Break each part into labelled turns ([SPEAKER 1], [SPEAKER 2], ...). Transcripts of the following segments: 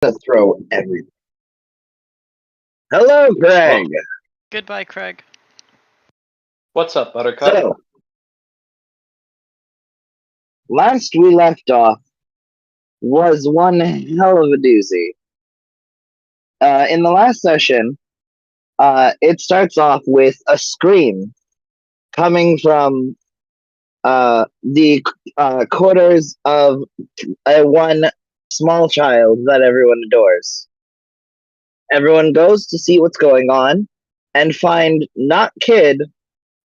[SPEAKER 1] To throw everything. Hello, Greg.
[SPEAKER 2] Goodbye, Craig.
[SPEAKER 3] What's up, Buttercup?
[SPEAKER 1] So, last we left off was one hell of a doozy. In the last session, it starts off with a scream coming from the quarters of one small child that everyone adores. Everyone goes to see what's going on and find not Kid,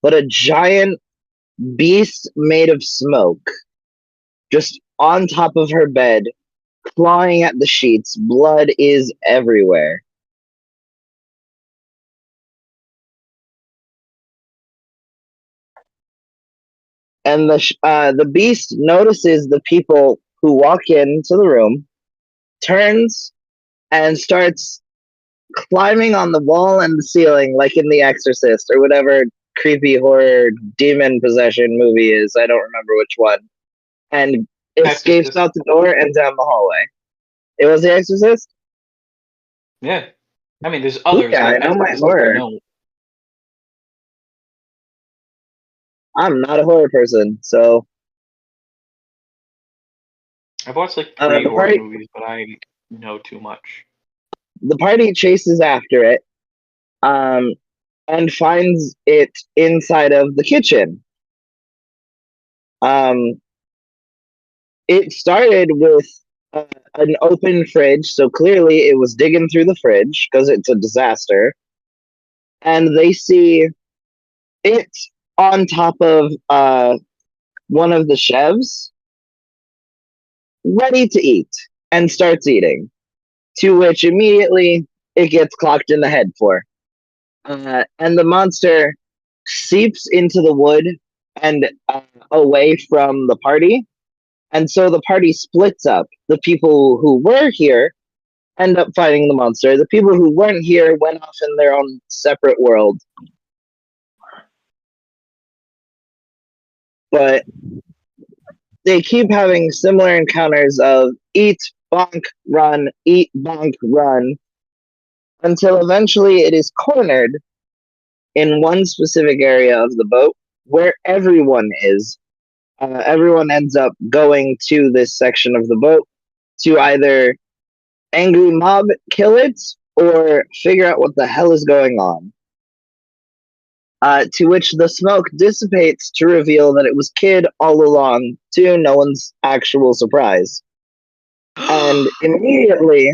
[SPEAKER 1] but a giant beast made of smoke just on top of her bed, clawing at the sheets. Blood is everywhere. And the beast notices the people who walk into the room, turns, and starts climbing on the wall and the ceiling like in The Exorcist or whatever creepy horror demon possession movie is. I don't remember which one. And escapes
[SPEAKER 3] Exorcist.
[SPEAKER 1] out the door and down the hallway. It was The Exorcist?
[SPEAKER 3] Yeah. I mean, there's others.
[SPEAKER 1] Yeah, I know my
[SPEAKER 3] Exorcist,
[SPEAKER 1] horror.
[SPEAKER 3] no.
[SPEAKER 1] I'm not a horror person, so
[SPEAKER 3] I've watched like 3
[SPEAKER 1] the
[SPEAKER 3] horror
[SPEAKER 1] party
[SPEAKER 3] movies, but I know too much.
[SPEAKER 1] the party chases after it, and finds it inside of the kitchen. It started with an open fridge, so clearly it was digging through the fridge because it's a disaster. And they see it on top of one of the chefs, ready to eat, and starts eating. To which immediately it gets clocked in the head for. And the monster seeps into the wood and away from the party. And so the party splits up. The people who were here end up fighting the monster. The people who weren't here went off in their own separate world. But they keep having similar encounters of eat, bonk, run, eat, bonk, run, until eventually it is cornered in one specific area of the boat where everyone is. Everyone ends up going to this section of the boat to either angry mob kill it or figure out what the hell is going on. To which the smoke dissipates to reveal that it was Kid all along, to no one's actual surprise. And immediately,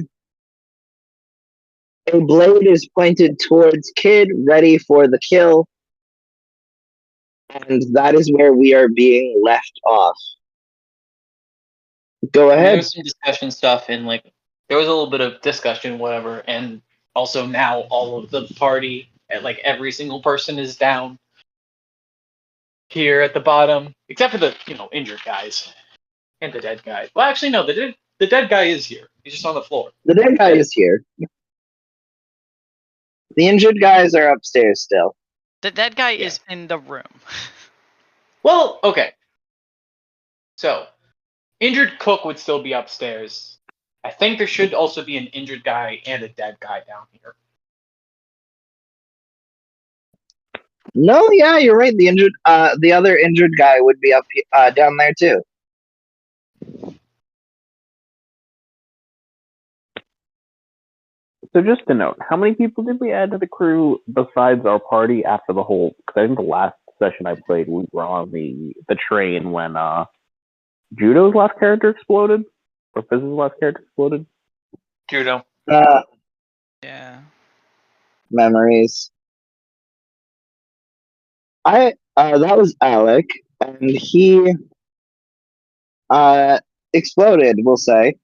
[SPEAKER 1] a blade is pointed towards Kid, ready for the kill. And that is where we are being left off. Go ahead.
[SPEAKER 3] There was some discussion stuff, and like there was a little bit of discussion, whatever, and also now all of the party, and like every single person is down here at the bottom, except for the injured guys and the dead guy. Well, actually, no, the dead guy is here. He's just on the floor.
[SPEAKER 1] The dead guy is here. The injured guys are upstairs still.
[SPEAKER 2] The dead guy is in the room.
[SPEAKER 3] Well, okay. So, injured cook would still be upstairs. I think there should also be an injured guy and a dead guy down here.
[SPEAKER 1] No, yeah, you're right. The other injured guy would be up down there too.
[SPEAKER 4] So just to note, how many people did we add to the crew besides our party after the whole? Because I think the last session I played, we were on the train when Judo's last character exploded, or Fizz's last character exploded.
[SPEAKER 3] Judo.
[SPEAKER 2] Yeah.
[SPEAKER 1] Memories. That was Alec, and he exploded, we'll say.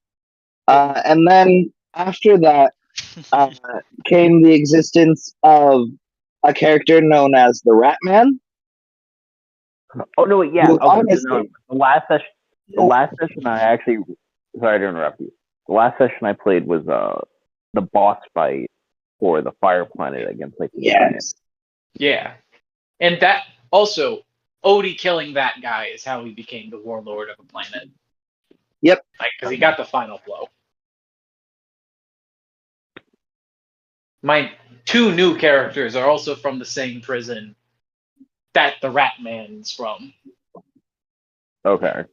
[SPEAKER 1] And then after that came the existence of a character known as the Rat Man.
[SPEAKER 4] Oh no! Wait, yeah.
[SPEAKER 1] Who
[SPEAKER 4] Okay,
[SPEAKER 1] honestly-
[SPEAKER 4] no, the last session, I actually. Sorry to interrupt you. The last session I played was the boss fight for the Fire Planet against like
[SPEAKER 1] Yes.
[SPEAKER 3] Yeah, and that also Odie killing that guy is how he became the warlord of a planet.
[SPEAKER 1] Yep.
[SPEAKER 3] Like, because he got the final blow. my 2 new characters are also from the same prison that the Rat Man's from.
[SPEAKER 4] Okay.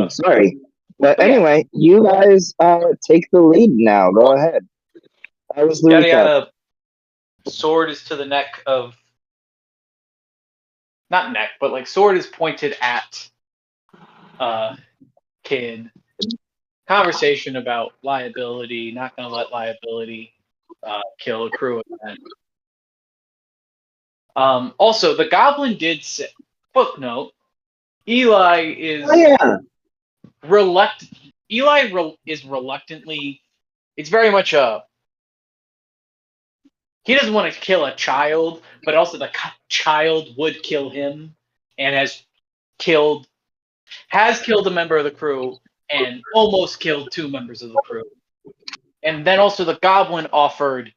[SPEAKER 1] Sorry. But
[SPEAKER 3] yeah.
[SPEAKER 1] anyway, you guys take the lead now. Go ahead. That was the
[SPEAKER 3] Yada
[SPEAKER 1] recap.
[SPEAKER 3] yada. Sword is to the neck of. Not neck, but like sword is pointed at Kid. Conversation about liability, not gonna let liability kill a crew event. Also, the goblin did say, footnote, Eli is
[SPEAKER 1] Oh, yeah.
[SPEAKER 3] is reluctantly. It's very much he doesn't want to kill a child, but also the child would kill him, and has killed a member of the crew and almost killed 2 members of the crew. And then also the goblin offered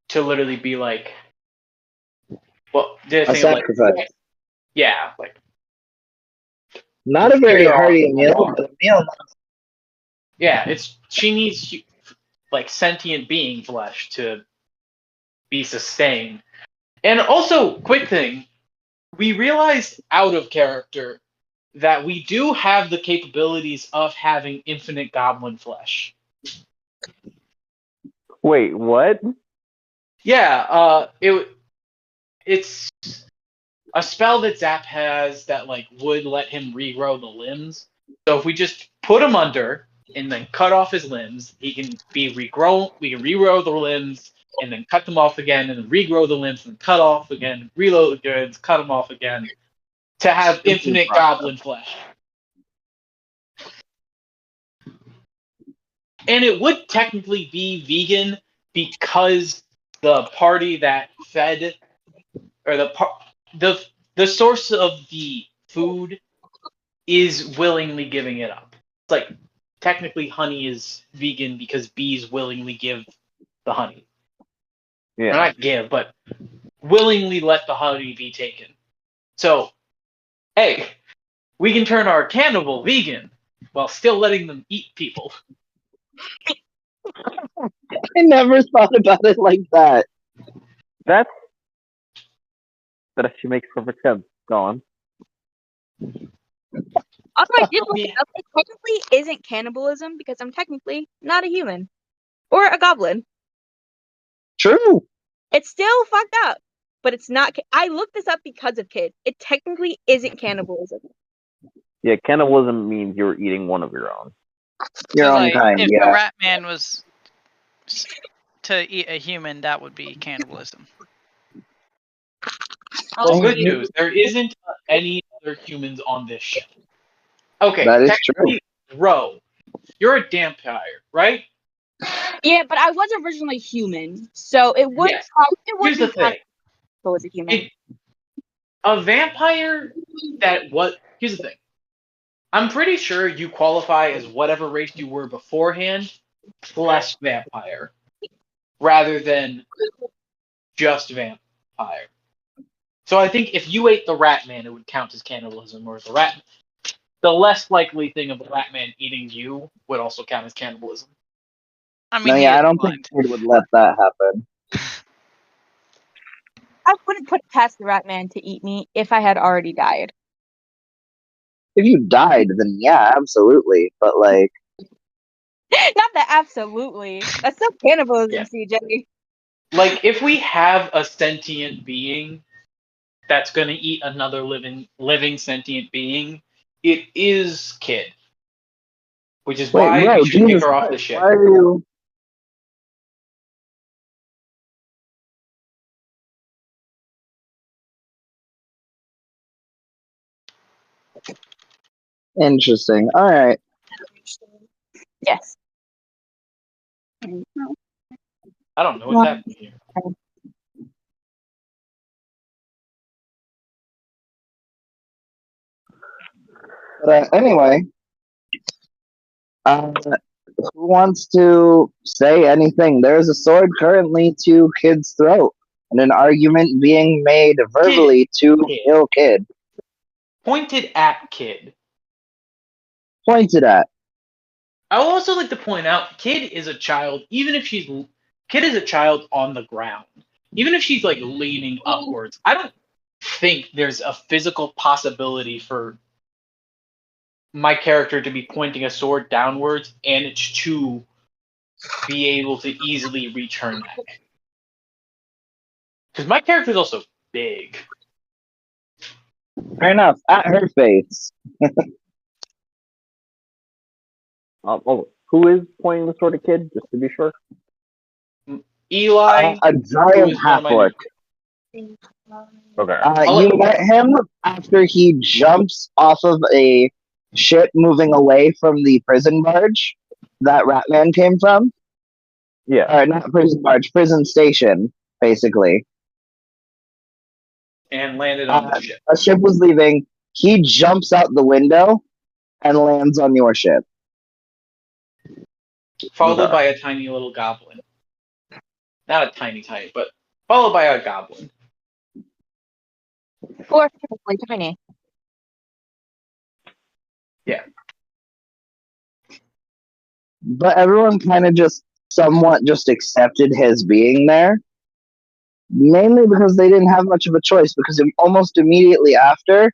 [SPEAKER 3] to literally be like, well, did a
[SPEAKER 1] A
[SPEAKER 3] thing of like,
[SPEAKER 1] sacrifice.
[SPEAKER 3] yeah, like
[SPEAKER 1] Not a very hearty meal, but a meal.
[SPEAKER 3] yeah, she needs like sentient being flesh to be sustained. And also, quick thing, we realized out of character that we do have the capabilities of having infinite goblin flesh.
[SPEAKER 4] Wait, what?
[SPEAKER 3] Yeah, it's a spell that Zap has that like would let him regrow the limbs. So if we just put him under and then cut off his limbs, he can be regrown. We can regrow the limbs and then cut them off again, and then regrow the limbs and cut off again, reload the goods, cut them off again, to have infinite goblin flesh. And it would technically be vegan because the party that fed, or the source of the food is willingly giving it up. It's like technically honey is vegan because bees willingly give the honey.
[SPEAKER 4] Yeah.
[SPEAKER 3] Or not give, but willingly let the honey be taken. So, hey, we can turn our cannibal vegan while still letting them eat people.
[SPEAKER 1] I never thought about it like that.
[SPEAKER 4] That actually makes perfect sense. Go on.
[SPEAKER 5] Also, I did look it up. It technically isn't cannibalism because I'm technically not a human or a goblin.
[SPEAKER 1] True.
[SPEAKER 5] It's still fucked up, but it's not. I looked this up because of Kid. It technically isn't cannibalism.
[SPEAKER 4] Yeah, cannibalism means you're eating one of your own.
[SPEAKER 1] Your
[SPEAKER 2] So,
[SPEAKER 1] own
[SPEAKER 2] like,
[SPEAKER 1] kind,
[SPEAKER 2] if
[SPEAKER 1] yeah.
[SPEAKER 2] the Rat Man was to eat a human, that would be cannibalism.
[SPEAKER 3] Well, good news. There isn't any other humans on this ship. Okay,
[SPEAKER 1] That is
[SPEAKER 3] technically, Ro, you're a vampire, right?
[SPEAKER 5] Yeah, but I was originally human, so it would.
[SPEAKER 3] Yes.
[SPEAKER 5] It would
[SPEAKER 3] Here's the
[SPEAKER 5] be
[SPEAKER 3] thing.
[SPEAKER 5] if I was a human.
[SPEAKER 3] A vampire here's the thing. I'm pretty sure you qualify as whatever race you were beforehand, plus vampire, rather than just vampire. So I think if you ate the Rat Man, it would count as cannibalism, or the less likely thing of the Rat Man eating you would also count as cannibalism.
[SPEAKER 2] I mean,
[SPEAKER 1] No,
[SPEAKER 2] he
[SPEAKER 1] yeah,
[SPEAKER 2] is
[SPEAKER 1] I don't
[SPEAKER 2] blind.
[SPEAKER 1] think Kid would let that happen.
[SPEAKER 5] I wouldn't put it past the Rat Man to eat me if I had already died.
[SPEAKER 1] If you died, then yeah, absolutely. But like,
[SPEAKER 5] Not that absolutely. That's still cannibalism,
[SPEAKER 3] Yeah.
[SPEAKER 5] CJ.
[SPEAKER 3] Like, if we have a sentient being that's going to eat another living sentient being, it is Kid. Which is
[SPEAKER 1] wait,
[SPEAKER 3] why
[SPEAKER 1] bro,
[SPEAKER 3] we should kick
[SPEAKER 1] Jesus
[SPEAKER 3] her off the
[SPEAKER 1] Christ,
[SPEAKER 3] ship.
[SPEAKER 1] why are you? Interesting. All right.
[SPEAKER 5] Yes.
[SPEAKER 3] I don't know what's happening here.
[SPEAKER 1] But anyway, who wants to say anything? There's a sword currently to Kid's throat. and an argument being made verbally to kill Kid.
[SPEAKER 3] Pointed at Kid.
[SPEAKER 1] Pointed at.
[SPEAKER 3] I would also like to point out, Kid is a child, Kid is a child on the ground. Even if she's like leaning upwards, I don't think there's a physical possibility for my character to be pointing a sword downwards and it's to be able to easily reach her neck. Because my character is also big.
[SPEAKER 1] Fair enough. At her face.
[SPEAKER 4] Who is pointing the sword at Kid, just to be sure?
[SPEAKER 3] Eli,
[SPEAKER 1] A giant half-orc.
[SPEAKER 4] Okay.
[SPEAKER 1] You met him after he jumps off of a ship moving away from the prison barge that Ratman came from.
[SPEAKER 4] Yeah.
[SPEAKER 1] Not prison barge, prison station, basically.
[SPEAKER 3] and landed on the ship.
[SPEAKER 1] A ship was leaving. He jumps out the window and lands on your ship.
[SPEAKER 3] Followed by a tiny little goblin. Not a tiny, but followed by a goblin.
[SPEAKER 5] Or probably tiny.
[SPEAKER 3] Yeah.
[SPEAKER 1] But everyone kind of just somewhat just accepted his being there. Mainly because they didn't have much of a choice, because almost immediately after,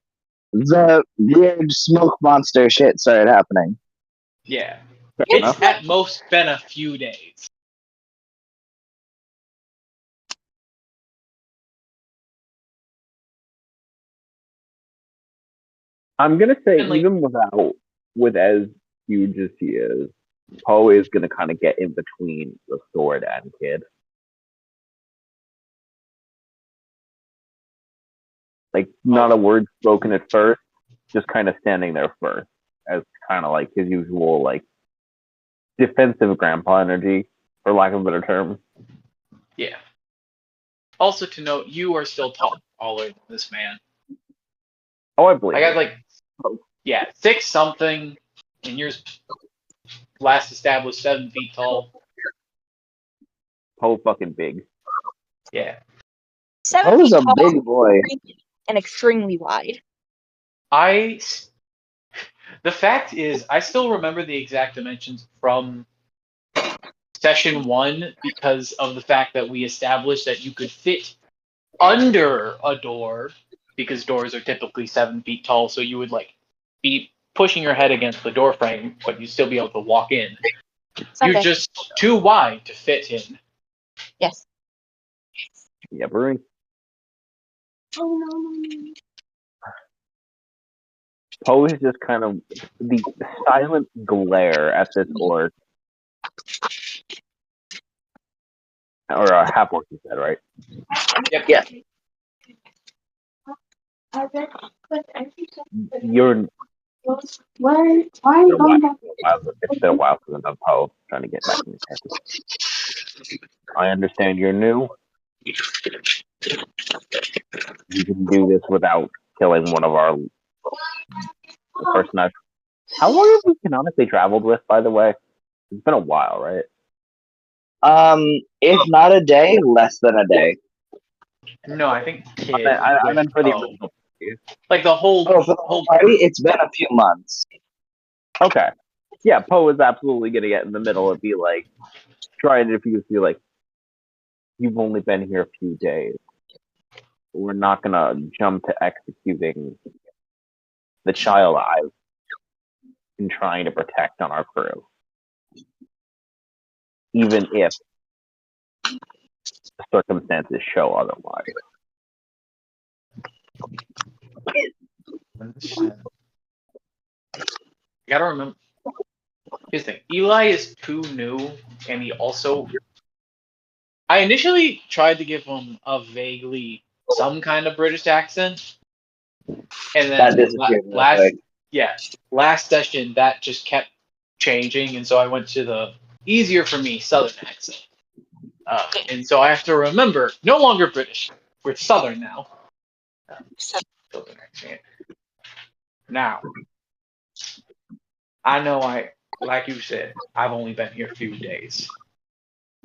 [SPEAKER 1] the weird smoke monster shit started happening.
[SPEAKER 3] Yeah. It's at most been a few days.
[SPEAKER 4] I'm gonna say,
[SPEAKER 3] And, like,
[SPEAKER 4] even with as huge as he is, Poe is gonna kind of get in between the sword and Kid. Like, not a word spoken at first, just kind of standing there first, as kind of like his usual, like, defensive grandpa energy, for lack of a better term.
[SPEAKER 3] Yeah. Also to note, you are still taller than this man.
[SPEAKER 4] Oh, I believe
[SPEAKER 3] I got
[SPEAKER 4] it.
[SPEAKER 3] like, 6 something, and yours last established 7 feet tall.
[SPEAKER 4] Poe fucking big.
[SPEAKER 3] Yeah.
[SPEAKER 5] 7
[SPEAKER 1] Poe's
[SPEAKER 5] feet
[SPEAKER 1] a
[SPEAKER 5] tall
[SPEAKER 1] big boy.
[SPEAKER 5] and extremely wide.
[SPEAKER 3] The fact is, I still remember the exact dimensions from session 1 because of the fact that we established that you could fit under a door, because doors are typically 7 feet tall, so you would like be pushing your head against the door frame, but you'd still be able to walk in.
[SPEAKER 5] Someday.
[SPEAKER 3] You're just too wide to fit in.
[SPEAKER 5] Yes.
[SPEAKER 4] Yeah, Brewing. Poe is just kind of the silent glare at this orc. Or a half orc, you said, right?
[SPEAKER 3] Yep.
[SPEAKER 1] Yeah.
[SPEAKER 4] You're.
[SPEAKER 6] Why are you going back?
[SPEAKER 4] It's been a while since I've Poe trying to get back in the character. I understand you're new. You can do this without killing one of our personages. How long have we canonically traveled with, by the way? It's been a while, right?
[SPEAKER 1] If not a day, less than a day.
[SPEAKER 3] No, I think Kid.
[SPEAKER 4] I meant for the
[SPEAKER 3] Poe.
[SPEAKER 4] original.
[SPEAKER 3] Like the whole
[SPEAKER 1] For the whole party, it's been a few months.
[SPEAKER 4] Okay. Yeah, Poe is absolutely going to get in the middle and be like, try to defuse, be like, you've only been here a few days. We're not going to jump to executing the child I've been trying to protect on our crew. Even if the circumstances show otherwise.
[SPEAKER 3] You gotta remember. Here's the thing. Eli is too new, and he also. I initially tried to give him a vaguely some kind of British accent, and
[SPEAKER 1] That
[SPEAKER 3] then
[SPEAKER 1] disappeared real quick.
[SPEAKER 3] last session that just kept changing, and so I went to the easier for me Southern accent, and so I have to remember no longer British. We're Southern now. Southern accent. Now, I know like you said, I've only been here a few days.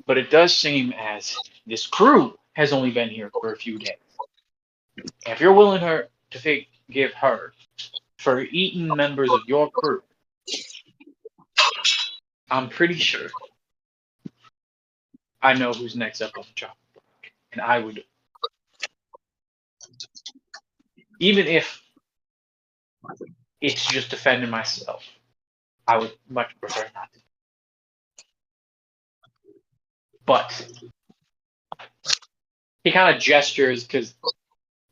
[SPEAKER 3] But it does seem as this crew has only been here for a few days. And if you're willing to forgive her for eating members of your crew, I'm pretty sure I know who's next up on the chopping block. And I would, even if it's just defending myself, I would much prefer not to. But he kind of gestures because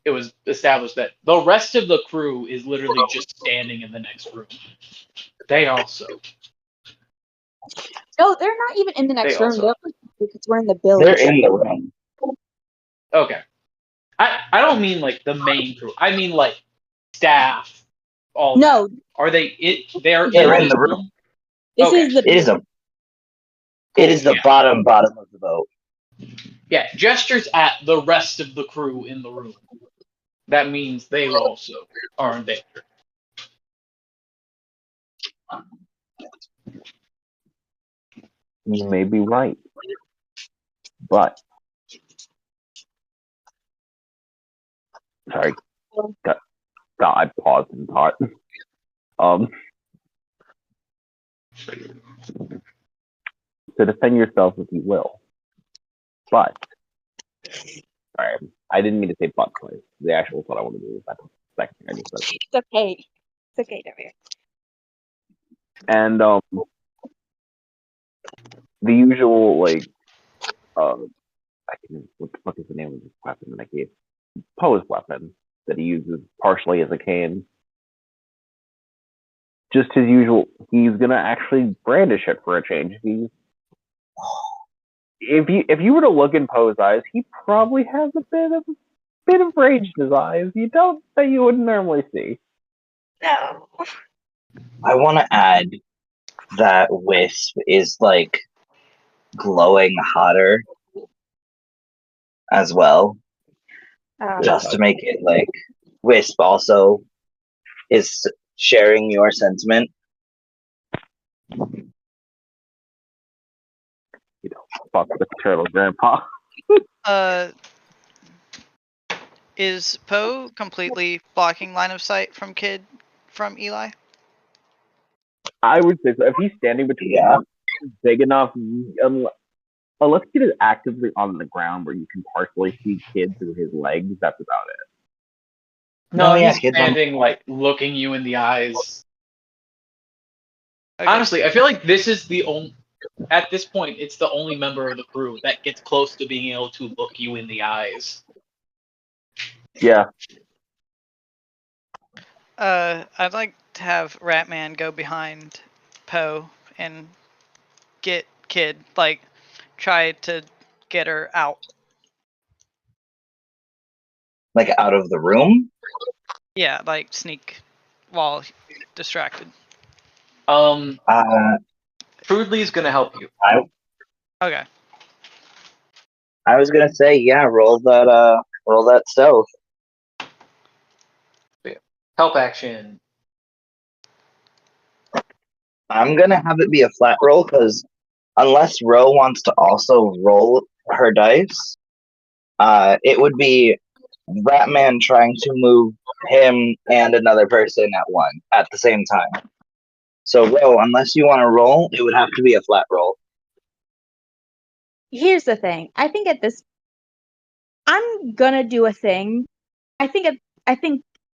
[SPEAKER 3] it was established that the rest of the crew is literally just standing in the next room. They also.
[SPEAKER 5] No, they're not even in the next
[SPEAKER 3] They
[SPEAKER 5] room.
[SPEAKER 3] also-
[SPEAKER 5] They're because we're in the building.
[SPEAKER 1] They're in the room.
[SPEAKER 3] Okay. I don't mean like the main crew. I mean like staff. All
[SPEAKER 5] No,
[SPEAKER 3] that. Are they? They're
[SPEAKER 1] They're
[SPEAKER 3] in
[SPEAKER 1] in
[SPEAKER 3] this
[SPEAKER 1] the room.
[SPEAKER 3] room.
[SPEAKER 5] this
[SPEAKER 3] Okay.
[SPEAKER 5] is the.
[SPEAKER 1] It is the
[SPEAKER 3] Yeah.
[SPEAKER 1] bottom of the boat.
[SPEAKER 3] Yeah, gestures at the rest of the crew in the room. That means they also are in danger.
[SPEAKER 4] You may be right, but sorry, God, I paused and thought. To defend yourself if you will, but sorry, I didn't mean to say but twice. The actual what I want to do is that second thing I just said.
[SPEAKER 5] It's okay. It's okay, Debbie.
[SPEAKER 4] And the usual like what the fuck is the name of this weapon that I gave? Poe's weapon that he uses partially as a cane. Just his usual. He's gonna actually brandish it for a change. If you were to look in Poe's eyes, he probably has a bit of rage in his eyes. You wouldn't normally see.
[SPEAKER 5] No.
[SPEAKER 1] I want to add that Wisp is like glowing hotter as well, just to make it like Wisp also is sharing your sentiment.
[SPEAKER 4] Fuck the turtle grandpa.
[SPEAKER 2] Is Poe completely blocking line of sight from Eli?
[SPEAKER 4] I would say so. If he's standing between them, big enough, unless Kid is actively on the ground where you can partially see Kid through his legs, that's about it.
[SPEAKER 3] No,
[SPEAKER 1] yeah,
[SPEAKER 3] he's
[SPEAKER 1] kids
[SPEAKER 3] standing like looking you in the eyes.
[SPEAKER 2] Okay.
[SPEAKER 3] Honestly, I feel like this is the only. At this point, it's the only member of the crew that gets close to being able to look you in the eyes.
[SPEAKER 4] Yeah.
[SPEAKER 2] I'd like to have Ratman go behind Poe and get Kid, like, try to get her out.
[SPEAKER 1] Like out of the room?
[SPEAKER 2] Yeah, like sneak while distracted.
[SPEAKER 3] Crudely's gonna help you.
[SPEAKER 2] Okay.
[SPEAKER 1] I was gonna say, yeah, roll that stealth.
[SPEAKER 3] Help action.
[SPEAKER 1] I'm gonna have it be a flat roll because unless Ro wants to also roll her dice, it would be Ratman trying to move him and another person at the same time. So Ro, unless you want to roll, it would have to be a flat roll.
[SPEAKER 5] Here's the thing. I think I'm gonna do a thing. I think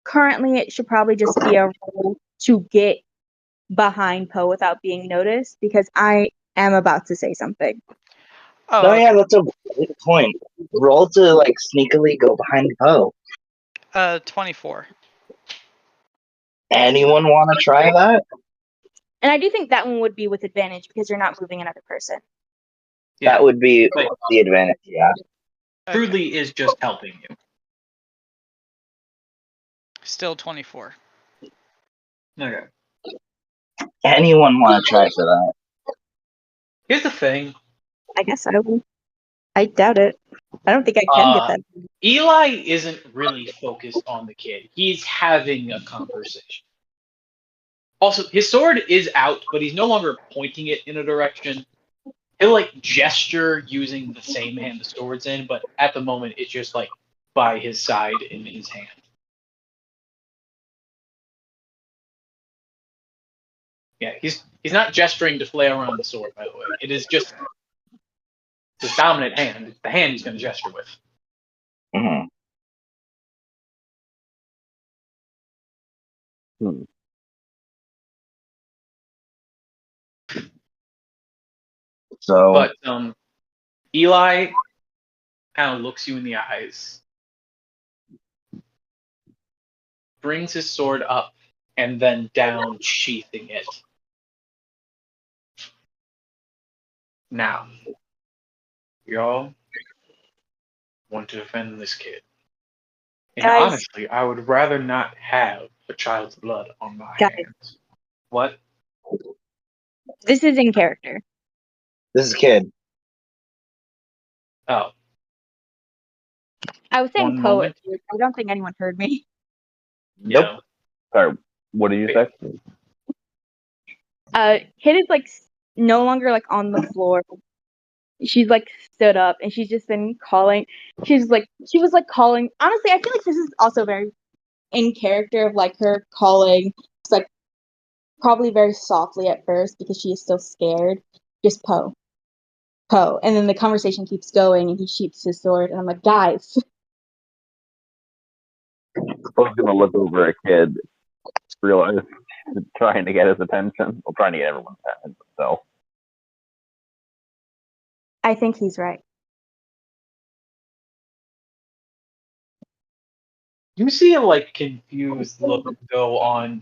[SPEAKER 5] currently it should probably just be a roll to get behind Poe without being noticed because I am about to say something.
[SPEAKER 2] Oh,
[SPEAKER 1] No,
[SPEAKER 2] okay.
[SPEAKER 1] yeah, that's a good point. Roll to like sneakily go behind Poe.
[SPEAKER 2] 24.
[SPEAKER 1] Anyone want to try that?
[SPEAKER 5] And I do think that one would be with advantage because you're not moving another person.
[SPEAKER 3] Yeah.
[SPEAKER 1] That would be
[SPEAKER 3] Like,
[SPEAKER 1] the advantage. Yeah.
[SPEAKER 3] Crudely is just helping you.
[SPEAKER 2] Still 24.
[SPEAKER 3] Okay.
[SPEAKER 1] Anyone want to try for that?
[SPEAKER 3] Here's the thing.
[SPEAKER 5] I guess I will. I doubt it. I don't think I can get that.
[SPEAKER 3] Eli isn't really focused on the kid. He's having a conversation. Also, his sword is out, but he's no longer pointing it in a direction. he'll like gesture using the same hand the sword's in, but at the moment it's just like by his side in his hand. Yeah, he's not gesturing to flail around the sword, by the way. It is just his dominant hand. It's the hand he's going to gesture with.
[SPEAKER 1] Mhm.
[SPEAKER 4] Hmm.
[SPEAKER 1] So,
[SPEAKER 3] But Eli kind of looks you in the eyes, brings his sword up, and then down, sheathing it. Now, y'all want to defend this kid. And
[SPEAKER 5] Guys.
[SPEAKER 3] honestly, I would rather not have a child's blood on my
[SPEAKER 5] Guys.
[SPEAKER 3] hands. What?
[SPEAKER 5] This is in character.
[SPEAKER 1] this is Kid.
[SPEAKER 3] Oh,
[SPEAKER 5] I was saying
[SPEAKER 3] One
[SPEAKER 5] Poe.
[SPEAKER 3] moment.
[SPEAKER 5] I don't think anyone heard me.
[SPEAKER 1] Nope.
[SPEAKER 3] yeah.
[SPEAKER 4] Sorry, what did you say?
[SPEAKER 5] Kid is like no longer like on the floor. She's like stood up and she's just been calling. She was like calling. Honestly, I feel like this is also very in character of like her calling. It's like probably very softly at first because she is still scared. Just Poe, Poe, and then the conversation keeps going and he sheaths his sword and I'm like, guys.
[SPEAKER 4] Poe's gonna look over a kid, realize trying to get his attention. Well, trying to get everyone's attention. So
[SPEAKER 5] I think he's right.
[SPEAKER 3] You see a like confused look go on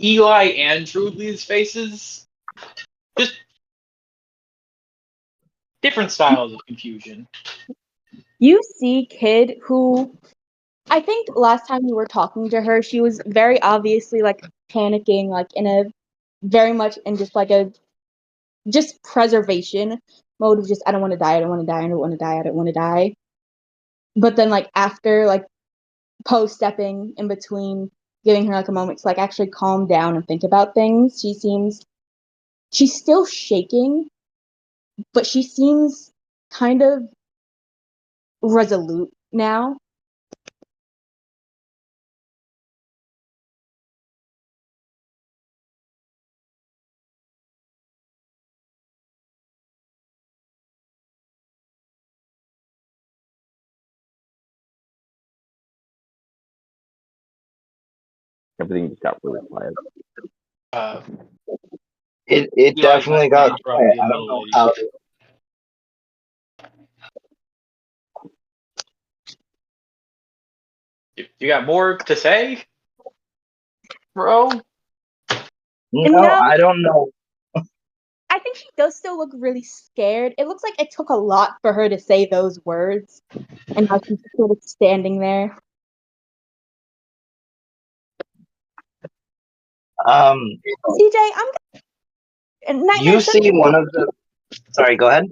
[SPEAKER 3] Eli and Drudley's faces. Just different styles of confusion.
[SPEAKER 5] You see Kid, who I think last time you were talking to her, she was very obviously like panicking, like in a very much in just like a just preservation mode of just I don't want to die, I don't want to die, I don't want to die, I don't want to die. But then like after like Poe stepping in between, giving her like a moment to like actually calm down and think about things, she's still shaking, but she seems kind of resolute now.
[SPEAKER 4] everything just got really quiet.
[SPEAKER 3] Uh,
[SPEAKER 1] It
[SPEAKER 3] Eli
[SPEAKER 1] definitely
[SPEAKER 3] might
[SPEAKER 1] got
[SPEAKER 3] interrupt
[SPEAKER 1] quiet.
[SPEAKER 3] you a
[SPEAKER 1] I don't
[SPEAKER 3] little
[SPEAKER 1] know
[SPEAKER 3] late.
[SPEAKER 1] how.
[SPEAKER 3] You got more to say, bro?
[SPEAKER 1] No,
[SPEAKER 5] No.
[SPEAKER 1] I don't know.
[SPEAKER 5] I think she does still look really scared. It looks like it took a lot for her to say those words, and how she's sort of standing there. CJ, and Nightmare.
[SPEAKER 1] You see one of the. Sorry, go ahead.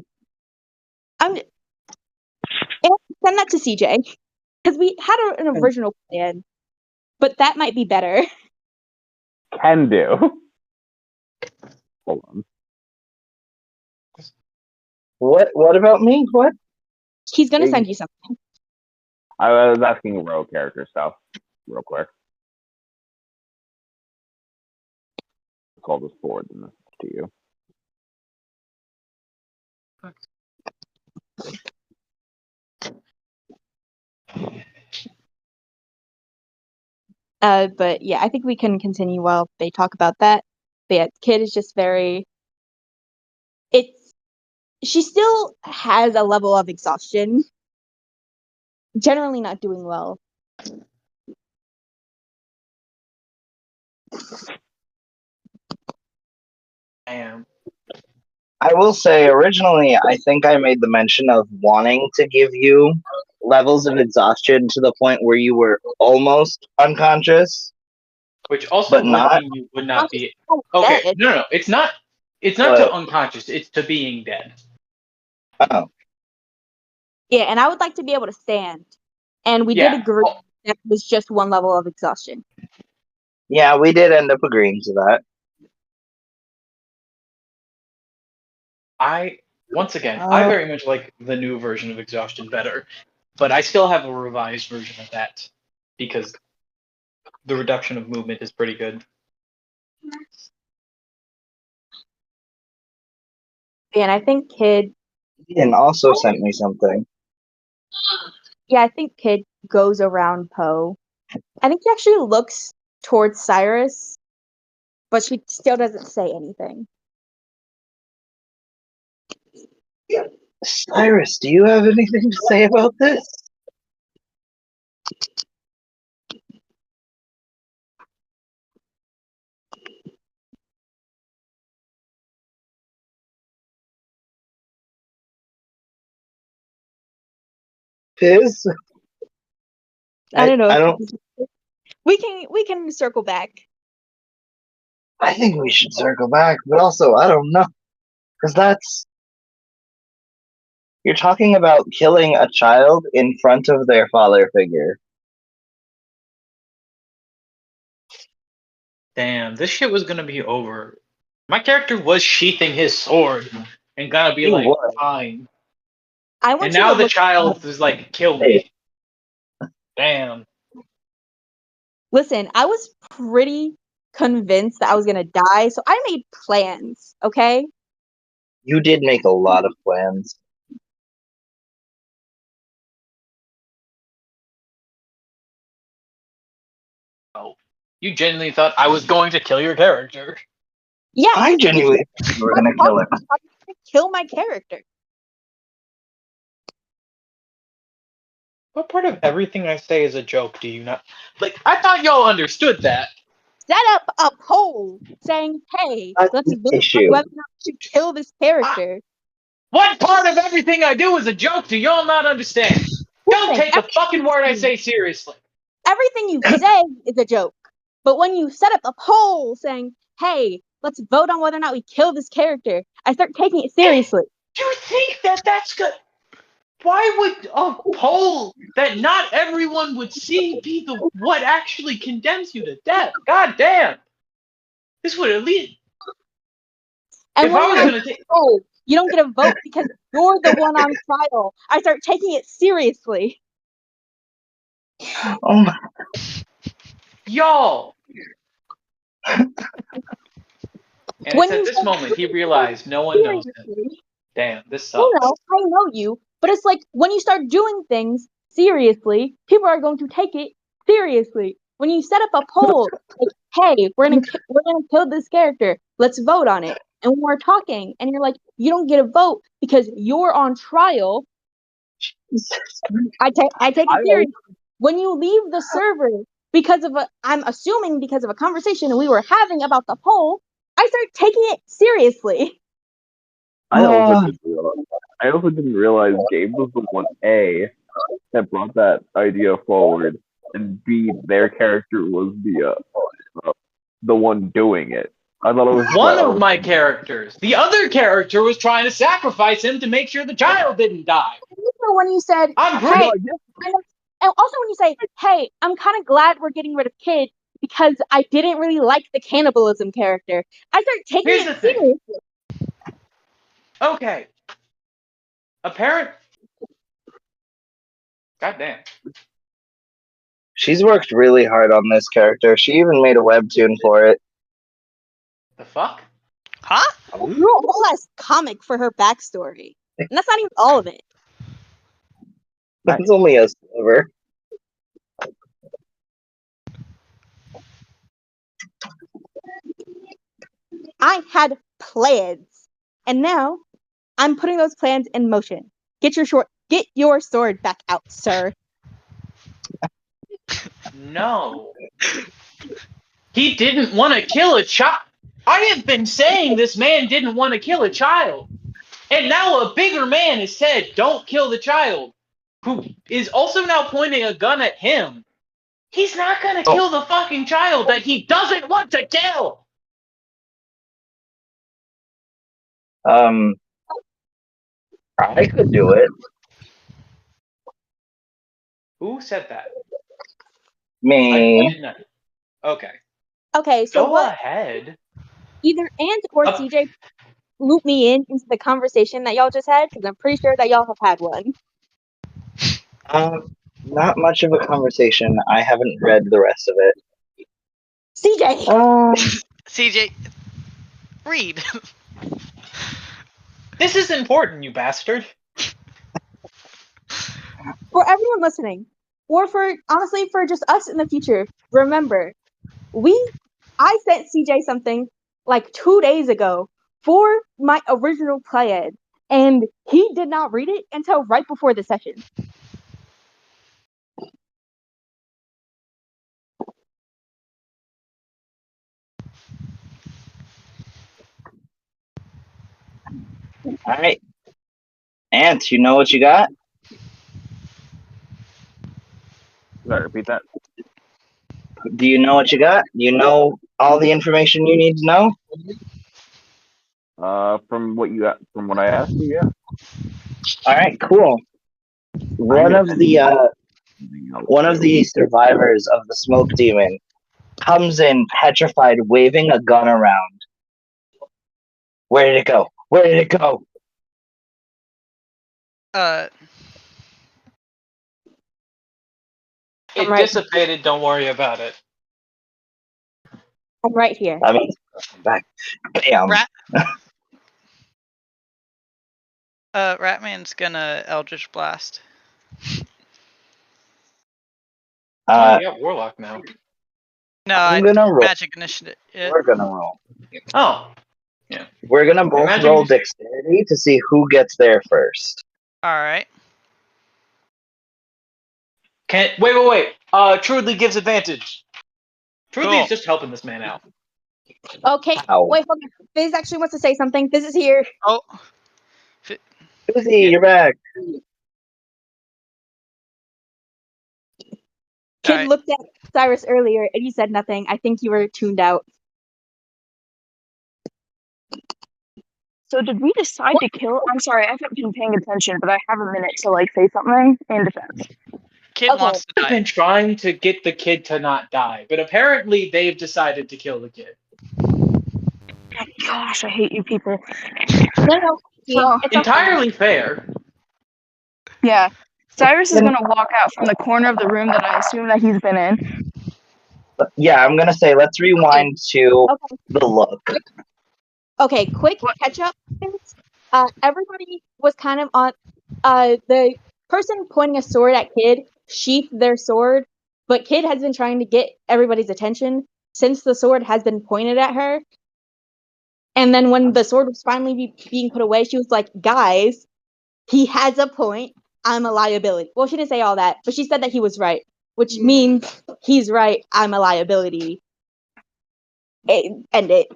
[SPEAKER 5] Send that to CJ because we had an original plan, but that might be better.
[SPEAKER 4] Can do. Hold on.
[SPEAKER 1] What about me? What?
[SPEAKER 5] He's gonna send you something.
[SPEAKER 4] I was asking row character stuff real quick. I'll call this forward and this to you.
[SPEAKER 5] But yeah, I think we can continue while they talk about that. But yeah, Kid is just very. She still has a level of exhaustion. Generally not doing well.
[SPEAKER 3] I am.
[SPEAKER 1] I will say, originally, I think I made the mention of wanting to give you levels of exhaustion to the point where you were almost unconscious.
[SPEAKER 3] Which also
[SPEAKER 1] But
[SPEAKER 3] would
[SPEAKER 1] not-
[SPEAKER 3] mean you would not be
[SPEAKER 5] Oh,
[SPEAKER 3] okay.
[SPEAKER 5] dead.
[SPEAKER 3] No, it's not. It's not to unconscious. It's to being dead.
[SPEAKER 1] Oh,
[SPEAKER 5] Yeah, and I would like to be able to stand. And we
[SPEAKER 3] Yeah.
[SPEAKER 5] did agree that was just one level of exhaustion.
[SPEAKER 1] yeah, we did end up agreeing to that.
[SPEAKER 3] Once again, I very much like the new version of Exhaustion better, but I still have a revised version of that because the reduction of movement is pretty good.
[SPEAKER 5] And I think Kid,
[SPEAKER 1] Ian also sent me something.
[SPEAKER 5] yeah, I think Kid goes around Poe. I think he actually looks towards Cyrus, but she still doesn't say anything.
[SPEAKER 1] Cyrus, do you have anything to say about this? Piz?
[SPEAKER 5] I don't know.
[SPEAKER 1] I don't.
[SPEAKER 5] We can circle back.
[SPEAKER 1] I think we should circle back, but also I don't know, because you're talking about killing a child in front of their father figure.
[SPEAKER 3] Damn, this shit was gonna be over. My character was sheathing his sword and gonna be
[SPEAKER 1] He
[SPEAKER 3] like,
[SPEAKER 1] was.
[SPEAKER 3] fine.
[SPEAKER 5] I want
[SPEAKER 3] And
[SPEAKER 5] you
[SPEAKER 3] now
[SPEAKER 5] to
[SPEAKER 3] the
[SPEAKER 5] look.
[SPEAKER 3] child is like, kill me. Damn.
[SPEAKER 5] Listen, I was pretty convinced that I was gonna die, so I made plans. Okay.
[SPEAKER 1] You did make a lot of plans.
[SPEAKER 3] You genuinely thought I was going to kill your character.
[SPEAKER 5] Yeah.
[SPEAKER 1] I genuinely thought you were gonna kill him.
[SPEAKER 5] Kill my character.
[SPEAKER 3] What part of everything I say is a joke do you not like? I thought y'all understood that.
[SPEAKER 5] Set up a poll saying, "Hey,
[SPEAKER 1] That's
[SPEAKER 5] let's
[SPEAKER 1] the
[SPEAKER 5] vote on
[SPEAKER 1] issue.
[SPEAKER 5] whether or not to kill this character."
[SPEAKER 3] What part of everything I do is a joke? Do y'all not understand? Don't
[SPEAKER 5] Listen,
[SPEAKER 3] take a fucking word I say seriously.
[SPEAKER 5] everything you say is a joke. But when you set up a poll saying, "Hey, let's vote on whether or not we kill this character," I start taking it seriously.
[SPEAKER 3] Do you think that that's good? Why would a poll that not everyone would see be the what actually condemns you to death? God damn! This would at least.
[SPEAKER 5] And
[SPEAKER 3] If
[SPEAKER 5] when
[SPEAKER 3] I was
[SPEAKER 5] you
[SPEAKER 3] gonna take,
[SPEAKER 5] oh, you don't get a vote because you're the one on trial, I start taking it seriously.
[SPEAKER 1] Oh my!
[SPEAKER 3] y'all. And
[SPEAKER 5] When
[SPEAKER 3] it's at
[SPEAKER 5] you
[SPEAKER 3] this
[SPEAKER 5] say
[SPEAKER 3] moment he realized no one knows him.
[SPEAKER 5] seriously,
[SPEAKER 3] Damn, this
[SPEAKER 5] oh
[SPEAKER 3] sucks.
[SPEAKER 5] no, I know you, but it's like when you start doing things seriously, people are going to take it seriously. When you set up a poll, like, "Hey, we're gonna kill this character. Let's vote on it." And when we're talking, and you're like, "You don't get a vote because you're on trial," I take it seriously. When you leave the server I'm assuming because of a conversation we were having about the poll, I start taking it seriously.
[SPEAKER 4] I also didn't realize Gabe was the one that brought that idea forward, and B, their character was the one doing it. I thought it was
[SPEAKER 3] one of my characters. The other character was trying to sacrifice him to make sure the child didn't die.
[SPEAKER 5] When you said,
[SPEAKER 3] I'm
[SPEAKER 5] "Hey,"
[SPEAKER 3] pretty.
[SPEAKER 5] and also when you say, "Hey, I'm kind of glad we're getting rid of Kid because I didn't really like the cannibalism character," I start taking
[SPEAKER 3] Here's the
[SPEAKER 5] it
[SPEAKER 3] thing.
[SPEAKER 5] seriously.
[SPEAKER 3] Okay. A parent. Goddamn.
[SPEAKER 1] She's worked really hard on this character. She even made a webtoon for it.
[SPEAKER 3] The fuck?
[SPEAKER 2] Huh?
[SPEAKER 5] I wrote a whole ass comic for her backstory, and that's not even all of it.
[SPEAKER 1] That's only a sliver.
[SPEAKER 5] I had plans, and now I'm putting those plans in motion. Get your sword back out, sir.
[SPEAKER 3] No. He didn't want to kill a child. I have been saying this man didn't want to kill a child. And now a bigger man has said, don't kill the child, who is also now pointing a gun at him. He's not going to kill the fucking child that he doesn't want to kill.
[SPEAKER 1] I could do it.
[SPEAKER 3] Who said that?
[SPEAKER 1] Me.
[SPEAKER 3] Okay.
[SPEAKER 5] Okay, so
[SPEAKER 3] Go
[SPEAKER 5] what
[SPEAKER 3] ahead.
[SPEAKER 5] either Ant or
[SPEAKER 3] Up.
[SPEAKER 5] CJ loop me in into the conversation that y'all just had? Because I'm pretty sure that y'all have had one.
[SPEAKER 1] Not much of a conversation. I haven't read the rest of it.
[SPEAKER 5] CJ!
[SPEAKER 2] CJ, read.
[SPEAKER 3] This is important, you bastard.
[SPEAKER 5] For everyone listening, or honestly for just us in the future, remember, I sent CJ something like 2 days ago for my original playhead, and he did not read it until right before the session.
[SPEAKER 1] All right, Ant, you know what you got?
[SPEAKER 4] Sorry, repeat that.
[SPEAKER 1] Do you know what you got? You know all the information you need to know?
[SPEAKER 4] From what I asked you, yeah.
[SPEAKER 1] All right, cool. One of the survivors of the smoke demon comes in petrified, waving a gun around. Where did it go? Where did it go?
[SPEAKER 3] It
[SPEAKER 5] right.
[SPEAKER 3] dissipated, don't worry about it.
[SPEAKER 5] I'm right here.
[SPEAKER 1] I mean, back. Bam.
[SPEAKER 2] Ratman's gonna Eldritch Blast.
[SPEAKER 3] Oh, yeah, Warlock now.
[SPEAKER 2] No,
[SPEAKER 1] I'm gonna roll.
[SPEAKER 2] Magic Initiative.
[SPEAKER 1] We're gonna roll.
[SPEAKER 3] Oh.
[SPEAKER 1] We're gonna both
[SPEAKER 3] Imagine
[SPEAKER 1] roll
[SPEAKER 3] you-
[SPEAKER 1] dexterity to see who gets there first.
[SPEAKER 2] Alright.
[SPEAKER 3] Wait. Trudley gives advantage. Trudley is just helping this man out.
[SPEAKER 5] Okay,
[SPEAKER 1] Ow.
[SPEAKER 5] wait, hold on. Fizz actually wants to say something. Fizz is here.
[SPEAKER 2] Oh.
[SPEAKER 1] Susie, you're back.
[SPEAKER 5] Kid
[SPEAKER 2] Alright.
[SPEAKER 5] looked at Cyrus earlier and he said nothing. I think you were tuned out.
[SPEAKER 7] So did we decide to kill? I'm sorry, I haven't been paying attention, but I have a minute to like say something in defense.
[SPEAKER 2] Kid
[SPEAKER 5] Okay.
[SPEAKER 2] wants to
[SPEAKER 3] I've
[SPEAKER 2] die.
[SPEAKER 3] been trying to get the kid to not die, but apparently they've decided to kill the kid.
[SPEAKER 7] Gosh, I hate you people.
[SPEAKER 5] No,
[SPEAKER 7] So,
[SPEAKER 5] it's okay.
[SPEAKER 3] Entirely fair.
[SPEAKER 7] yeah, Cyrus is gonna walk out from the corner of the room that I assume that he's been in.
[SPEAKER 1] Yeah, I'm gonna say let's rewind to
[SPEAKER 5] Okay.
[SPEAKER 1] the look.
[SPEAKER 5] Okay, quick catch up. Everybody was kind of on. The person pointing a sword at Kid sheathed their sword, but Kid has been trying to get everybody's attention since the sword has been pointed at her. And then when the sword was finally being put away, she was like, "Guys, he has a point. I'm a liability." Well, she didn't say all that, but she said that he was right, which means he's right. I'm a liability. End it.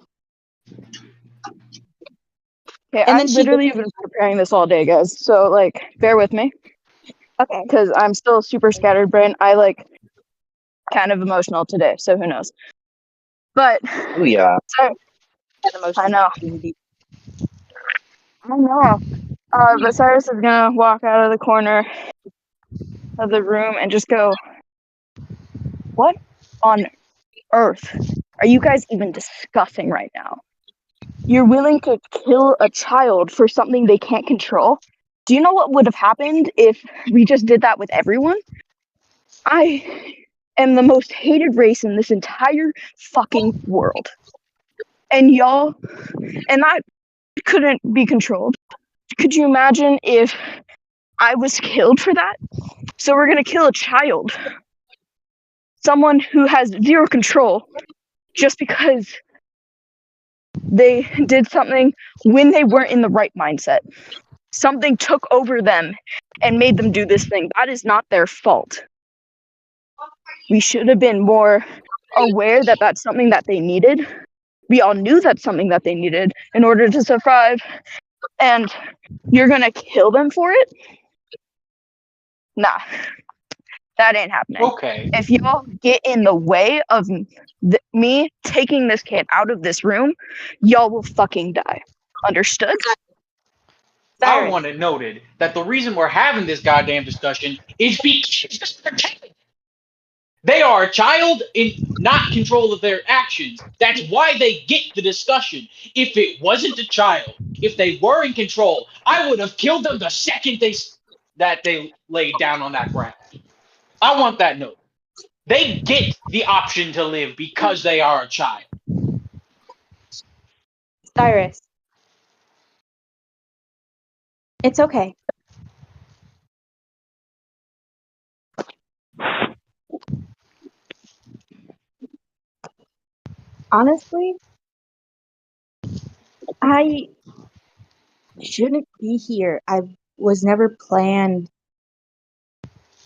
[SPEAKER 7] Okay,
[SPEAKER 5] And then
[SPEAKER 7] I've
[SPEAKER 5] she-
[SPEAKER 7] literally been preparing this all day, guys. So like, bear with me,
[SPEAKER 5] Okay.
[SPEAKER 7] because I'm still super scattered brain. I like kind of emotional today, so who knows? But
[SPEAKER 1] Oh yeah.
[SPEAKER 7] I know. But Cyrus is gonna walk out of the corner of the room and just go, "What on earth are you guys even discussing right now? You're willing to kill a child for something they can't control? Do you know what would have happened if we just did that with everyone? I am the most hated race in this entire fucking world. And that couldn't be controlled. Could you imagine if I was killed for that? So we're gonna kill a child. Someone who has zero control just because they did something when they weren't in the right mindset. Something took over them and made them do this thing. That is not their fault. We should have been more aware that that's something that they needed. We all knew that's something that they needed in order to survive. And you're gonna kill them for it? Nah, that ain't happening.
[SPEAKER 3] Okay.
[SPEAKER 7] If y'all get in the way of me taking this kid out of this room, y'all will fucking die. Understood?
[SPEAKER 3] I want it noted that the reason we're having this goddamn discussion is because They are a child in not control of their actions. That's why they get the discussion. If it wasn't a child, if they were in control, I would have killed them the second they laid down on that ground. I want that note. They get the option to live because they are a child.
[SPEAKER 5] Cyrus, it's okay. Honestly, I shouldn't be here. I was never planned.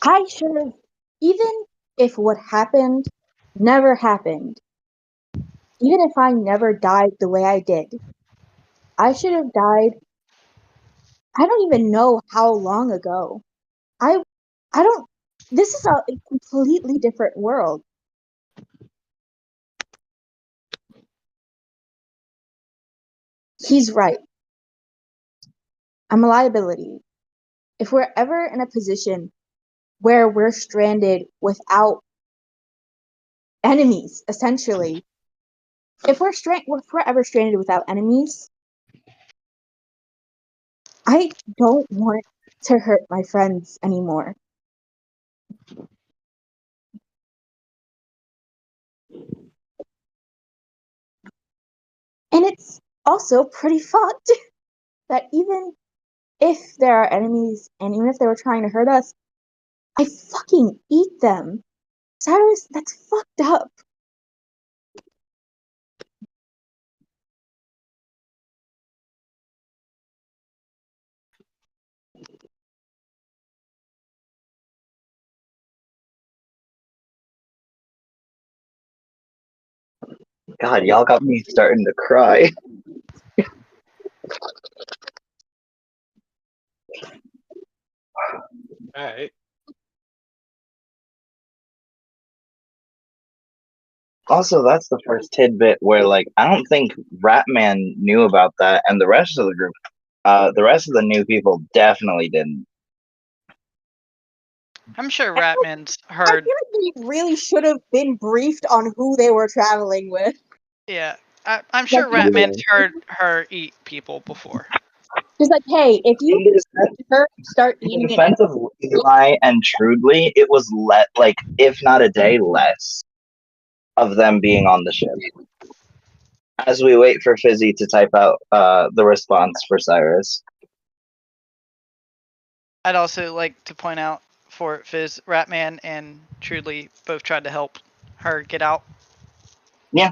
[SPEAKER 5] I should have, even if what happened never happened, even if I never died the way I did, I should have died. I don't even know how long ago. I, I don't. This is a completely different world. He's right. I'm a liability. If we're ever in a position where we're stranded without enemies, essentially, if we're ever stranded without enemies, I don't want to hurt my friends anymore. And it's also pretty fucked that even if there are enemies and even if they were trying to hurt us, I fucking eat them. Cyrus, that's fucked up.
[SPEAKER 1] God, y'all got me starting to cry.
[SPEAKER 3] Alright.
[SPEAKER 1] Also, that's the first tidbit where, like, I don't think Ratman knew about that, and the rest of the group, the rest of the new people definitely didn't.
[SPEAKER 2] I'm sure Ratman's
[SPEAKER 5] I
[SPEAKER 2] heard.
[SPEAKER 5] feel like we really should have been briefed on who they were traveling with.
[SPEAKER 2] Yeah, I'm sure
[SPEAKER 5] Like,
[SPEAKER 2] Ratman's heard her eat people before.
[SPEAKER 5] just like, hey, if you
[SPEAKER 1] In the defense,
[SPEAKER 5] start
[SPEAKER 1] in
[SPEAKER 5] eating
[SPEAKER 1] the
[SPEAKER 5] it,
[SPEAKER 1] defense of Levi and Trudley, it was like, if not a day less of them being on the ship. As we wait for Fizzy to type out the response for Cyrus.
[SPEAKER 2] I'd also like to point out for Fizz, Ratman and Trudley both tried to help her get out.
[SPEAKER 1] Yeah.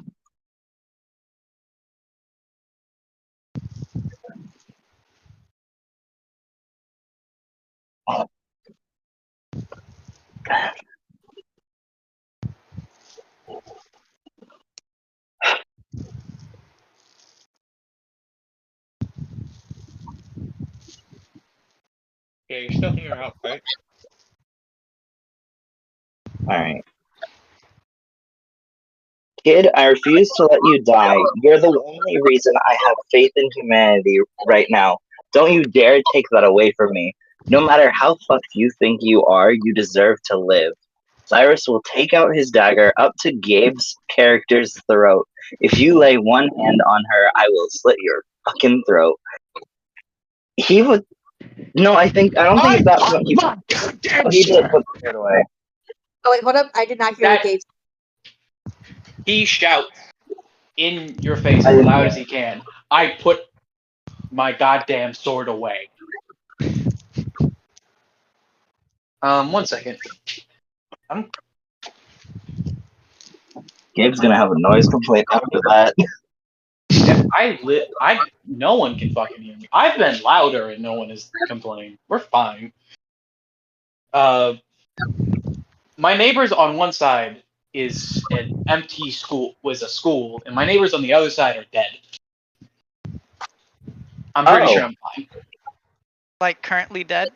[SPEAKER 3] Yeah, you're still here out, right?
[SPEAKER 1] Alright. Kid, I refuse to let you die. You're the only reason I have faith in humanity right now. Don't you dare take that away from me. No matter how fucked you think you are, you deserve to live. Cyrus will take out his dagger up to Gabe's character's throat. If you lay one hand on her, I will slit your fucking throat. He would. No, I don't think that's what he.
[SPEAKER 3] My goddamn
[SPEAKER 1] He did
[SPEAKER 3] sir!
[SPEAKER 1] put the sword away.
[SPEAKER 5] oh wait, hold up, I did not hear what
[SPEAKER 3] That
[SPEAKER 5] Gabe.
[SPEAKER 3] he shouts in your face
[SPEAKER 1] I
[SPEAKER 3] as
[SPEAKER 1] didn't
[SPEAKER 3] loud
[SPEAKER 1] hear
[SPEAKER 3] as he can. I put my goddamn sword away. 1 second.
[SPEAKER 1] Gabe's gonna have a noise complaint after that.
[SPEAKER 3] No one can fucking hear me. I've been louder and no one is complaining. We're fine. My neighbors on one side is an empty school, a school, and my neighbors on the other side are dead. I'm pretty sure I'm fine.
[SPEAKER 2] Like currently dead.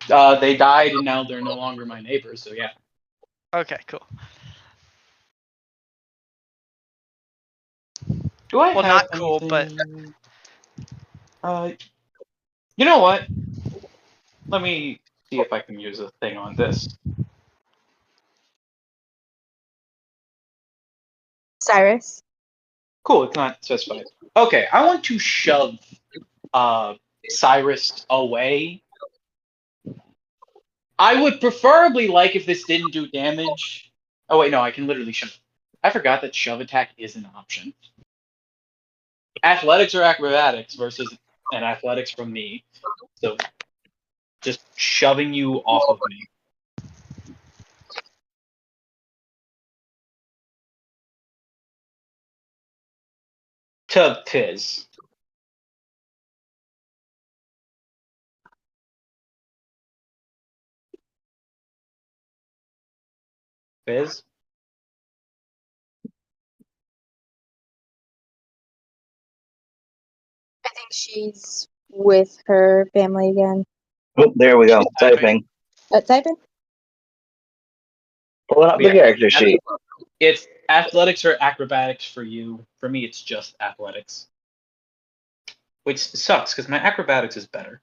[SPEAKER 3] They died and now they're no longer my neighbors, so yeah.
[SPEAKER 2] Okay, cool.
[SPEAKER 3] Do I
[SPEAKER 2] Well,
[SPEAKER 3] have
[SPEAKER 2] not cool, but
[SPEAKER 3] anything? You know what? Let me see if I can use a thing on this.
[SPEAKER 5] Cyrus.
[SPEAKER 3] Cool, it's not specified. Okay, I want to shove Cyrus away. I would preferably like if this didn't do damage. Oh wait, no, I can literally shove. I forgot that shove attack is an option. Athletics or acrobatics versus an athletics from me. So just shoving you off of me. To Fizz. Fizz?
[SPEAKER 5] I think she's with her family again.
[SPEAKER 1] Oh, there we go. Typing.
[SPEAKER 5] Typing?
[SPEAKER 1] Pulling up the character sheet.
[SPEAKER 3] It's athletics or acrobatics for you. For me, it's just athletics. Which sucks, because my acrobatics is better.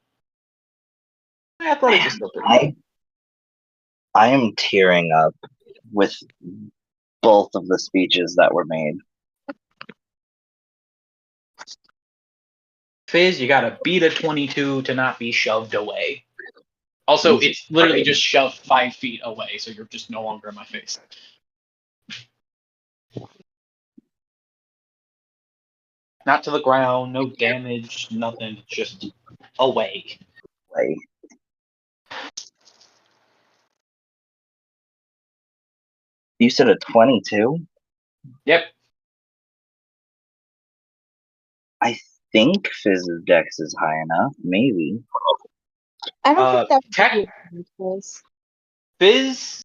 [SPEAKER 3] My athletics is still pretty good.
[SPEAKER 1] I am tearing up with both of the speeches that were made.
[SPEAKER 3] Fizz, you gotta beat a 22 to not be shoved away. Also, it's literally just shoved 5 feet away, so you're just no longer in my face. Not to the ground, no damage, nothing, just away.
[SPEAKER 1] Like, you said a 22?
[SPEAKER 3] Yep.
[SPEAKER 1] I think Fizz's dex is high enough. Maybe.
[SPEAKER 5] I don't think that
[SPEAKER 3] was Fizz,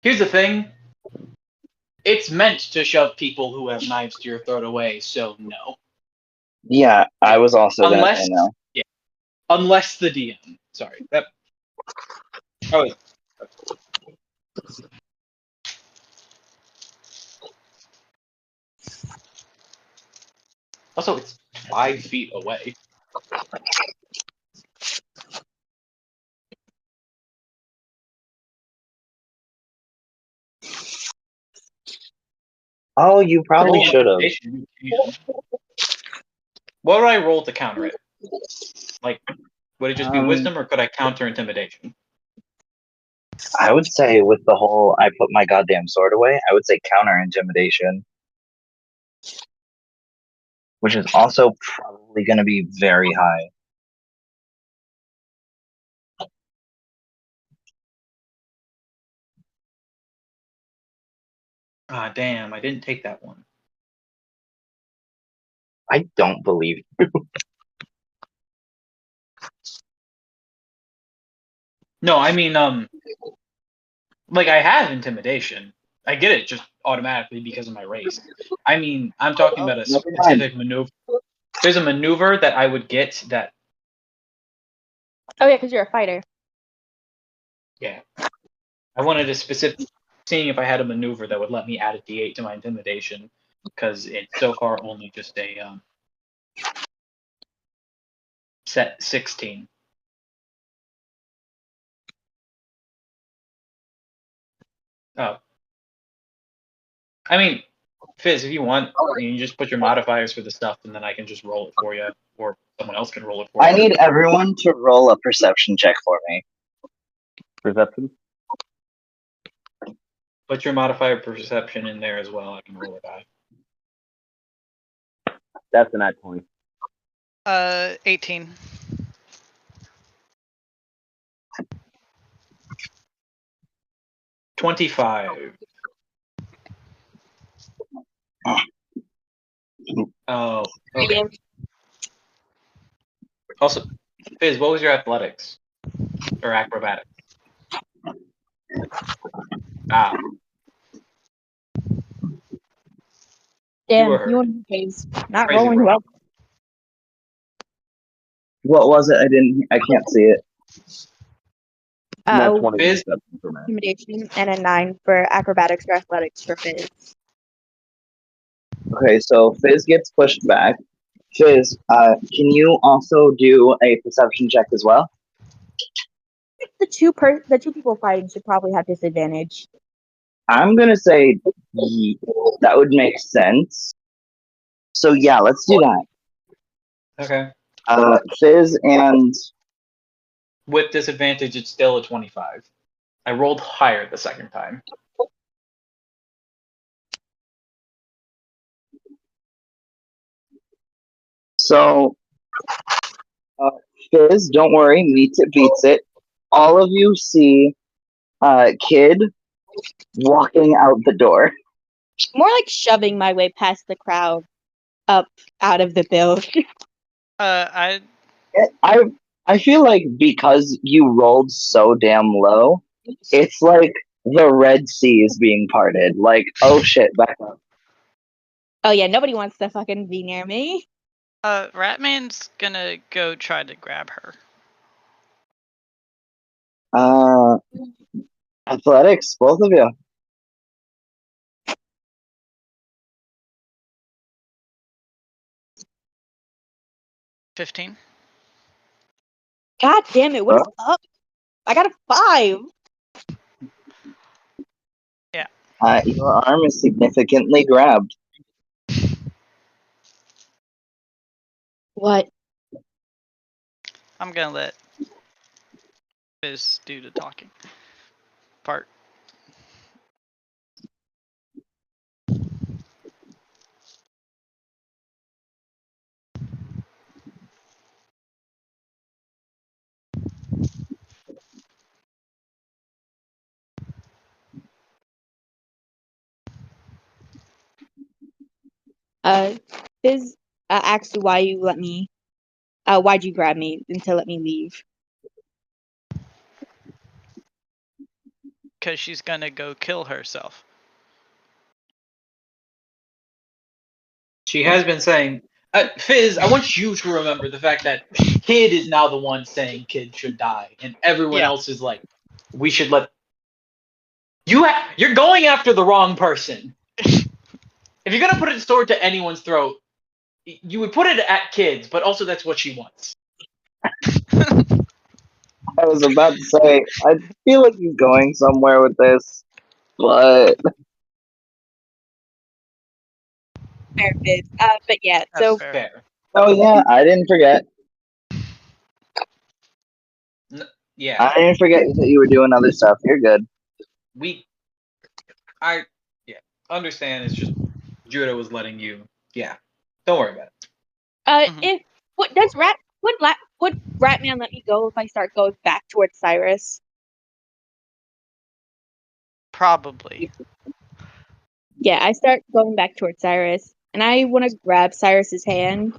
[SPEAKER 3] here's the thing. It's meant to shove people who have knives to your throat away, so no.
[SPEAKER 1] Yeah, I was also going to say no.
[SPEAKER 3] Yeah, unless the DM. Sorry. Oh, also, it's 5 feet away.
[SPEAKER 1] Oh, you probably should have.
[SPEAKER 3] What would I roll to counter it? Like, would it just be wisdom, or could I counter intimidation?
[SPEAKER 1] I would say with the whole I put my goddamn sword away, I would say counter intimidation. Which is also probably going to be very high.
[SPEAKER 3] Ah, damn, I didn't take that one.
[SPEAKER 1] I don't believe you.
[SPEAKER 3] No, I mean, like, I have intimidation. I get it just automatically because of my race. I mean, I'm talking about a specific maneuver. There's a maneuver that I would get that.
[SPEAKER 5] Oh yeah, because you're a fighter.
[SPEAKER 3] Yeah. I wanted a specific, seeing if I had a maneuver that would let me add a d8 to my intimidation, because it's so far only just a set 16. Oh. I mean, Fizz, if you want, you can just put your modifiers for the stuff, and then I can just roll it for you, or someone else can roll it for you.
[SPEAKER 1] I need everyone to roll a perception check for me.
[SPEAKER 4] Perception?
[SPEAKER 3] Put your modifier perception in there as well. I can roll a die.
[SPEAKER 4] That's an at 20.
[SPEAKER 2] 18.
[SPEAKER 3] 25. Oh, okay. Also, Fizz, what was your athletics? Or acrobatics? Ah.
[SPEAKER 5] Damn,
[SPEAKER 3] were
[SPEAKER 5] you and Hayes not
[SPEAKER 3] Crazy
[SPEAKER 5] rolling
[SPEAKER 3] roll.
[SPEAKER 5] well.
[SPEAKER 1] What was it? I can't see it.
[SPEAKER 4] That's 20
[SPEAKER 3] Fizz?
[SPEAKER 4] perception for me.
[SPEAKER 5] Intimidation and a 9 for acrobatics or athletics for Fizz.
[SPEAKER 1] Okay, so Fizz gets pushed back. Fizz, can you also do a perception check as well?
[SPEAKER 5] The two people fighting should probably have disadvantage.
[SPEAKER 1] I'm gonna say that would make sense. So yeah, let's do that.
[SPEAKER 3] Okay.
[SPEAKER 1] Fizz and
[SPEAKER 3] With disadvantage, it's still a 25. I rolled higher the second time.
[SPEAKER 1] so Fizz, don't worry, meets it beats it. All of you see Kid walking out the door.
[SPEAKER 5] More like shoving my way past the crowd up out of the building.
[SPEAKER 2] I
[SPEAKER 1] I feel like because you rolled so damn low, it's like the Red Sea is being parted. Like, oh shit, back up.
[SPEAKER 5] Oh yeah, nobody wants to fucking be near me.
[SPEAKER 2] Ratman's gonna go try to grab her.
[SPEAKER 1] Athletics, both of you.
[SPEAKER 2] $15.
[SPEAKER 5] God damn it, what is up? I got a 5.
[SPEAKER 1] Your arm is significantly grabbed.
[SPEAKER 5] What?
[SPEAKER 2] I'm gonna let Fizz do the talking part.
[SPEAKER 5] Fizz asked why you let me why'd you grab me and to let me leave?
[SPEAKER 2] Because she's gonna go kill herself.
[SPEAKER 3] She has been saying, Fizz, I want you to remember the fact that Kid is now the one saying Kid should die, and everyone else is like, we should let. You're going after the wrong person. If you're gonna put a sword to anyone's throat, you would put it at Kid's, but also that's what she wants.
[SPEAKER 1] I was about to say, I feel like he's going somewhere with this, but
[SPEAKER 5] Fair Fizz. But yeah,
[SPEAKER 2] That's
[SPEAKER 5] so
[SPEAKER 2] fair.
[SPEAKER 1] oh yeah, I didn't forget.
[SPEAKER 3] Yeah,
[SPEAKER 1] I didn't forget that you were doing other stuff. You're good.
[SPEAKER 3] understand. It's just Judah was letting you. Yeah, don't worry about it.
[SPEAKER 5] if would Ratman let me go if I start going back towards Cyrus?
[SPEAKER 2] Probably.
[SPEAKER 5] Yeah, I start going back towards Cyrus, and I want to grab Cyrus's hand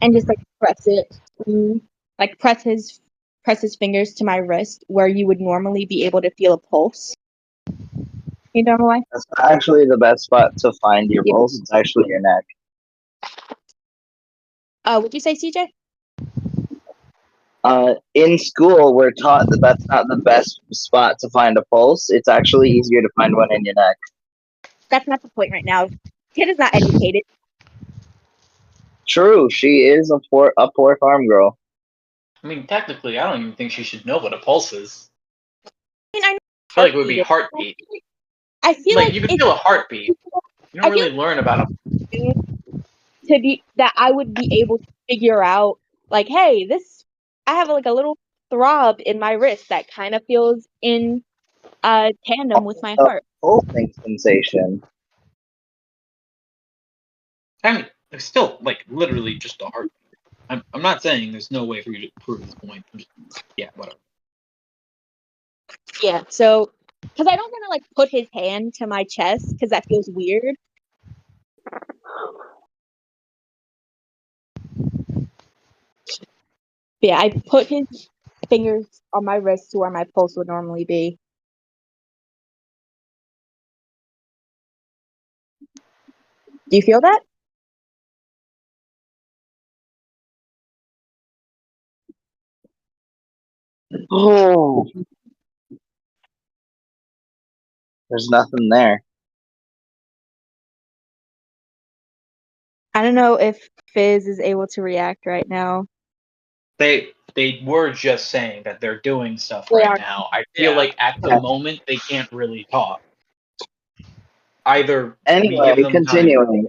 [SPEAKER 5] and just like press it, like press his fingers to my wrist where you would normally be able to feel a pulse. You know why?
[SPEAKER 1] That's actually the best spot to find your pulse. It's actually your neck.
[SPEAKER 5] Would you say, CJ?
[SPEAKER 1] In school, we're taught that that's not the best spot to find a pulse. It's actually easier to find one in your neck.
[SPEAKER 5] That's not the point right now. Kid is not educated.
[SPEAKER 1] True, she is a poor farm girl.
[SPEAKER 3] I mean, technically, I don't even think she should know what a pulse is.
[SPEAKER 5] I
[SPEAKER 3] feel like it would be heartbeat.
[SPEAKER 5] I feel like
[SPEAKER 3] you can feel a heartbeat. You don't really learn about
[SPEAKER 5] to be that I would be able to figure out like, hey, I have like a little throb in my wrist that kind of feels in tandem with my heart.
[SPEAKER 1] Pulsing sensation.
[SPEAKER 3] I mean, it's still like literally just a heartbeat. I'm not saying there's no way for you to prove this point. Yeah, whatever.
[SPEAKER 5] Yeah, so because I don't want to like put his hand to my chest because that feels weird. Yeah, I put his fingers on my wrist to where my pulse would normally be. Do you feel that?
[SPEAKER 1] Oh, there's nothing there.
[SPEAKER 5] I don't know if Fizz is able to react right now.
[SPEAKER 3] They were just saying that they're doing stuff right now. I feel like at the moment they can't really talk. Either we give
[SPEAKER 1] Anyway,
[SPEAKER 3] them time.
[SPEAKER 1] continuing.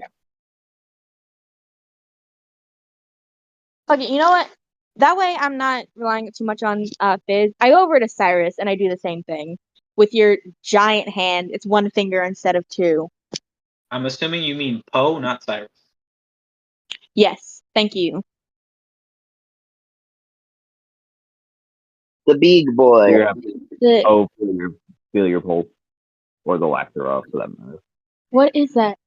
[SPEAKER 5] Okay, you know what? That way I'm not relying too much on Fizz. I go over to Cyrus and I do the same thing. With your giant hand, it's one finger instead of two.
[SPEAKER 3] I'm assuming you mean Poe, not Cyrus.
[SPEAKER 5] Yes, thank you.
[SPEAKER 1] The big boy.
[SPEAKER 4] You have
[SPEAKER 5] The,
[SPEAKER 4] oh feel your pulse or the lack thereof for that matter.
[SPEAKER 5] what is that?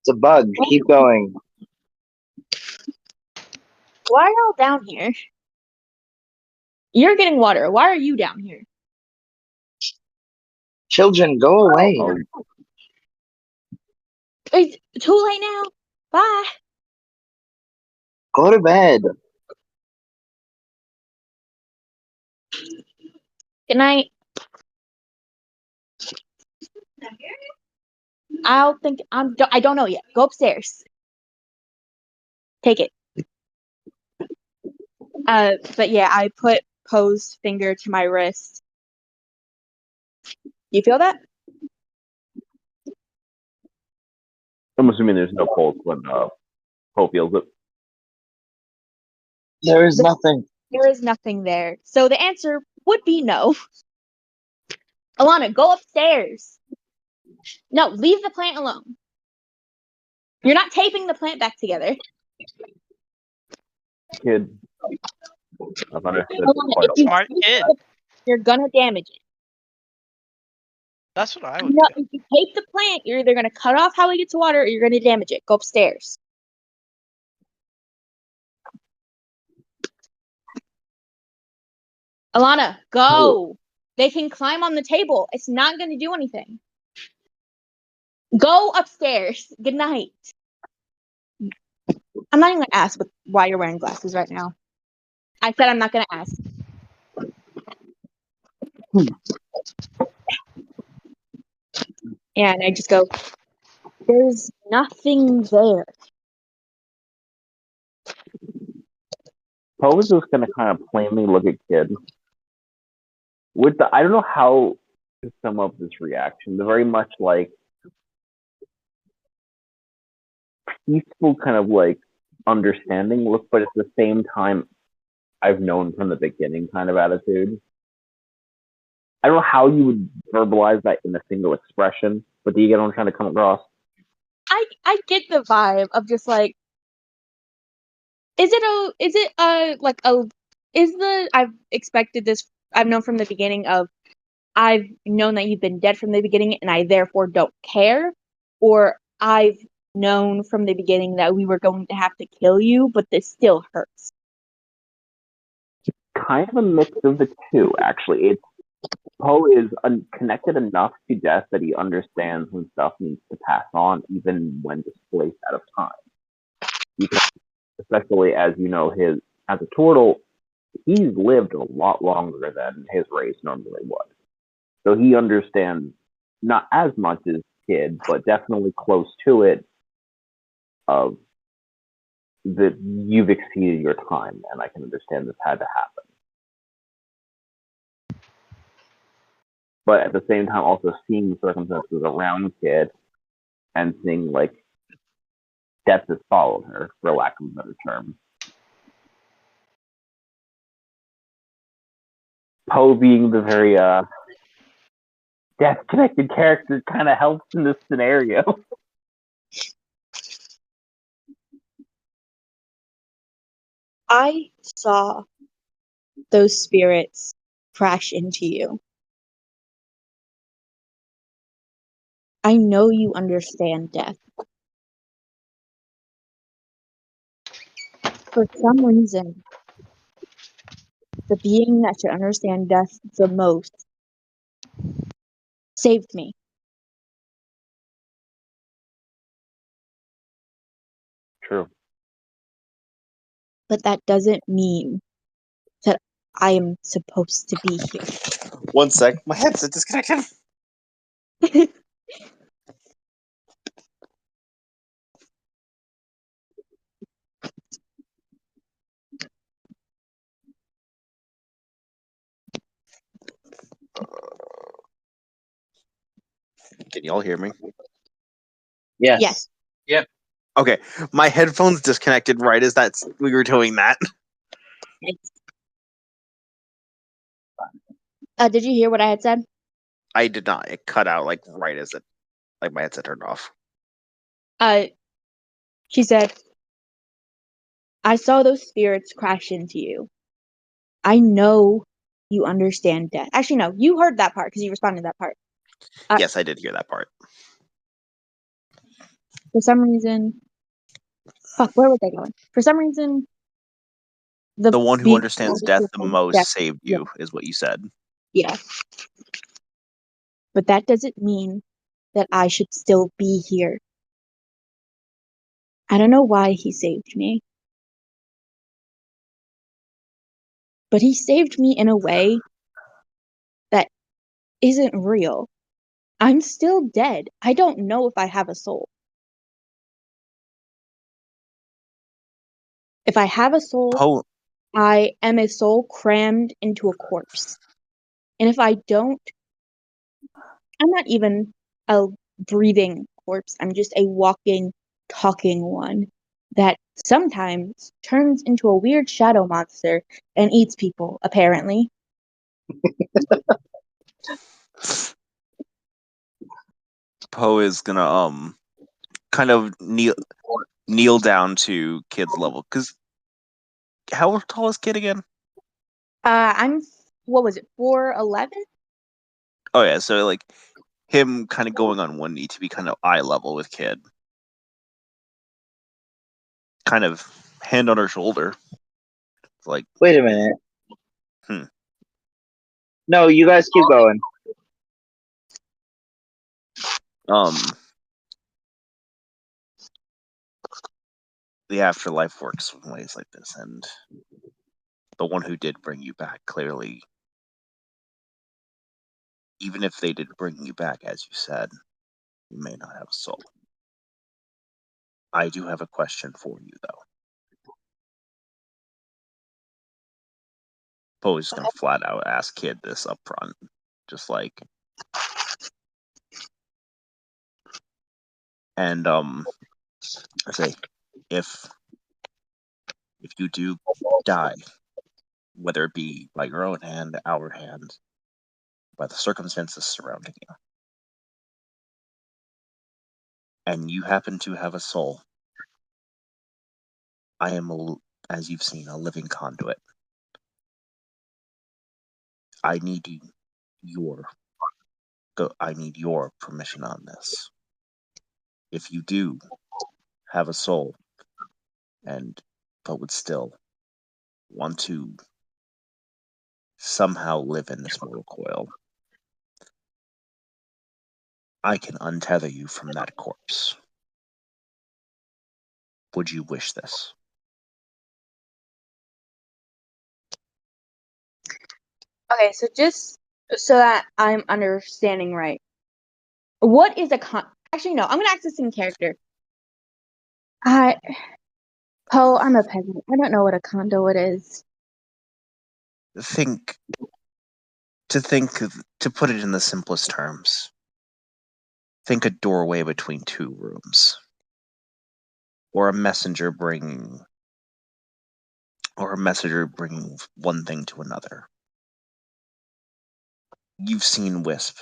[SPEAKER 1] It's a bug. Keep going.
[SPEAKER 5] Why are y'all down here? You're getting water. Why are you down here?
[SPEAKER 1] Children, go away.
[SPEAKER 4] Oh,
[SPEAKER 5] It's too late now. Bye.
[SPEAKER 1] Go to bed.
[SPEAKER 5] Good night. I don't know yet. Go upstairs. Take it. But yeah, I put Poe's finger to my wrist. You feel that?
[SPEAKER 4] I'm assuming there's no pulse when Poe feels it.
[SPEAKER 1] There is nothing.
[SPEAKER 5] There is nothing there. So the answer would be no. Alana, go upstairs. No, leave the plant alone. You're not taping the plant back together.
[SPEAKER 4] Kid. I've understood
[SPEAKER 5] Alana,
[SPEAKER 4] quite
[SPEAKER 5] if
[SPEAKER 4] a
[SPEAKER 5] you
[SPEAKER 2] Smart
[SPEAKER 5] tape
[SPEAKER 2] kid.
[SPEAKER 5] it, you're gonna damage it.
[SPEAKER 2] That's what I would
[SPEAKER 5] No,
[SPEAKER 2] do.
[SPEAKER 5] if you tape the plant, you're either gonna cut off how it gets water or you're gonna damage it. Go upstairs. Alana, go. They can climb on the table. It's not gonna do anything. Go upstairs. Good night. I'm not even gonna ask why you're wearing glasses right now. I said I'm not gonna ask. And I just go, there's nothing there.
[SPEAKER 4] Poe is just gonna kind of plainly look at Kid. With the I don't know how to sum up this reaction. They're very much like peaceful kind of like understanding look, but at the same time I've known from the beginning kind of attitude. I don't know how you would verbalize that in a single expression, but do you get what I'm trying to come across?
[SPEAKER 5] I get the vibe of just like, is I've expected this, I've known from the beginning of, I've known that you've been dead from the beginning and I therefore don't care, or I've known from the beginning that we were going to have to kill you, but this still hurts.
[SPEAKER 4] Kind of a mix of the two, actually. It's Poe is connected enough to death that he understands when stuff needs to pass on, even when displaced out of time. Because, especially as you know, as a turtle, he's lived a lot longer than his race normally would. So he understands not as much as Kid, but definitely close to it. Of that you've exceeded your time, and I can understand this had to happen. But at the same time, also seeing the circumstances around Kid and seeing like death has followed her, for lack of a better term. Poe being the very death connected character kind of helps in this scenario.
[SPEAKER 5] I saw those spirits crash into you. I know you understand death. For some reason, the being that should understand death the most saved me.
[SPEAKER 4] True.
[SPEAKER 5] But that doesn't mean that I am supposed to be here.
[SPEAKER 8] One sec, my headset disconnected. Can y'all hear me?
[SPEAKER 1] Yes.
[SPEAKER 5] Yes.
[SPEAKER 8] Okay, my headphones disconnected right as we were doing that.
[SPEAKER 5] Did you hear what I had said?
[SPEAKER 8] I did not. It cut out like right as my headset turned off.
[SPEAKER 5] She said, I saw those spirits crash into you. I know you understand death. Actually, no, you heard that part because you responded to that part.
[SPEAKER 8] Yes, I did hear that part.
[SPEAKER 5] For some reason, where was I going? For some reason,
[SPEAKER 8] The one who
[SPEAKER 5] being
[SPEAKER 8] understands death the most saved you, is what you said.
[SPEAKER 5] Yeah. But that doesn't mean that I should still be here. I don't know why he saved me. But he saved me in a way that isn't real. I'm still dead. I don't know if I have a soul. If I have a soul,
[SPEAKER 8] Poe,
[SPEAKER 5] I am a soul crammed into a corpse. And if I don't, I'm not even a breathing corpse. I'm just a walking, talking one that sometimes turns into a weird shadow monster and eats people, apparently.
[SPEAKER 8] Poe is gonna kind of kneel down to Kid's level, because how tall is Kid again?
[SPEAKER 5] I'm, what was it, 4'11"?
[SPEAKER 8] Oh yeah, so like him kind of going on one knee to be kind of eye level with Kid. Kind of hand on her shoulder. It's like,
[SPEAKER 1] Wait a minute.
[SPEAKER 8] Hmm.
[SPEAKER 1] No, you guys keep going.
[SPEAKER 8] The afterlife works in ways like this, and the one who did bring you back, clearly, even if they did bring you back, as you said, you may not have a soul. I do have a question for you, though. Poe is just gonna flat out ask Kid this up front, just like, and I say, if you do die, whether it be by your own hand, our hand, by the circumstances surrounding you, and you happen to have a soul, I am, as you've seen, a living conduit. I need your permission on this. If you do have a soul, but would still want to somehow live in this mortal coil, I can untether you from that corpse. Would you wish this?
[SPEAKER 5] Okay, so just so that I'm understanding right. What is a Actually, no, I'm gonna ask this in character. Poe, I'm a peasant. I don't know what a conduit is.
[SPEAKER 8] To put it in the simplest terms, think a doorway between two rooms, or a messenger bringing one thing to another. You've seen Wisp.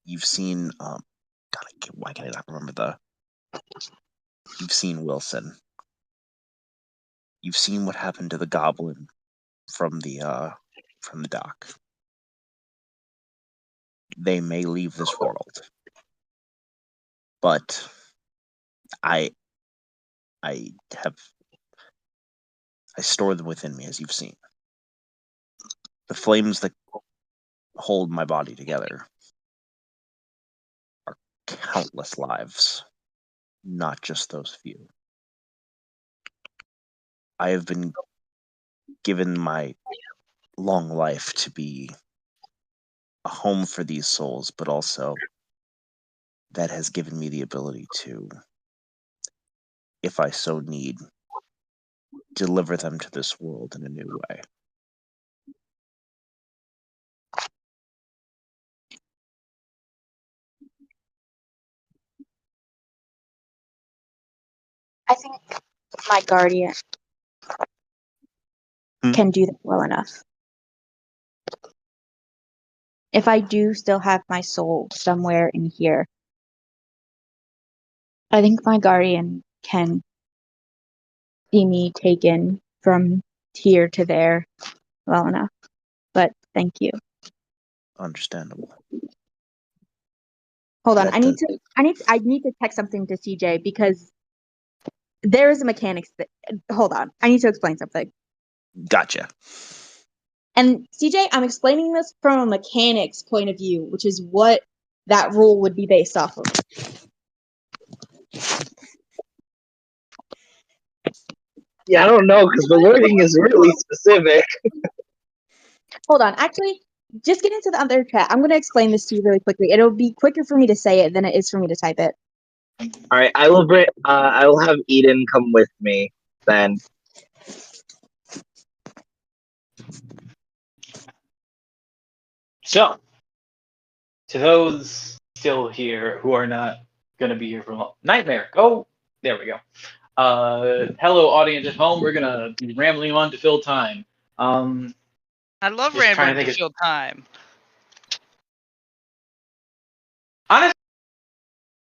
[SPEAKER 8] You've seen God, why can I not remember You've seen Wilson. You've seen what happened to the goblin from the dock. They may leave this world, but I store them within me, as you've seen. The flames that hold my body together are countless lives, not just those few. I have been given my long life to be a home for these souls, but also that has given me the ability to, if I so need, deliver them to this world in a new way.
[SPEAKER 5] I think my guardian
[SPEAKER 8] Hmm?
[SPEAKER 5] can do that well enough. If I do still have my soul somewhere in here, I think my guardian can see me taken from here to there well enough. But thank you.
[SPEAKER 8] Understandable.
[SPEAKER 5] Hold on,
[SPEAKER 8] That
[SPEAKER 5] I need to text something to CJ because there is a mechanics hold on. I need to explain something.
[SPEAKER 8] Gotcha.
[SPEAKER 5] And CJ, I'm explaining this from a mechanics point of view, which is what that rule would be based off of.
[SPEAKER 1] Yeah, I don't know because the wording is really specific.
[SPEAKER 5] Hold on, actually, just get into the other chat. I'm going to explain this to you really quickly. It'll be quicker for me to say it than it is for me to type it.
[SPEAKER 1] All right, I will bring. I will have Eden come with me then.
[SPEAKER 3] So, to those still here who are not going to be here for long, Nightmare, go. There we go. Hello, audience at home. We're going to be rambling on to fill time.
[SPEAKER 2] I love
[SPEAKER 3] Just trying to
[SPEAKER 2] rambling to
[SPEAKER 3] think of-
[SPEAKER 2] fill time.
[SPEAKER 3] Honestly,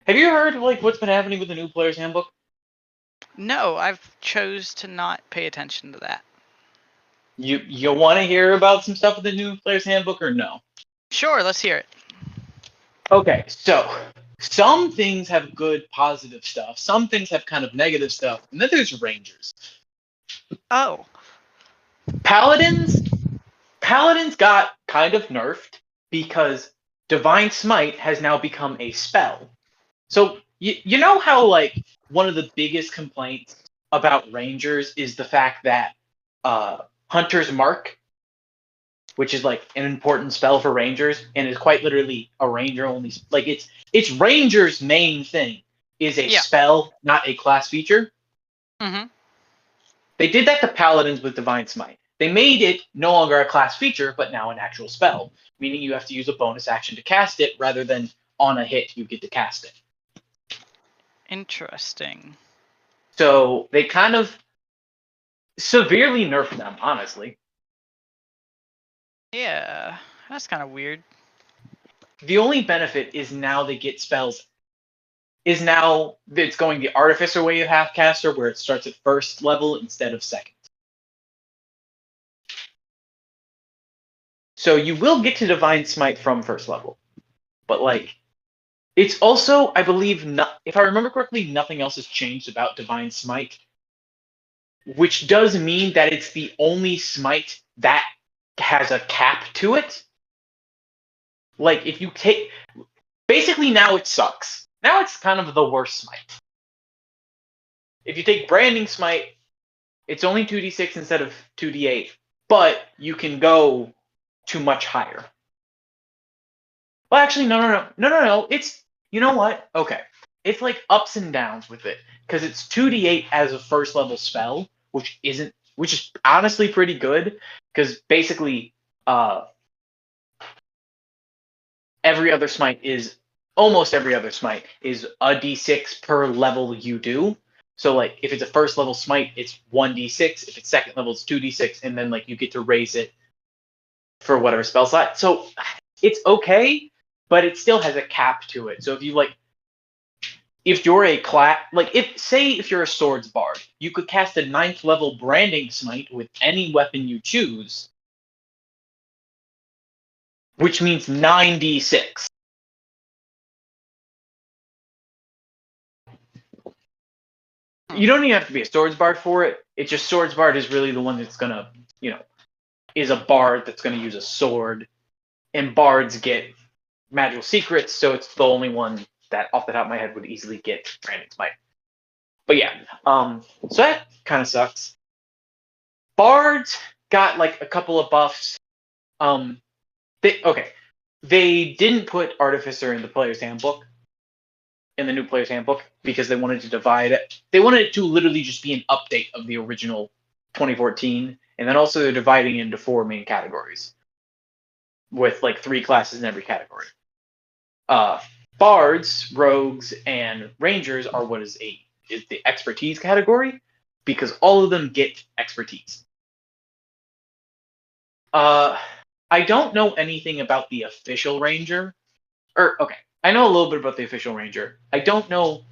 [SPEAKER 3] have you heard like what's been happening with the new player's handbook?
[SPEAKER 2] No, I've chose to not pay attention to that.
[SPEAKER 3] You want to hear about some stuff with the new player's handbook or no?
[SPEAKER 2] Sure, let's hear it.
[SPEAKER 3] Okay, so some things have good positive stuff, some things have kind of negative stuff, and then there's rangers.
[SPEAKER 2] Oh.
[SPEAKER 3] Paladins got kind of nerfed because Divine Smite has now become a spell. So you know how like one of the biggest complaints about rangers is the fact that Hunter's Mark, which is like an important spell for rangers and is quite literally a ranger only, like it's ranger's main thing is a spell, not a class feature.
[SPEAKER 2] Mm-hmm.
[SPEAKER 3] They did that to paladins with Divine Smite. They made it no longer a class feature, but now an actual spell, meaning you have to use a bonus action to cast it rather than on a hit you get to cast it.
[SPEAKER 2] Interesting.
[SPEAKER 3] So they kind of severely nerfed them, honestly.
[SPEAKER 2] Yeah, that's kind of weird.
[SPEAKER 3] The only benefit is now they get spells. Is now it's going the Artificer way of Halfcaster, where it starts at first level instead of second. So you will get to Divine Smite from first level, but like it's also, I believe, not, if I remember correctly, nothing else has changed about Divine Smite, which does mean that it's the only smite that has a cap to it. Like if you take, basically now it sucks. Now it's kind of the worst smite. If you take Branding Smite, it's only 2d6 instead of 2d8, but you can go to much higher. Well, actually, no. It's, you know what? Okay. It's like ups and downs with it, because it's 2d8 as a first level spell, which is honestly pretty good, because basically, almost every other smite is a d6 per level you do. So like if it's a first level smite, it's 1d6. If it's second level, it's 2d6, and then like you get to raise it for whatever spell slot. So it's okay, but it still has a cap to it. So if you like, if you're a class, like if you're a swords bard, you could cast a 9th level branding smite with any weapon you choose, which means 9d6. You don't even have to be a swords bard for it. It's just swords bard is really the one that's gonna, is a bard that's gonna use a sword, and bards get magical secrets, so it's the only one that off the top of my head would easily get branding smite. But yeah, so that kind of sucks. Bards got like a couple of buffs. They didn't put Artificer in the player's handbook, in the new player's handbook, because they wanted to divide it. They wanted it to literally just be an update of the original 2014, and then also they're dividing it into 4 main categories, with like 3 classes in every category. Bards, rogues, and rangers are what is a is the expertise category, because all of them get expertise. I don't know anything about the official ranger. Okay, I know a little bit about the official ranger. I don't know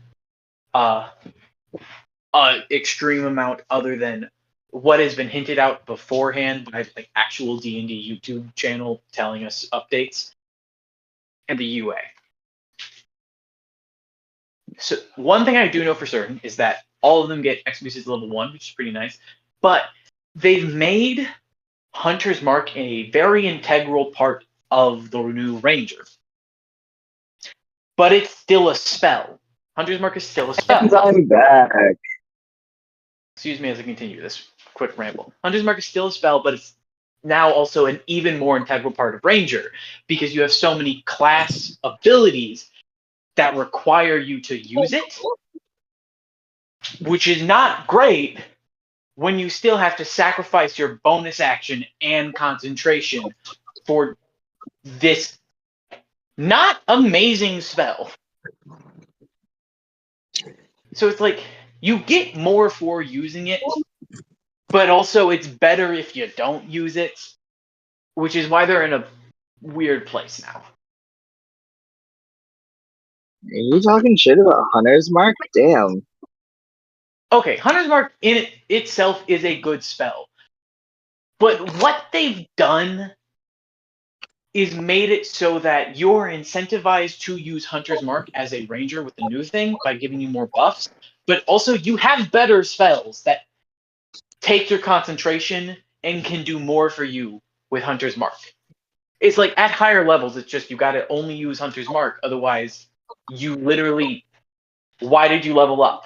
[SPEAKER 3] extreme amount other than what has been hinted out beforehand by like actual D&D YouTube channel telling us updates and the UA. So one thing I do know for certain is that all of them get expertise level 1, which is pretty nice. But they've made Hunter's Mark a very integral part of the new Ranger. But it's still a spell. Hunter's Mark is still a spell.
[SPEAKER 1] I'm back.
[SPEAKER 3] Excuse me as I continue this quick ramble. Hunter's Mark is still a spell, but it's now also an even more integral part of Ranger, because you have so many class abilities that require you to use it, which is not great when you still have to sacrifice your bonus action and concentration for this not amazing spell. So it's like, you get more for using it, but also it's better if you don't use it, which is why they're in a weird place now.
[SPEAKER 1] Are you talking shit about Hunter's Mark? Damn.
[SPEAKER 3] Okay, Hunter's Mark in itself is a good spell. But what they've done is made it so that you're incentivized to use Hunter's Mark as a ranger with the new thing by giving you more buffs, but also you have better spells that take your concentration and can do more for you with Hunter's Mark. It's like at higher levels, it's just you gotta only use Hunter's Mark, otherwise you literally, why did you level up?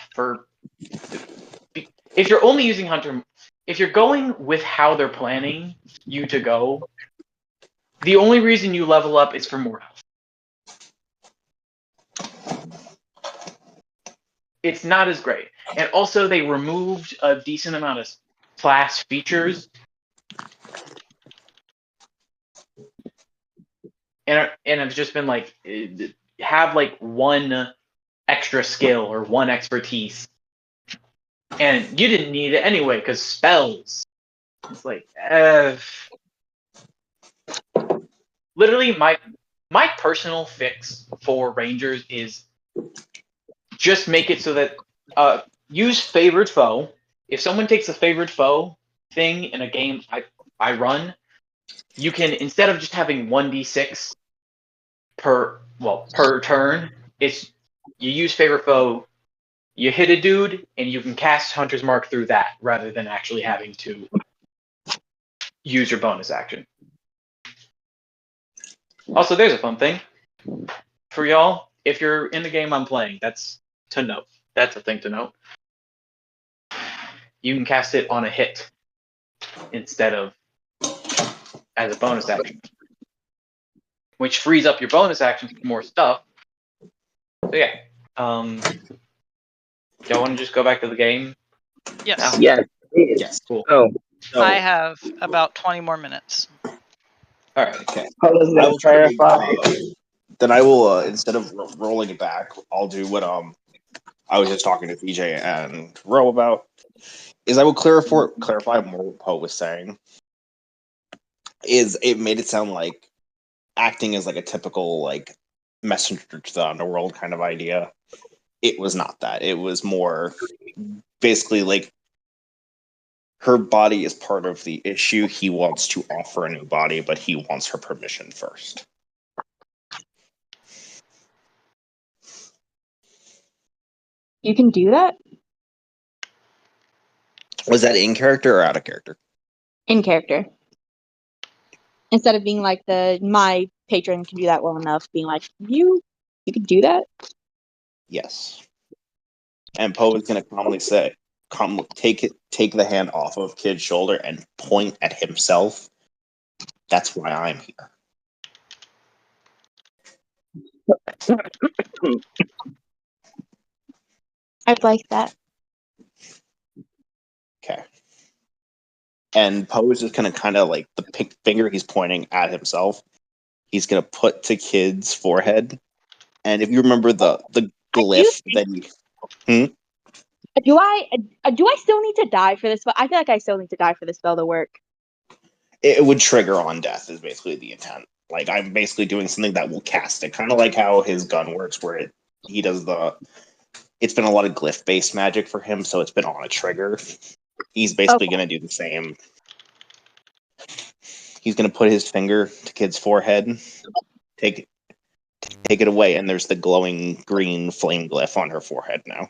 [SPEAKER 3] If you're only using if you're going with how they're planning you to go, the only reason you level up is for more health. It's not as great. And also they removed a decent amount of class features. And I've just been like, have like one extra skill or one expertise. And you didn't need it anyway, because spells. It's like, literally, my personal fix for Rangers is just make it so that use favored foe. If someone takes a favored foe thing in a game I run, you can, instead of just having 1d6 per turn, it's you use favorite foe, you hit a dude, and you can cast Hunter's Mark through that rather than actually having to use your bonus action. Also, there's a fun thing for y'all. If you're in the game I'm playing, that's to note. That's a thing to note. You can cast it on a hit instead of as a bonus action, which frees up your bonus action for more stuff. So yeah, y'all want to just go back to the game?
[SPEAKER 2] Yes.
[SPEAKER 3] now?
[SPEAKER 1] Yes.
[SPEAKER 8] Yes.
[SPEAKER 3] Cool.
[SPEAKER 1] Oh,
[SPEAKER 8] So,
[SPEAKER 2] I have about 20 more minutes.
[SPEAKER 3] All right.
[SPEAKER 8] okay.
[SPEAKER 1] how does
[SPEAKER 8] I
[SPEAKER 1] that
[SPEAKER 8] will try to
[SPEAKER 1] clarify?
[SPEAKER 8] then I will instead of rolling it back, I'll do what I was just talking to PJ and Ro about. Is I will clarify more what Poe was saying. Is it made it sound like acting is like a typical like messenger to the underworld kind of idea. It was not that. It was more basically like her body is part of the issue. He wants to offer a new body, but he wants her permission first.
[SPEAKER 5] You can do that
[SPEAKER 8] Was that in character or out of character?
[SPEAKER 5] in character. Instead of being like my patron can do that well enough, being like, you can do that?
[SPEAKER 8] Yes. And Poe is going to calmly say, take the hand off of Kid's shoulder and point at himself. That's why I'm here.
[SPEAKER 5] I'd like that.
[SPEAKER 8] Okay. And Poe is just going to kind of like the finger he's pointing at himself. He's going to put to Kid's forehead. And if you remember the glyph that he...
[SPEAKER 5] Do I still need to die for this spell? I feel like I still need to die for this spell to work.
[SPEAKER 9] It would trigger on death is basically the intent. Like I'm basically doing something that will cast it, kind of like how his gun works, where he does the. It's been a lot of glyph based magic for him, so it's been on a trigger. He's basically going to do the same. He's going to put his finger to Kid's forehead, take it away, and there's the glowing green flame glyph on her forehead now.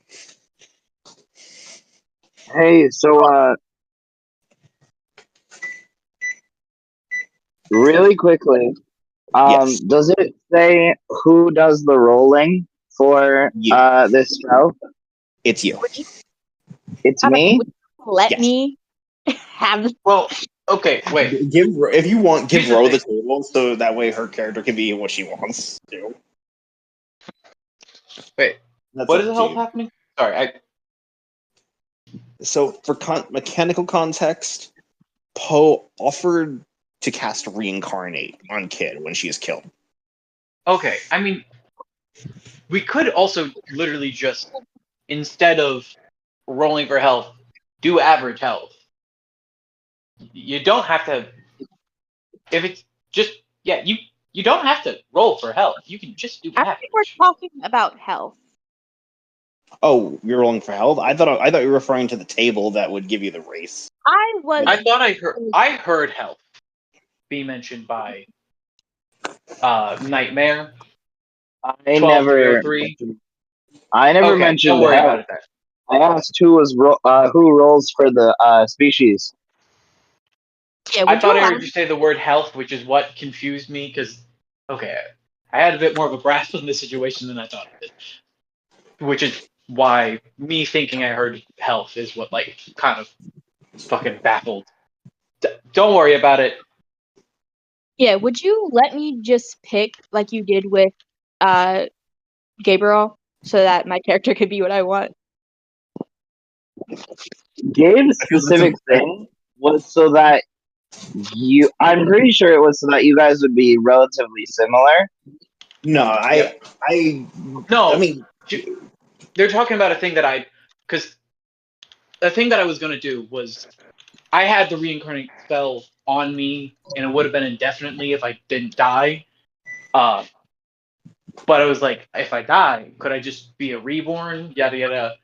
[SPEAKER 1] Hey, so really quickly,
[SPEAKER 9] Yes.
[SPEAKER 1] does it say who does the rolling for
[SPEAKER 9] You.
[SPEAKER 1] this spell?
[SPEAKER 9] It's you.
[SPEAKER 1] It's me.
[SPEAKER 5] Let
[SPEAKER 9] Yes.
[SPEAKER 5] me have.
[SPEAKER 3] Well, okay, wait.
[SPEAKER 9] If you want, give
[SPEAKER 3] Here's the
[SPEAKER 9] Ro the
[SPEAKER 3] thing.
[SPEAKER 9] table so that way her character can be what she wants to.
[SPEAKER 3] Wait,
[SPEAKER 9] That's
[SPEAKER 3] what
[SPEAKER 9] up
[SPEAKER 3] is the
[SPEAKER 9] to
[SPEAKER 3] hell
[SPEAKER 9] you.
[SPEAKER 3] happening? Sorry,
[SPEAKER 9] So for mechanical context, Poe offered to cast Reincarnate on Kid when she is killed.
[SPEAKER 3] okay. I mean, we could also literally just, instead of rolling for health, do average health. You don't have to. If it's just you don't have to roll for health. You can just do
[SPEAKER 5] I
[SPEAKER 3] average.
[SPEAKER 5] think we're talking about health.
[SPEAKER 9] Oh, you're rolling for health? I thought you were referring to the table that would give you the race.
[SPEAKER 5] I was.
[SPEAKER 3] I thought I heard health be mentioned by Nightmare.
[SPEAKER 1] I
[SPEAKER 3] 12
[SPEAKER 1] never.
[SPEAKER 3] 303.
[SPEAKER 1] I never
[SPEAKER 3] Okay,
[SPEAKER 1] mentioned
[SPEAKER 3] don't worry
[SPEAKER 1] health.
[SPEAKER 3] about it then.
[SPEAKER 1] I asked who rolls for the species.
[SPEAKER 5] Yeah,
[SPEAKER 3] I
[SPEAKER 5] would
[SPEAKER 3] thought
[SPEAKER 5] you
[SPEAKER 3] I
[SPEAKER 5] allow
[SPEAKER 3] heard you say the word health, which is what confused me, because, okay, I had a bit more of a grasp on the situation than I thought I did. Which is why me thinking I heard health is what, like, kind of fucking baffled. Don't worry about it.
[SPEAKER 5] Yeah, would you let me just pick like you did with Gabriel so that my character could be what I want?
[SPEAKER 1] Gabe's specific thing was so that I'm pretty sure it was so that you guys would be relatively similar.
[SPEAKER 9] No, I mean,
[SPEAKER 3] they're talking about a thing that because the thing that I was going to do was I had the reincarnate spell on me, and it would have been indefinitely if I didn't die. But I was like, if I die, could I just be a reborn? Yada yada,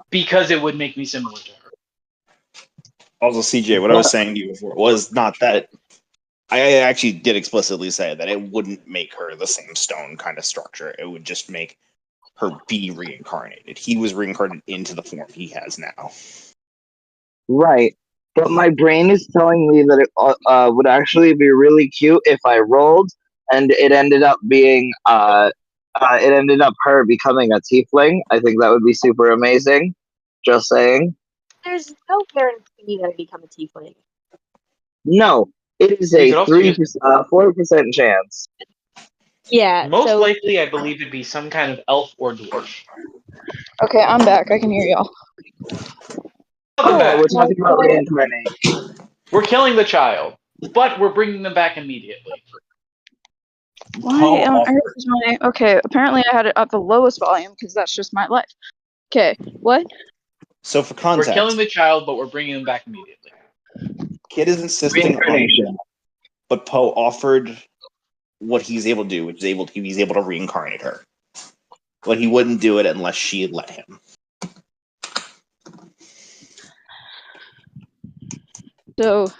[SPEAKER 3] because it would make me similar to her.
[SPEAKER 9] Also, CJ, what I was saying to you before was not that. I actually did explicitly say that it wouldn't make her the same stone kind of structure. It would just make her be reincarnated. He was reincarnated into the form he has now.
[SPEAKER 1] Right. But my brain is telling me that it would actually be really cute if I rolled and it ended up being it ended up her becoming a tiefling. I think that would be super amazing. Just saying.
[SPEAKER 5] There's no guarantee that I become a tiefling.
[SPEAKER 1] No, it is
[SPEAKER 3] You
[SPEAKER 1] a
[SPEAKER 3] could also use
[SPEAKER 1] 4% chance.
[SPEAKER 5] Yeah.
[SPEAKER 3] most
[SPEAKER 5] so
[SPEAKER 3] likely, I believe it'd be some kind of elf or dwarf.
[SPEAKER 7] Okay, I'm back. I can hear y'all.
[SPEAKER 3] Welcome back.
[SPEAKER 1] We're talking about reincarnate.
[SPEAKER 3] We're killing the child, but we're bringing them back immediately.
[SPEAKER 7] Why on earth is my... Okay, apparently I had it at the lowest volume because that's just my life. Okay, what?
[SPEAKER 9] So for
[SPEAKER 3] We're
[SPEAKER 9] context,
[SPEAKER 3] killing the child, but we're bringing them back immediately.
[SPEAKER 9] Kid is insisting on,
[SPEAKER 1] Reincarnation.
[SPEAKER 9] but Poe offered what he's able to do, which is he's able to reincarnate her. But he wouldn't do it unless she let him.
[SPEAKER 7] So,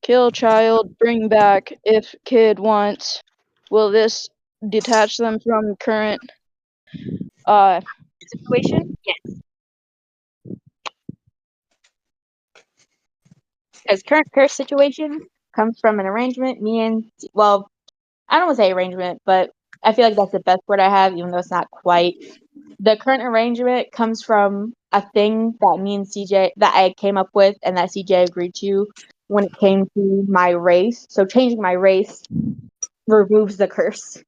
[SPEAKER 7] kill child, bring back if kid wants. Will this detach them from current
[SPEAKER 5] situation? Yes. Because current curse situation comes from an arrangement. I don't want to say arrangement, but I feel like that's the best word I have, even though it's not quite. The current arrangement comes from a thing that me and CJ that I came up with and that CJ agreed to when it came to my race. So changing my race removes the curse.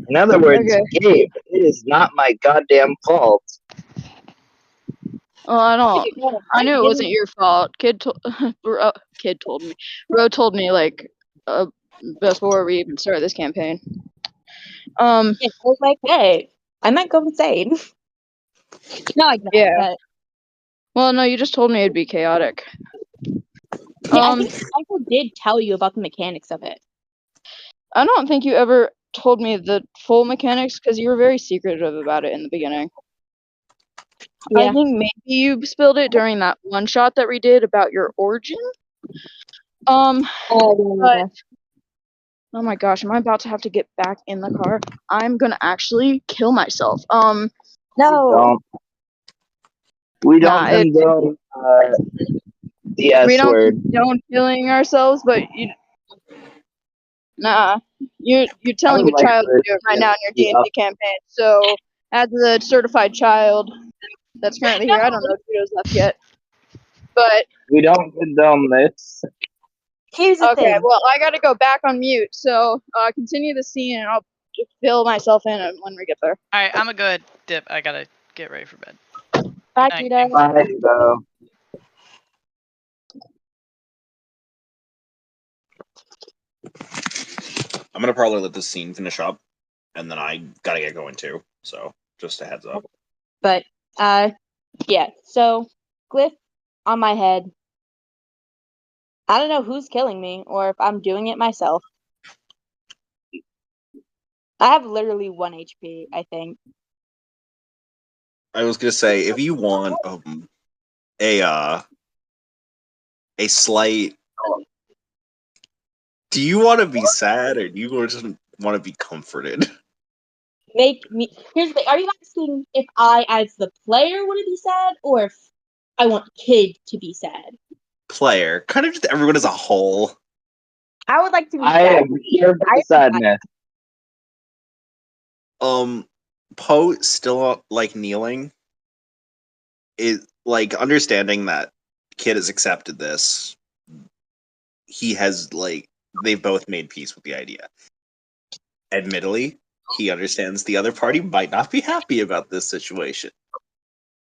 [SPEAKER 1] In other words,
[SPEAKER 7] Okay.
[SPEAKER 1] Gabe, it is not my goddamn fault.
[SPEAKER 7] Well, I knew it wasn't your fault. Kid told me. Ro told me like before we even start this campaign.
[SPEAKER 5] I was like, hey, I might go insane. No, I don't.
[SPEAKER 7] Yeah.
[SPEAKER 5] But,
[SPEAKER 7] Well, no, you just told me it'd be chaotic.
[SPEAKER 5] yeah, I think Michael did tell you about the mechanics of it.
[SPEAKER 7] I don't think you ever told me the full mechanics because you were very secretive about it in the beginning.
[SPEAKER 5] Yeah.
[SPEAKER 7] I think maybe you spilled it during that one shot that we did about your origin. But oh my gosh, am I about to have to get back in the car? I'm gonna actually kill myself.
[SPEAKER 5] No.
[SPEAKER 1] We don't
[SPEAKER 7] Nah,
[SPEAKER 1] condone the S
[SPEAKER 7] we don't
[SPEAKER 1] word.
[SPEAKER 7] condone killing ourselves, but you're
[SPEAKER 1] I
[SPEAKER 7] telling
[SPEAKER 1] would
[SPEAKER 7] a
[SPEAKER 1] like
[SPEAKER 7] child
[SPEAKER 1] for
[SPEAKER 7] to
[SPEAKER 1] it
[SPEAKER 7] do it
[SPEAKER 1] to
[SPEAKER 7] right now in your
[SPEAKER 1] be
[SPEAKER 7] D&D campaign. So, as a certified child that's currently here, I don't know if Judo's left yet, but
[SPEAKER 1] We don't condone this.
[SPEAKER 5] Here's the
[SPEAKER 7] okay.
[SPEAKER 5] thing.
[SPEAKER 7] Well, I gotta go back on mute. So, continue the scene, and I'll just fill myself in when we get there.
[SPEAKER 2] All right, I'm gonna go ahead dip. I gotta get ready for bed.
[SPEAKER 5] Bye,
[SPEAKER 2] Good night,
[SPEAKER 5] Judo.
[SPEAKER 2] gang.
[SPEAKER 1] Bye, though.
[SPEAKER 9] I'm gonna probably let this scene finish up, and then I gotta get going too. So just a heads up.
[SPEAKER 5] But, yeah. So, glyph on my head. I don't know who's killing me or if I'm doing it myself. I have literally 1 HP, I think.
[SPEAKER 9] I was gonna say if you want a slight. Do you want to be sad or do you just want to be comforted?
[SPEAKER 5] Make me. Here's the thing. Are you asking if I, as the player, want to be sad or if I want Kid to be sad?
[SPEAKER 9] Player, kind of just everyone as a whole.
[SPEAKER 5] I would like to be
[SPEAKER 1] I
[SPEAKER 5] sad.
[SPEAKER 1] am here for the sadness.
[SPEAKER 9] Poe still like kneeling. Is like understanding that Kid has accepted this. He has like they've both made peace with the idea. Admittedly, he understands the other party might not be happy about this situation.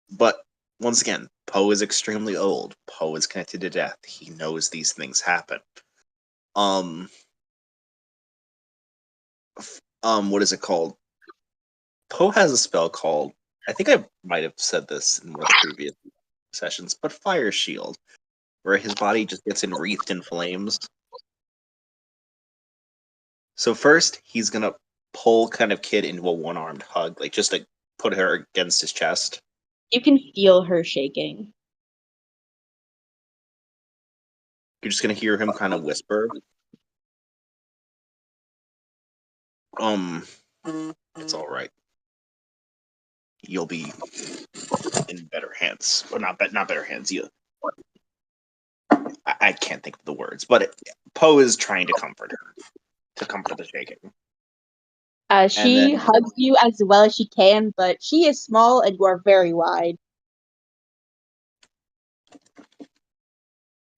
[SPEAKER 9] But once again, Poe is extremely old. Poe is connected to death. He knows these things happen. What is it called? Poe has a spell called, I think I might have said this in one of the previous sessions, but Fire Shield, where his body just gets enwreathed in flames. So first, he's gonna pull kind of Kid into a one-armed hug, like just to put her against his chest.
[SPEAKER 5] You can feel her shaking.
[SPEAKER 9] You're just gonna hear him kind of whisper, it's all right. You'll be in better hands, or not better hands. I can't think of the words, but Poe is trying to comfort the shaking.
[SPEAKER 5] She
[SPEAKER 9] then-
[SPEAKER 5] hugs you as well as she can, but she is small and you are very wide.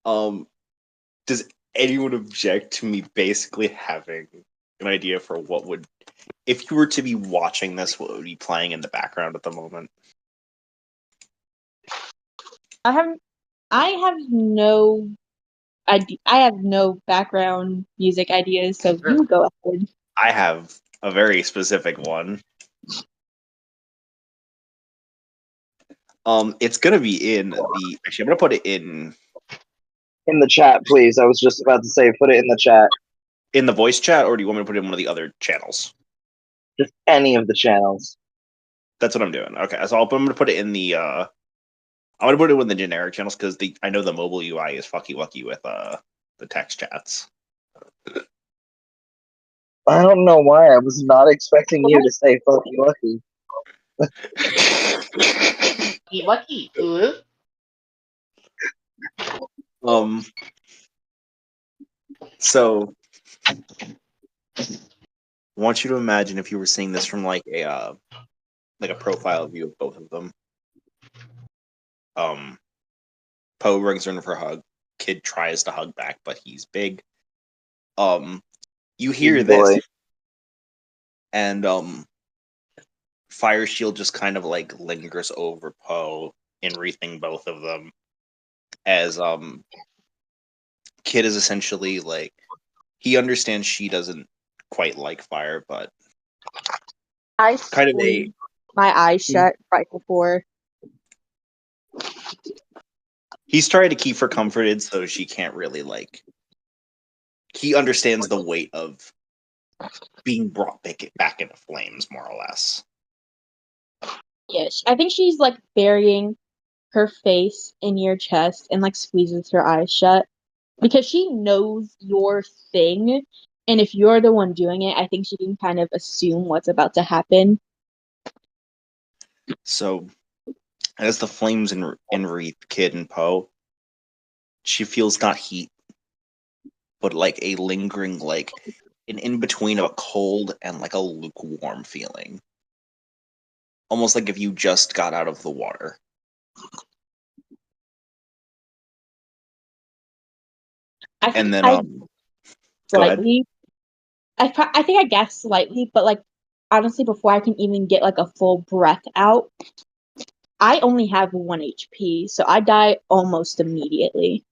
[SPEAKER 9] Does anyone object to me basically having an idea for what would, if you were to be watching this, what would be playing in the background at the moment?
[SPEAKER 5] I have no idea. I have no background music ideas, so you go ahead.
[SPEAKER 9] I have a very specific one. It's gonna be in the. Actually, I'm gonna put it in
[SPEAKER 1] In the chat, please. I was just about to say, put it in the chat.
[SPEAKER 9] in the voice chat, or do you want me to put it in one of the other channels?
[SPEAKER 1] Just any of the channels.
[SPEAKER 9] That's what I'm doing. Okay, so I'm gonna put it in the. I'm gonna put it in the generic channels because I know the mobile UI is fucky wucky with the text chats.
[SPEAKER 1] I don't know why. I was not expecting you to say "fucky lucky."
[SPEAKER 3] Lucky.
[SPEAKER 9] So I want you to imagine if you were seeing this from like a profile view of both of them. Poe rings her in for a hug. Kid tries to hug back, but he's big. You hear
[SPEAKER 1] Big
[SPEAKER 9] this,
[SPEAKER 1] boy.
[SPEAKER 9] and Fire Shield just kind of like lingers over Poe, enwreathing both of them. As Kid is essentially like He understands she doesn't quite like fire, but
[SPEAKER 5] I
[SPEAKER 9] kind of a
[SPEAKER 5] squeezed my eyes shut right before.
[SPEAKER 9] he's trying to keep her comforted so she can't really like. He understands the weight of being brought back into flames, more or less.
[SPEAKER 5] Yes, I think she's like burying her face in your chest and like squeezes her eyes shut because she knows your thing. And if you're the one doing it, I think she can kind of assume what's about to happen.
[SPEAKER 9] So, as the flames enwreath Kid and Poe, she feels not heat, but like a lingering, like an in between of a cold and like a lukewarm feeling. Almost like if you just got out of the water.
[SPEAKER 5] I think
[SPEAKER 9] And then,
[SPEAKER 5] I
[SPEAKER 9] go ahead.
[SPEAKER 5] slightly. I think I guessed slightly, but like honestly, before I can even get like a full breath out, I only have 1 HP, so I die almost immediately.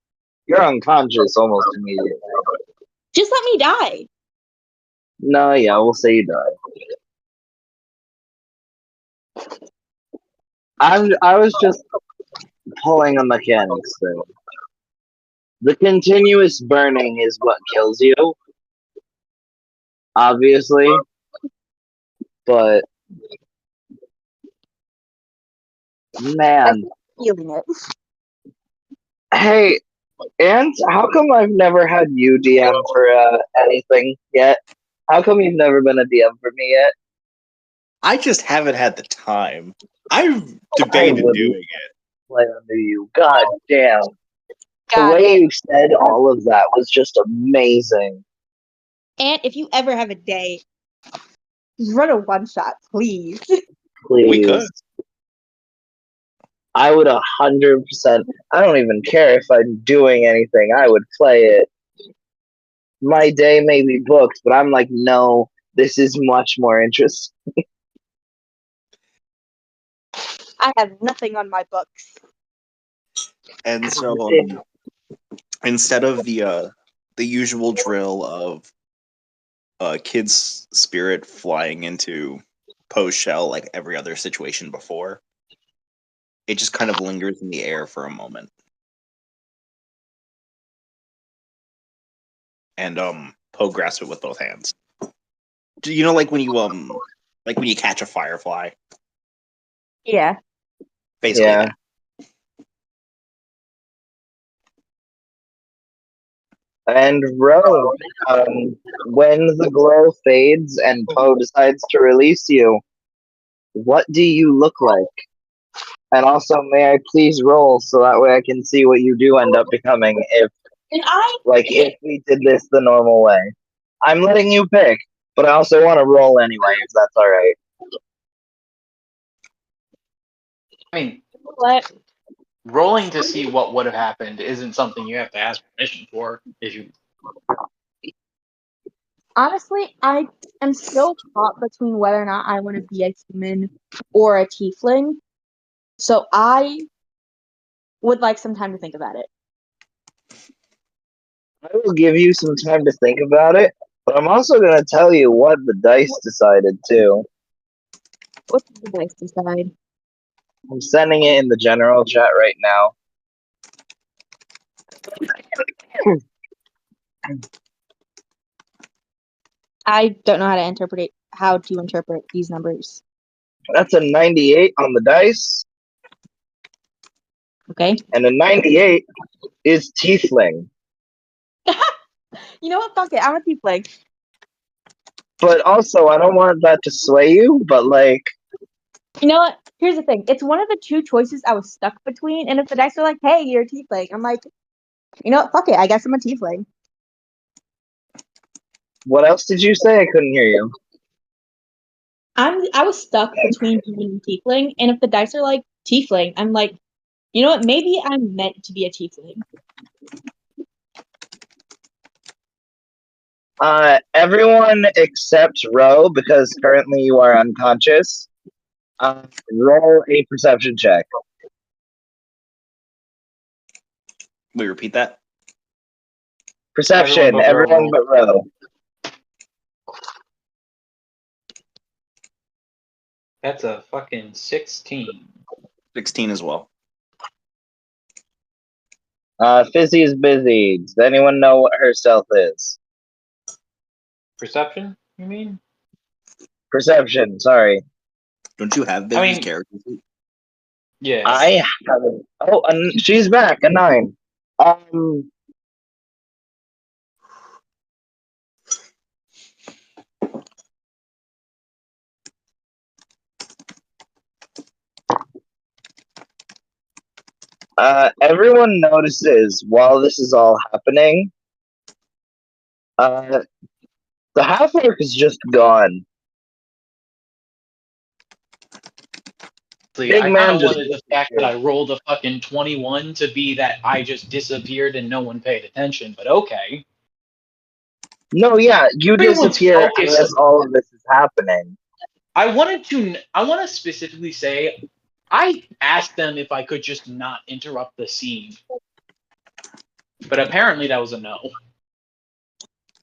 [SPEAKER 1] You're unconscious almost immediately.
[SPEAKER 5] Just let me die.
[SPEAKER 1] No, yeah, we'll say you die. I was just pulling a mechanics thing. The continuous burning is what kills you, obviously, but man,
[SPEAKER 5] Feeling it.
[SPEAKER 1] hey, Ant, how come I've never had you DM for anything yet? How come you've never been a DM for me yet?
[SPEAKER 9] I just haven't had the time. I've
[SPEAKER 1] I
[SPEAKER 9] debated
[SPEAKER 1] would
[SPEAKER 9] doing it.
[SPEAKER 1] play under you. God damn. The
[SPEAKER 5] God,
[SPEAKER 1] way you said all of that was just amazing.
[SPEAKER 5] and if you ever have a day, just run a one shot, please.
[SPEAKER 9] We could.
[SPEAKER 1] Please. I would 100%. I don't even care if I'm doing anything. I would play it. My day may be booked, but I'm like, no, this is much more interesting.
[SPEAKER 5] I have nothing on my books.
[SPEAKER 9] And so, instead of the usual drill of Kid's spirit flying into Poe's shell like every other situation before, it just kind of lingers in the air for a moment. And Poe grasps it with both hands. Do you know like when you catch a firefly?
[SPEAKER 5] Yeah.
[SPEAKER 9] Basically
[SPEAKER 1] Yeah.
[SPEAKER 9] that.
[SPEAKER 1] And Ro, when the glow fades and Poe decides to release you, what do you look like? And also, may I please roll so that way I can see what you do end up becoming if we did this the normal way. I'm letting you pick, but I also want to roll anyway, if that's all right.
[SPEAKER 3] I mean,
[SPEAKER 5] What?
[SPEAKER 3] rolling to see what would have happened isn't something you have to ask permission for. If you
[SPEAKER 5] Honestly, I am still caught between whether or not I want to be a human or a tiefling. So I would like some time to think about it.
[SPEAKER 1] I will give you some time to think about it, but I'm also going to tell you what the dice decided, too.
[SPEAKER 5] What did you guys decide?
[SPEAKER 1] I'm sending it in the general chat right now.
[SPEAKER 5] I don't know how to interpret these numbers.
[SPEAKER 1] That's a 98 on the dice,
[SPEAKER 5] Okay.
[SPEAKER 1] and a 98 is tiefling.
[SPEAKER 5] You know what? Fuck it. I'm a tiefling.
[SPEAKER 1] But also, I don't want that to sway you, but like,
[SPEAKER 5] You know what? Here's the thing. It's one of the two choices I was stuck between, and if the dice are like, "Hey, you're a tiefling," I'm like, you know what? Fuck it. I guess I'm a tiefling.
[SPEAKER 1] what else did you say? I couldn't hear you.
[SPEAKER 5] I was stuck between human and tiefling, and if the dice are like tiefling, I'm like, you know what? Maybe I'm meant to be a tiefling.
[SPEAKER 1] Everyone except Ro, because currently you are unconscious. Roll a perception check.
[SPEAKER 9] We repeat that.
[SPEAKER 1] Perception, everyone but Ro.
[SPEAKER 3] That's a fucking 16.
[SPEAKER 9] 16 as well.
[SPEAKER 1] Fizzy is busy. Does anyone know what her stealth is?
[SPEAKER 3] Perception, you mean?
[SPEAKER 1] Perception, sorry.
[SPEAKER 9] Don't you have
[SPEAKER 3] I
[SPEAKER 9] Busy's
[SPEAKER 3] mean-
[SPEAKER 9] character?
[SPEAKER 3] Yeah.
[SPEAKER 1] I haven't. Oh, and she's back, a 9. Everyone notices while this is all happening, the half-orc is just gone.
[SPEAKER 3] I
[SPEAKER 1] Big
[SPEAKER 3] kind
[SPEAKER 1] man
[SPEAKER 3] of
[SPEAKER 1] just
[SPEAKER 3] wanted the fact that I rolled a fucking 21 to be that I just disappeared and no one paid attention, but okay.
[SPEAKER 1] No, yeah, you
[SPEAKER 3] Everyone's
[SPEAKER 1] disappear
[SPEAKER 3] focused.
[SPEAKER 1] as all of this is happening.
[SPEAKER 3] I want to specifically say, I asked them if I could just not interrupt the scene. But apparently that was a no.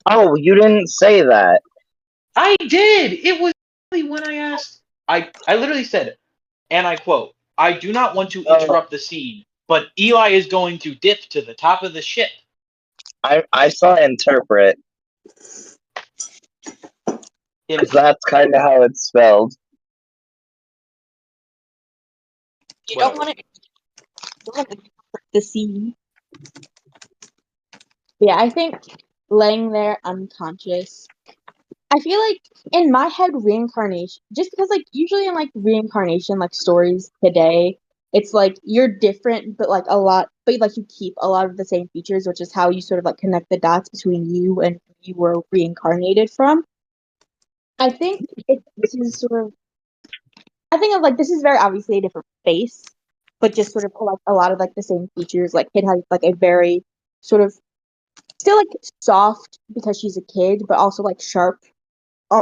[SPEAKER 1] Oh, you didn't say that.
[SPEAKER 3] I did! It was when I asked. I literally said, and I quote, I do not want to interrupt the scene, but Eli is going to dip to the top of the ship.
[SPEAKER 1] I saw interpret. Because that's kind of how it's spelled.
[SPEAKER 5] You don't want to the scene. Yeah, I think laying there unconscious. I feel like in my head reincarnation, just because like usually in like reincarnation like stories today, it's like you're different but like a lot, but like you keep a lot of the same features, which is how you sort of like connect the dots between you and who you were reincarnated from. I think this is sort of, I think of like this is very obviously a different face, but just sort of like a lot of like the same features. Like Kid has like a very sort of still like soft because she's a kid, but also like sharp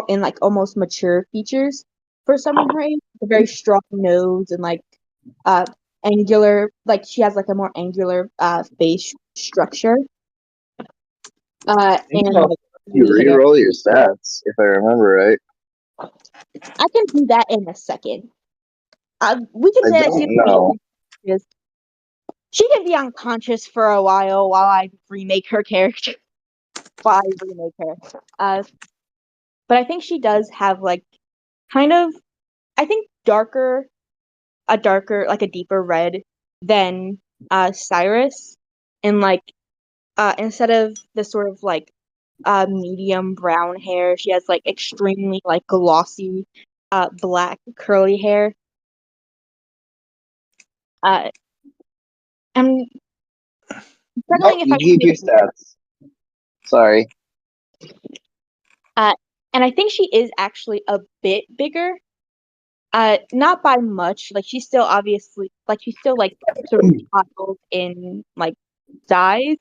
[SPEAKER 5] and like almost mature features for someone her age. A very strong nose and like uh angular, like she has like a more angular face structure. And like,
[SPEAKER 1] You re-roll your stats, if I remember right.
[SPEAKER 5] I can do that in a second. We can say that she can be unconscious for a while I remake her character. While I remake her. But I think she does have like kind of, I think a darker, like a deeper red than Cyrus. And like instead of the sort of like medium brown hair, she has like extremely like glossy black curly hair. I'm struggling if I
[SPEAKER 1] keep your stats. Sorry.
[SPEAKER 5] And I think she is actually a bit bigger. Not by much. Like she's still obviously like she's still like sort of child in like size,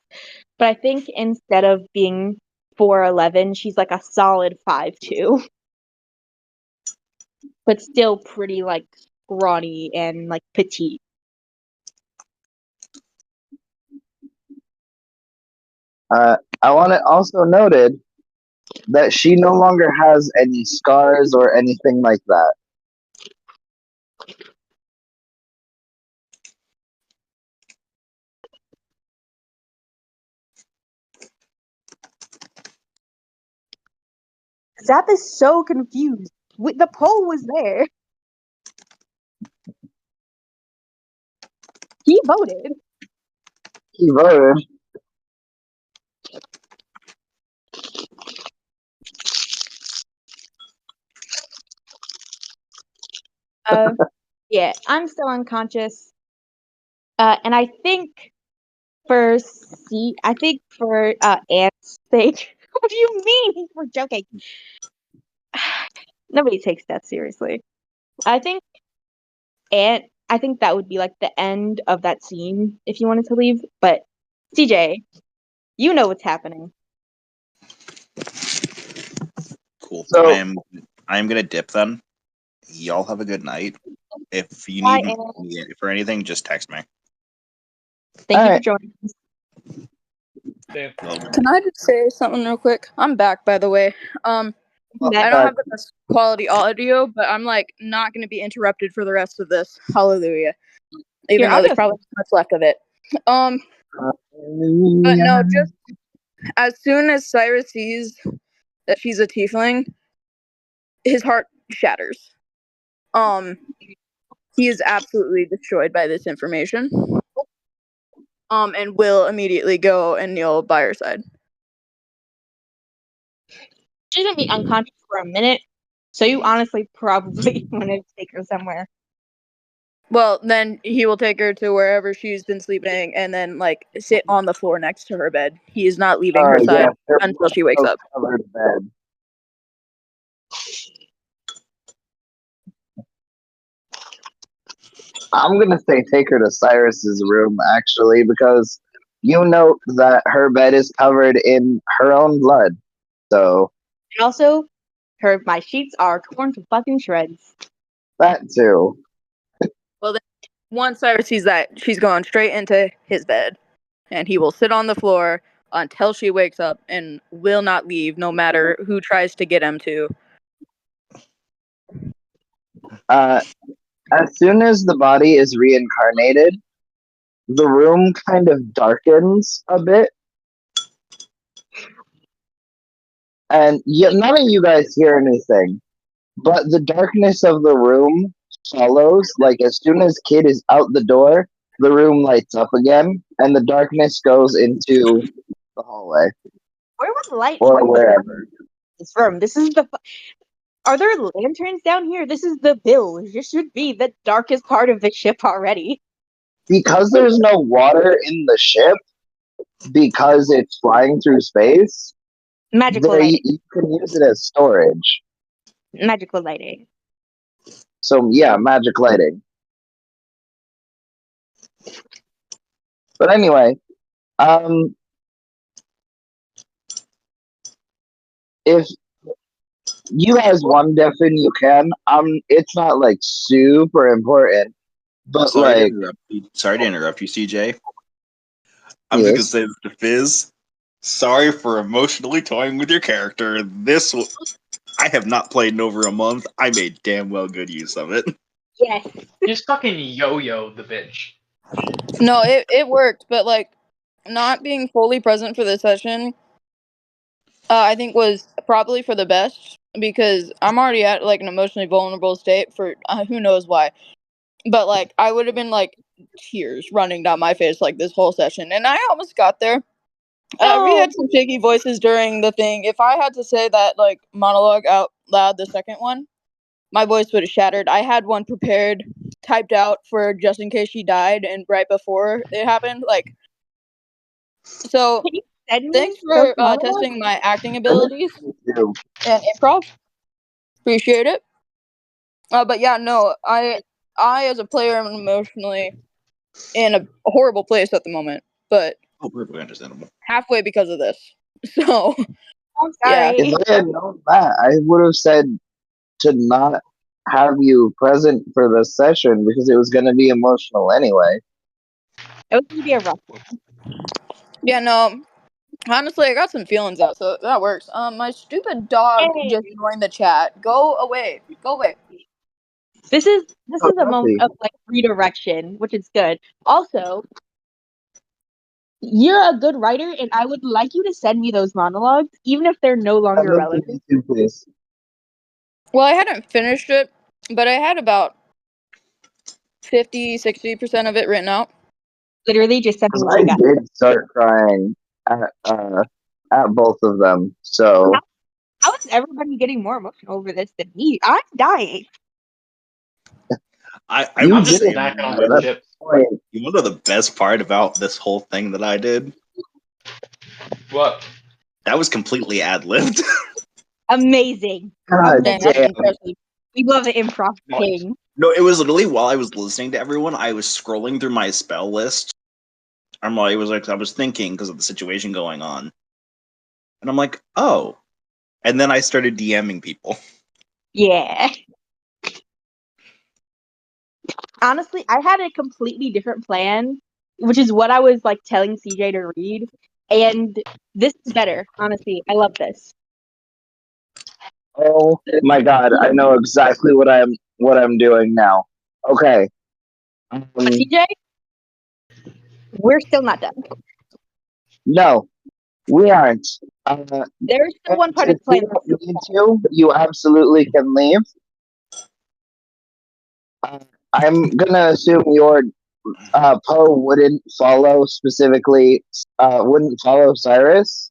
[SPEAKER 5] but I think instead of being 4'11", she's like a solid 5'2", but still pretty like scrawny and like petite.
[SPEAKER 1] I want it also noted that she no longer has any scars or anything like that.
[SPEAKER 5] Zap is so confused. The poll was there. He voted.
[SPEAKER 1] He voted.
[SPEAKER 5] Yeah, I'm still unconscious. And I think I think for Ant's sake, what do you mean? We're joking. Nobody takes that seriously. I think I think that would be like the end of that scene if you wanted to leave. But CJ, you know what's happening.
[SPEAKER 9] Cool.
[SPEAKER 1] So
[SPEAKER 9] I am gonna dip then. Y'all have a good night. If you need me for anything, just text me.
[SPEAKER 5] Thank you for joining us.
[SPEAKER 7] Can I just say something real quick? I'm back, by the way. I don't have the best quality audio, but I'm like not going to be interrupted for the rest of this. Hallelujah. Even though there's probably not much left of it. But no, just as soon as Cyrus sees that she's a tiefling, his heart shatters. He is absolutely destroyed by this information. And will immediately go and kneel by her side.
[SPEAKER 5] She's gonna be unconscious for a minute, so you honestly probably want to take her somewhere.
[SPEAKER 7] Well, then he will take her to wherever she's been sleeping and then, like, sit on the floor next to her bed. He is not leaving her side until she wakes up.
[SPEAKER 1] Covered bed. I'm going to say take her to Cyrus's room, actually, because you note that her bed is covered in her own blood. So.
[SPEAKER 5] And also, my sheets are torn to fucking shreds.
[SPEAKER 1] That too.
[SPEAKER 7] Well, then, once Cyrus sees that, she's going straight into his bed. And he will sit on the floor until she wakes up and will not leave, no matter who tries to get him to.
[SPEAKER 1] As soon as the body is reincarnated, the room kind of darkens a bit. And none of you guys hear anything, but the darkness of the room follows. Like, as soon as Kid is out the door, the room lights up again, and the darkness goes into the hallway.
[SPEAKER 5] Where would light
[SPEAKER 1] or wherever?
[SPEAKER 5] This room. This is the. Are there lanterns down here? This is the Bill. This should be the darkest part of the ship already.
[SPEAKER 1] Because there's no water in the ship, because it's flying through space,
[SPEAKER 5] Magical lighting.
[SPEAKER 1] you can use it as storage.
[SPEAKER 5] Magical lighting.
[SPEAKER 1] So, yeah, magic lighting. But anyway, if you guys want deafen, you can. It's not like super important, but
[SPEAKER 9] Sorry to interrupt you, CJ. I'm just gonna say this to Fizz. Sorry for emotionally toying with your character. I have not played in over a month. I made damn well good use of it.
[SPEAKER 5] Yes.
[SPEAKER 3] Just fucking yo-yo the bitch.
[SPEAKER 7] No, it worked, but like not being fully present for this session, I think was probably for the best because I'm already at like an emotionally vulnerable state for who knows why. But like I would have been like tears running down my face like this whole session, and I almost got there. We had some shaky voices during the thing. If I had to say that like monologue out loud, the second one, my voice would have shattered. I had one prepared, typed out for just in case she died, and right before it happened, like. So, thanks for testing my acting abilities and improv. Appreciate it. But yeah, no, I as a player am emotionally in a horrible place at the moment, but
[SPEAKER 9] perfectly understandable.
[SPEAKER 7] Halfway because of this. So,
[SPEAKER 5] I'm sorry.
[SPEAKER 1] If I had known that, I would have said to not have you present for the session because it was going to be emotional anyway.
[SPEAKER 5] It was going to be a rough one.
[SPEAKER 7] Yeah, no. Honestly, I got some feelings out, so that works. My stupid dog just joined the chat. Go away. Go away.
[SPEAKER 5] This is a moment of like redirection, which is good. Also, you're a good writer, and I would like you to send me those monologues, even if they're no longer relevant.
[SPEAKER 1] Please.
[SPEAKER 7] Well, I hadn't finished it, but I had about 50-60% of it written out.
[SPEAKER 5] Literally, just send me what
[SPEAKER 1] I
[SPEAKER 5] you got.
[SPEAKER 1] did start crying at both of them. So
[SPEAKER 5] how is everybody getting more emotional over this than me? I'm dying.
[SPEAKER 9] I'm just saying,
[SPEAKER 3] back on the ship.
[SPEAKER 9] You know the best part about this whole thing that I did?
[SPEAKER 3] What?
[SPEAKER 9] That was completely ad-libbed.
[SPEAKER 5] Amazing.
[SPEAKER 1] God
[SPEAKER 5] damn. We love the improv king.
[SPEAKER 9] No, it was literally while I was listening to everyone, I was scrolling through my spell list. I was thinking because of the situation going on. And I'm like, oh. And then I started DMing people.
[SPEAKER 5] Yeah. Honestly, I had a completely different plan, which is what I was like telling CJ to read. And this is better, honestly. I love this.
[SPEAKER 1] Oh my god, I know exactly what I'm doing now. Okay.
[SPEAKER 5] But TJ, we're still not done.
[SPEAKER 1] No, we aren't.
[SPEAKER 5] There's still one part
[SPEAKER 1] If
[SPEAKER 5] of the
[SPEAKER 1] you
[SPEAKER 5] plan.
[SPEAKER 1] don't need to, you absolutely can leave. I'm gonna assume your Poe wouldn't follow specifically. Wouldn't follow Cyrus.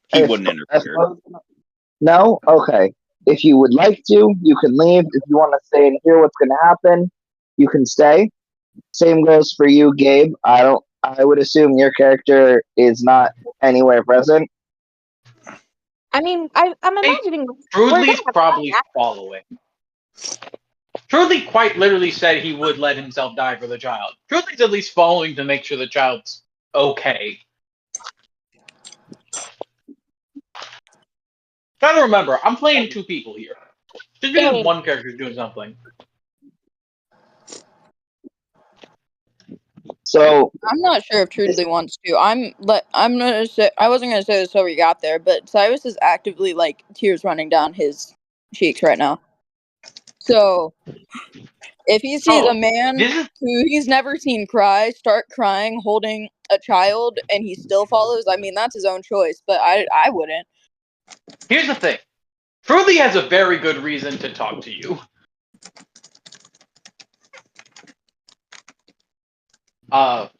[SPEAKER 9] He
[SPEAKER 1] If-
[SPEAKER 9] wouldn't
[SPEAKER 1] if
[SPEAKER 9] interfere.
[SPEAKER 1] Poe's No? Okay. If you would like to, you can leave. If you want to stay and hear what's going to happen, you can stay. Same goes for you, Gabe. I would assume your character is not anywhere present.
[SPEAKER 5] I mean, I'm imagining we're gonna
[SPEAKER 3] Trudley's
[SPEAKER 5] have
[SPEAKER 3] probably
[SPEAKER 5] fun.
[SPEAKER 3] following. Trudley quite literally said he would let himself die for the child. Trudley's at least following to make sure the child's okay. Gotta remember, I'm playing two people here. Just because
[SPEAKER 5] Same.
[SPEAKER 3] one character's doing something.
[SPEAKER 1] So,
[SPEAKER 7] I'm not sure if Trudley wants to. I'm gonna say I wasn't gonna say this till we got there, but Cyrus is actively like tears running down his cheeks right now. So if he sees a man who he's never seen cry, start crying, holding a child, and he still follows, I mean that's his own choice, but I wouldn't.
[SPEAKER 3] Here's the thing. Trudley has a very good reason to talk to you. But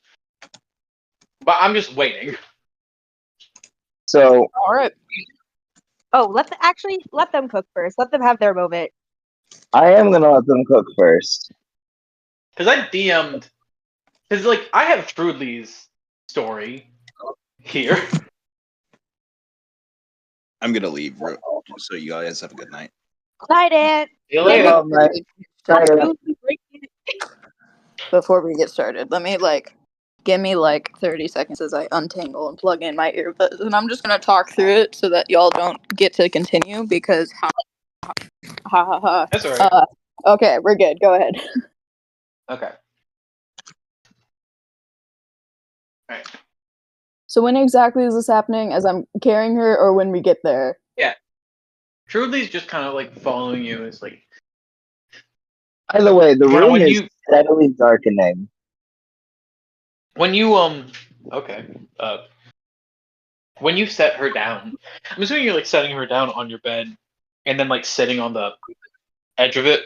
[SPEAKER 3] I'm just waiting.
[SPEAKER 1] So,
[SPEAKER 7] All right.
[SPEAKER 5] Oh, let them cook first. Let them have their moment.
[SPEAKER 1] I am going to let them cook first.
[SPEAKER 3] Because I DM'd. Because, like, I have Trudley's story here.
[SPEAKER 9] I'm gonna leave, so you guys have a good night.
[SPEAKER 5] Night, Aunt.
[SPEAKER 3] See you later.
[SPEAKER 7] Before we get started, let me give me 30 seconds as I untangle and plug in my earbuds, and I'm just gonna talk through it so that y'all don't get to continue because ha ha ha.
[SPEAKER 3] That's alright.
[SPEAKER 7] Okay, we're good. Go ahead.
[SPEAKER 3] Okay. Alright.
[SPEAKER 7] So when exactly is this happening? As I'm carrying her, or when we get there?
[SPEAKER 3] Yeah. Trudley's just kind of like following you. It's like.
[SPEAKER 1] By the way, the room
[SPEAKER 3] when
[SPEAKER 1] is steadily darkening.
[SPEAKER 3] When you okay. When you set her down, I'm assuming you're like setting her down on your bed, and then like sitting on the edge of it.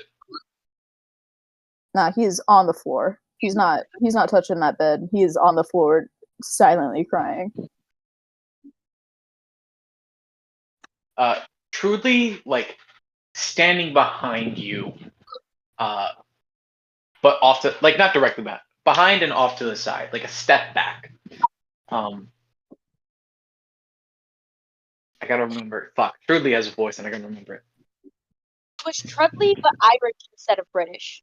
[SPEAKER 7] Nah, he's on the floor. He's not touching that bed. He is on the floor, silently crying.
[SPEAKER 3] Truly, like standing behind you, but off to not directly back, behind and off to the side, like a step back. I gotta remember. Fuck, Trudley has a voice, and I gotta remember it.
[SPEAKER 5] It was Trudley, but Irish instead of British.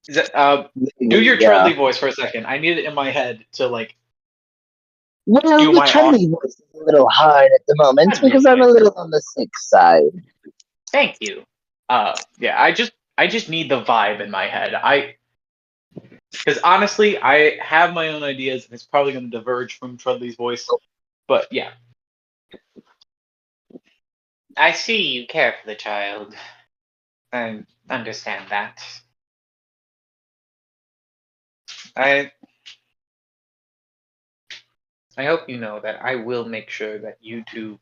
[SPEAKER 3] Is that, do your Trudley voice for a second. I need it in my head to like.
[SPEAKER 1] Well, the Trudley voice is a little hard at the moment because I'm a little on the sick side.
[SPEAKER 3] Thank you. Yeah, I just need the vibe in my head. Because honestly, I have my own ideas, and it's probably going to diverge from Trudley's voice. But yeah. I see you care for the child. I understand that. I hope you know that I will make sure that you two.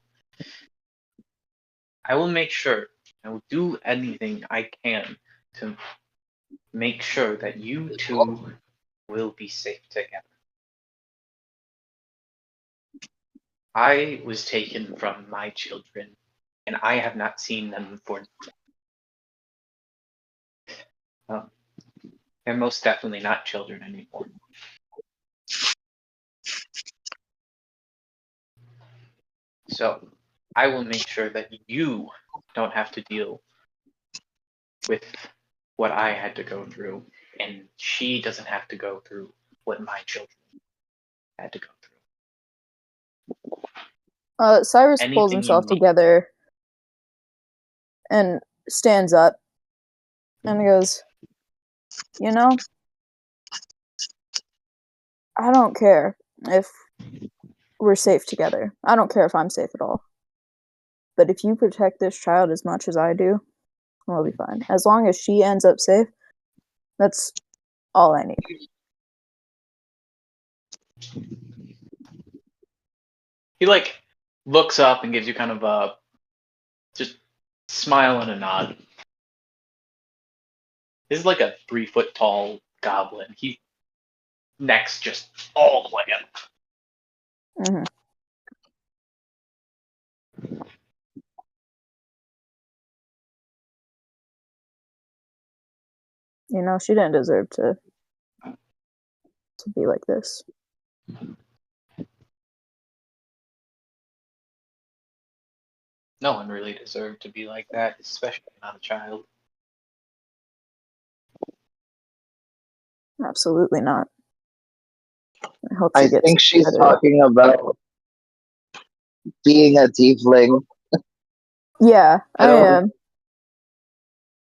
[SPEAKER 3] I will make sure. I will do anything I can to make sure that you two will be safe together. I was taken from my children, and I have not seen them for. They're most definitely not children anymore. So, I will make sure that you don't have to deal with what I had to go through, and she doesn't have to go through what my children had to go through.
[SPEAKER 7] Cyrus
[SPEAKER 3] Anything
[SPEAKER 7] pulls
[SPEAKER 3] you
[SPEAKER 7] himself
[SPEAKER 3] need.
[SPEAKER 7] together and stands up and goes, I don't care if we're safe together. I don't care if I'm safe at all. But if you protect this child as much as I do, we'll be fine. As long as she ends up safe, that's all I need.
[SPEAKER 3] He like looks up and gives you kind of a just smile and a nod. This is like a 3-foot tall goblin. He neck's just all the way up.
[SPEAKER 7] Mm-hmm. You know, she didn't deserve to be like this.
[SPEAKER 3] No one really deserved to be like that, especially not a child.
[SPEAKER 7] Absolutely not. I hope
[SPEAKER 1] I
[SPEAKER 7] she gets
[SPEAKER 1] think she's
[SPEAKER 7] better.
[SPEAKER 1] talking about being a tiefling.
[SPEAKER 7] Yeah, I
[SPEAKER 1] don't-
[SPEAKER 7] am.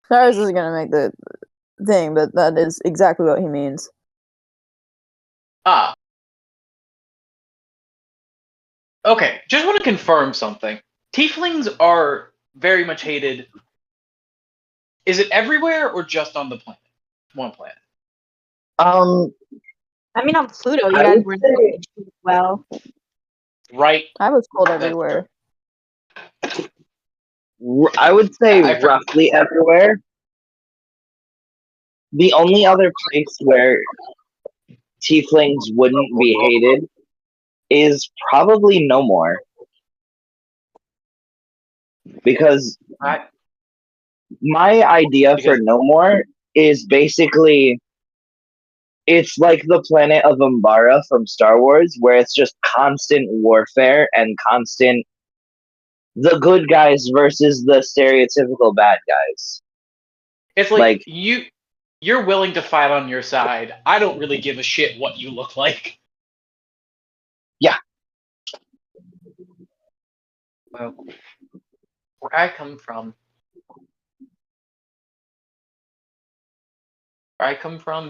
[SPEAKER 7] Cyrus isn't gonna make the thing, but that is exactly what he means.
[SPEAKER 3] Ah. Okay, just want to confirm something. Tieflings are very much hated. Is it everywhere or just on the planet? One planet.
[SPEAKER 5] I mean, on Pluto, you
[SPEAKER 1] I
[SPEAKER 5] guys
[SPEAKER 1] would
[SPEAKER 5] were
[SPEAKER 1] say-
[SPEAKER 5] well.
[SPEAKER 3] Right.
[SPEAKER 7] I was told
[SPEAKER 3] That's
[SPEAKER 7] everywhere.
[SPEAKER 1] I would say
[SPEAKER 3] I-
[SPEAKER 1] roughly everywhere. The only other place where tieflings wouldn't be hated is probably No More. Because
[SPEAKER 3] I-
[SPEAKER 1] my idea for
[SPEAKER 3] Because-
[SPEAKER 1] No More is basically it's like the planet of Umbara from Star Wars, where it's just constant warfare and constant the good guys versus the stereotypical bad guys.
[SPEAKER 3] It's like you're willing to fight on your side. I don't really give a shit what you look like.
[SPEAKER 1] Yeah.
[SPEAKER 3] Well, where I come from,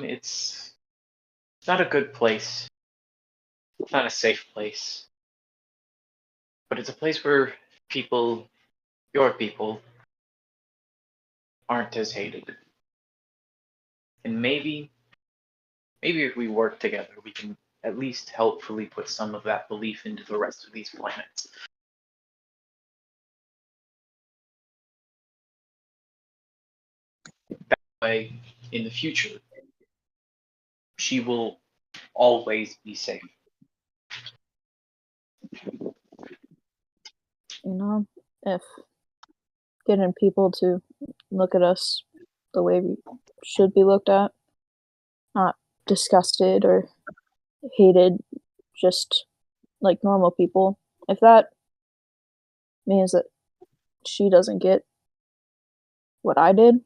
[SPEAKER 3] it's not a good place. It's not a safe place. But it's a place where people, your people, aren't as hated. And maybe if we work together, we can at least helpfully put some of that belief into the rest of these planets. That way, in the future, she will always be safe.
[SPEAKER 7] You know, if getting people to look at us the way we should be looked at, not disgusted or hated, just like normal people, if that means that she doesn't get what I did,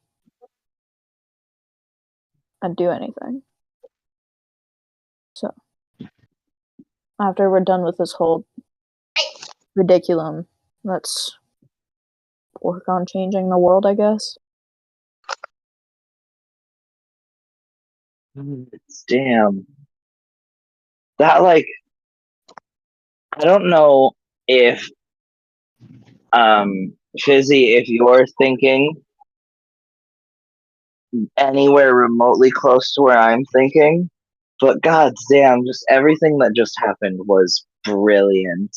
[SPEAKER 7] I'd do anything. So, after we're done with this whole ridiculum, let's work on changing the world, I guess.
[SPEAKER 1] Damn. That I don't know if Fizzy, if you're thinking anywhere remotely close to where I'm thinking, but god damn, just everything that just happened was brilliant.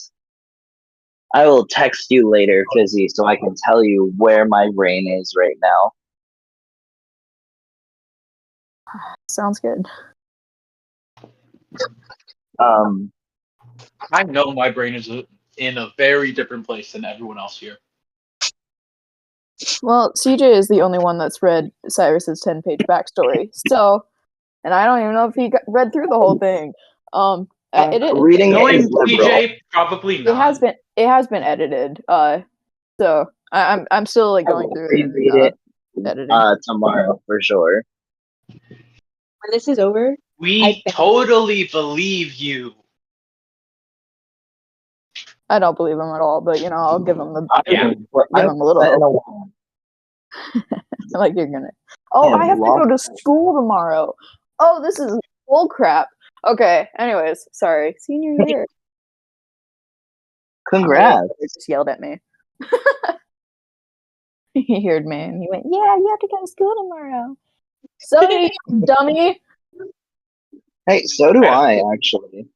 [SPEAKER 1] I will text you later, Fizzy, so I can tell you where my brain is right now.
[SPEAKER 7] Sounds good.
[SPEAKER 3] I know my brain is in a very different place than everyone else here.
[SPEAKER 7] Well, CJ is the only one that's read Cyrus's 10-page backstory. So, and I don't even know if he read through the whole thing.
[SPEAKER 1] Reading it
[SPEAKER 3] Knowing
[SPEAKER 1] is liberal.
[SPEAKER 3] TJ, probably not.
[SPEAKER 7] It has been edited. So I'm still like going through it
[SPEAKER 1] Reread
[SPEAKER 7] and
[SPEAKER 1] it
[SPEAKER 7] editing.
[SPEAKER 1] tomorrow for sure.
[SPEAKER 5] When this is over,
[SPEAKER 3] We totally believe you.
[SPEAKER 7] I don't believe him at all, but you know, I'll give him the
[SPEAKER 3] Yeah.
[SPEAKER 7] give him a little hope. Like you're gonna. Oh, I have to go to school tomorrow. Oh, this is bull crap. Okay. Anyways, sorry. Senior year.
[SPEAKER 1] Congrats.
[SPEAKER 7] They just yelled at me. He heard me and he went, "Yeah, you have to go to school tomorrow." Sorry, dummy.
[SPEAKER 1] Hey, so do I, actually.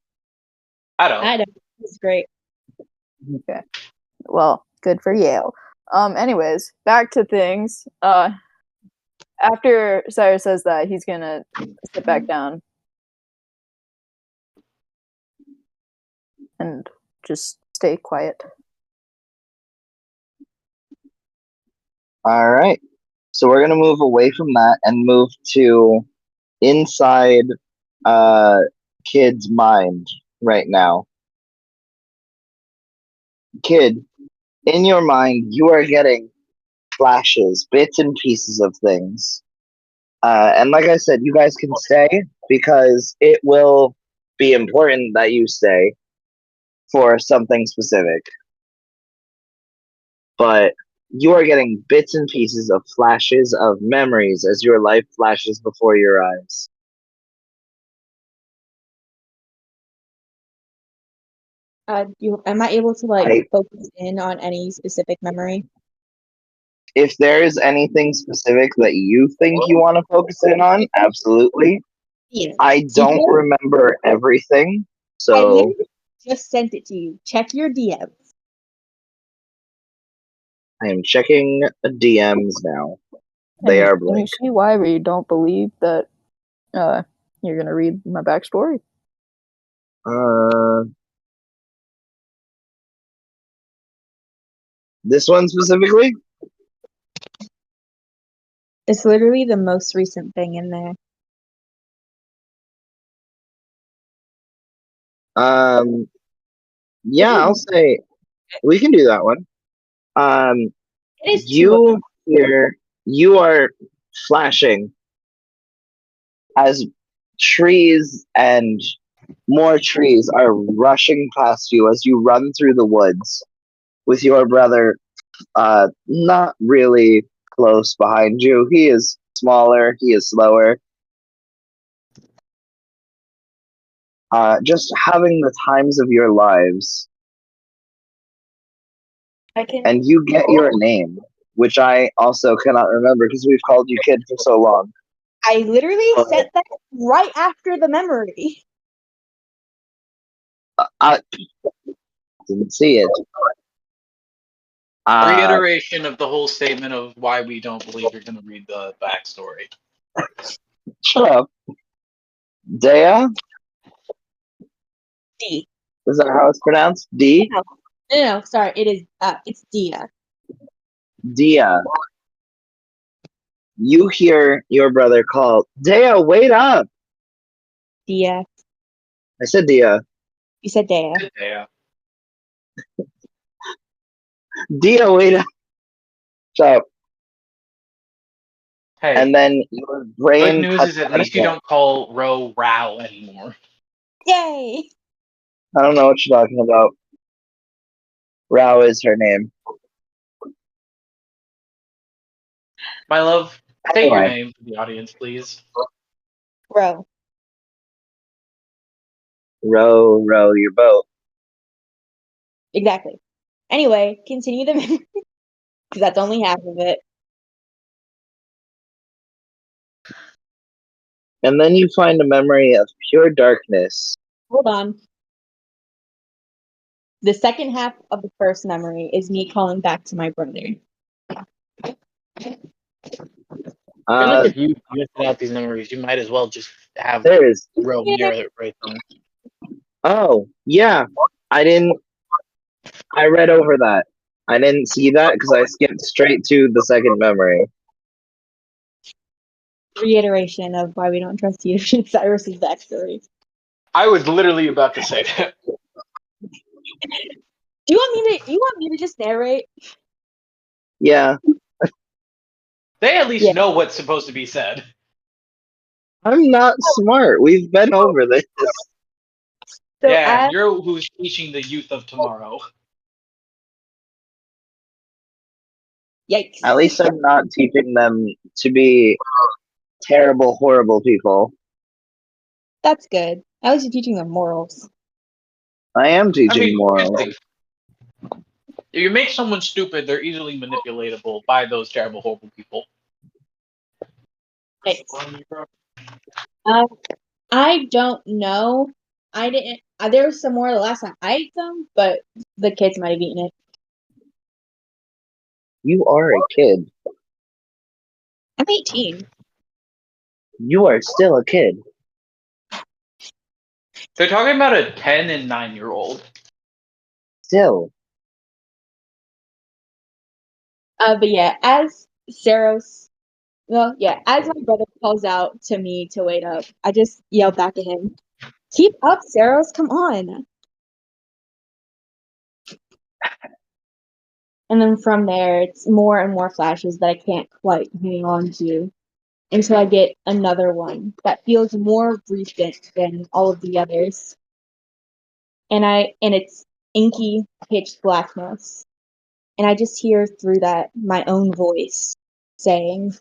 [SPEAKER 3] I don't.
[SPEAKER 5] I know. It's great.
[SPEAKER 7] Okay. Well, good for you. Anyways, back to things. After Cyrus says that, he's gonna sit back down and just stay quiet.
[SPEAKER 1] All right. So we're gonna move away from that and move to inside Kid's mind right now. Kid, in your mind, you are getting flashes, bits and pieces of things. And like I said, you guys can stay because it will be important that you stay for something specific. But you are getting bits and pieces of flashes of memories as your life flashes before your eyes.
[SPEAKER 5] Am I able to
[SPEAKER 1] Right.
[SPEAKER 5] focus in on any specific memory?
[SPEAKER 1] If there is anything specific that you think you want to focus in on, absolutely.
[SPEAKER 5] Yeah.
[SPEAKER 1] I don't remember everything,
[SPEAKER 5] I
[SPEAKER 1] so
[SPEAKER 5] literally just sent it to you. Check your DMs.
[SPEAKER 1] I am checking DMs now. They are
[SPEAKER 7] Can you
[SPEAKER 1] blank.
[SPEAKER 7] see why we don't believe that you're gonna read my backstory?
[SPEAKER 1] This one specifically?
[SPEAKER 5] It's literally the most recent thing in there.
[SPEAKER 1] Yeah, I'll say we can do that one.
[SPEAKER 5] It is
[SPEAKER 1] You are flashing as trees and more trees are rushing past you as you run through the woods with your brother not really close behind you. He is smaller, he is slower. Just having the times of your lives. And you get your name, which I also cannot remember because we've called you Kid for so long.
[SPEAKER 5] I literally sent that right after the memory.
[SPEAKER 1] I didn't see it.
[SPEAKER 3] Reiteration of the whole statement of why we don't believe you're going to read the backstory.
[SPEAKER 1] Shut up. Dea?
[SPEAKER 5] D.
[SPEAKER 1] Is that how it's pronounced? D?
[SPEAKER 5] No, sorry. It is. It's Dia.
[SPEAKER 1] Dia. You hear your brother call, Dea, wait up!
[SPEAKER 5] Dia.
[SPEAKER 1] I said Dia.
[SPEAKER 5] You said Dea.
[SPEAKER 3] Yeah.
[SPEAKER 1] Dia, wait up! Shut up.
[SPEAKER 3] Hey,
[SPEAKER 1] And then your
[SPEAKER 3] good
[SPEAKER 1] brain
[SPEAKER 3] news
[SPEAKER 1] cuts
[SPEAKER 3] is at
[SPEAKER 1] out
[SPEAKER 3] least you
[SPEAKER 1] again.
[SPEAKER 3] don't call Ro Rao anymore.
[SPEAKER 5] Yay!
[SPEAKER 1] I don't know what you're talking about. Rao is her name.
[SPEAKER 3] My love, take your
[SPEAKER 1] Anyway.
[SPEAKER 3] name for the audience, please.
[SPEAKER 5] Bro.
[SPEAKER 1] Row your boat.
[SPEAKER 5] Exactly. Anyway, continue the memory. Because that's only half of it.
[SPEAKER 1] And then you find a memory of pure darkness.
[SPEAKER 5] Hold on. The second half of the first memory is me calling back to my brother.
[SPEAKER 3] I feel like if you listed out these memories, you might as well just have
[SPEAKER 1] there is.
[SPEAKER 3] Ro narrate them.
[SPEAKER 1] Oh, yeah. I read over that. I didn't see that because I skipped straight to the second memory.
[SPEAKER 5] Reiteration of why we don't trust you in Cyrus's backstory.
[SPEAKER 3] I was literally about to say that.
[SPEAKER 5] Do you want me to just narrate?
[SPEAKER 1] Yeah.
[SPEAKER 3] They at least know what's supposed to be said.
[SPEAKER 1] I'm not smart. We've been over this.
[SPEAKER 5] So
[SPEAKER 3] yeah, you're who's teaching the youth of tomorrow.
[SPEAKER 5] Yikes.
[SPEAKER 1] At least I'm not teaching them to be terrible, horrible people.
[SPEAKER 5] That's good. At least you're teaching them morals.
[SPEAKER 1] I am
[SPEAKER 3] I
[SPEAKER 1] teaching
[SPEAKER 3] mean,
[SPEAKER 1] morals.
[SPEAKER 3] here's the thing. If you make someone stupid, they're easily manipulatable by those terrible, horrible people.
[SPEAKER 5] Right. I don't know. I didn't. There was some more the last time I ate them, but the kids might have eaten it.
[SPEAKER 1] You are a kid.
[SPEAKER 5] I'm 18.
[SPEAKER 1] You are still a kid.
[SPEAKER 3] They're talking about a 10 and 9-year-old.
[SPEAKER 1] Still.
[SPEAKER 5] But yeah, as Saros, well, yeah, as my brother calls out to me to wait up, I just yell back at him, "Keep up, Saros! Come on!" And then from there, it's more and more flashes that I can't quite hang on to until I get another one that feels more recent than all of the others. And it's inky pitch blackness. And I just hear through that my own voice saying,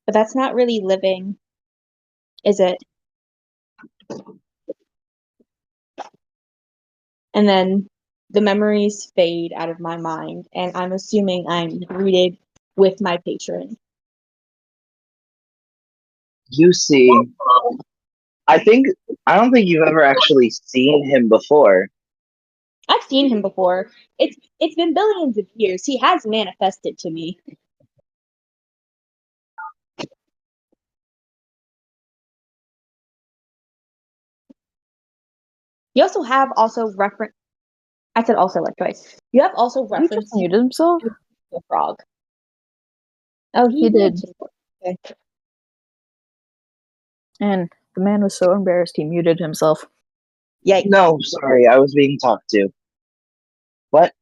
[SPEAKER 5] "But that's not really living, is it?" And then the memories fade out of my mind, and I'm assuming I'm greeted with my patron.
[SPEAKER 1] You see, I don't think you've ever actually seen him before.
[SPEAKER 5] I've seen him before. It's been billions of years. He has manifested to me. You also have reference. I said also like twice. You have also
[SPEAKER 7] He just
[SPEAKER 5] referenced
[SPEAKER 7] muted himself.
[SPEAKER 5] the frog. Oh,
[SPEAKER 7] He did.
[SPEAKER 5] Okay.
[SPEAKER 7] And the man was so embarrassed he muted himself.
[SPEAKER 5] Yikes.
[SPEAKER 1] No, sorry, I was being talked to. What?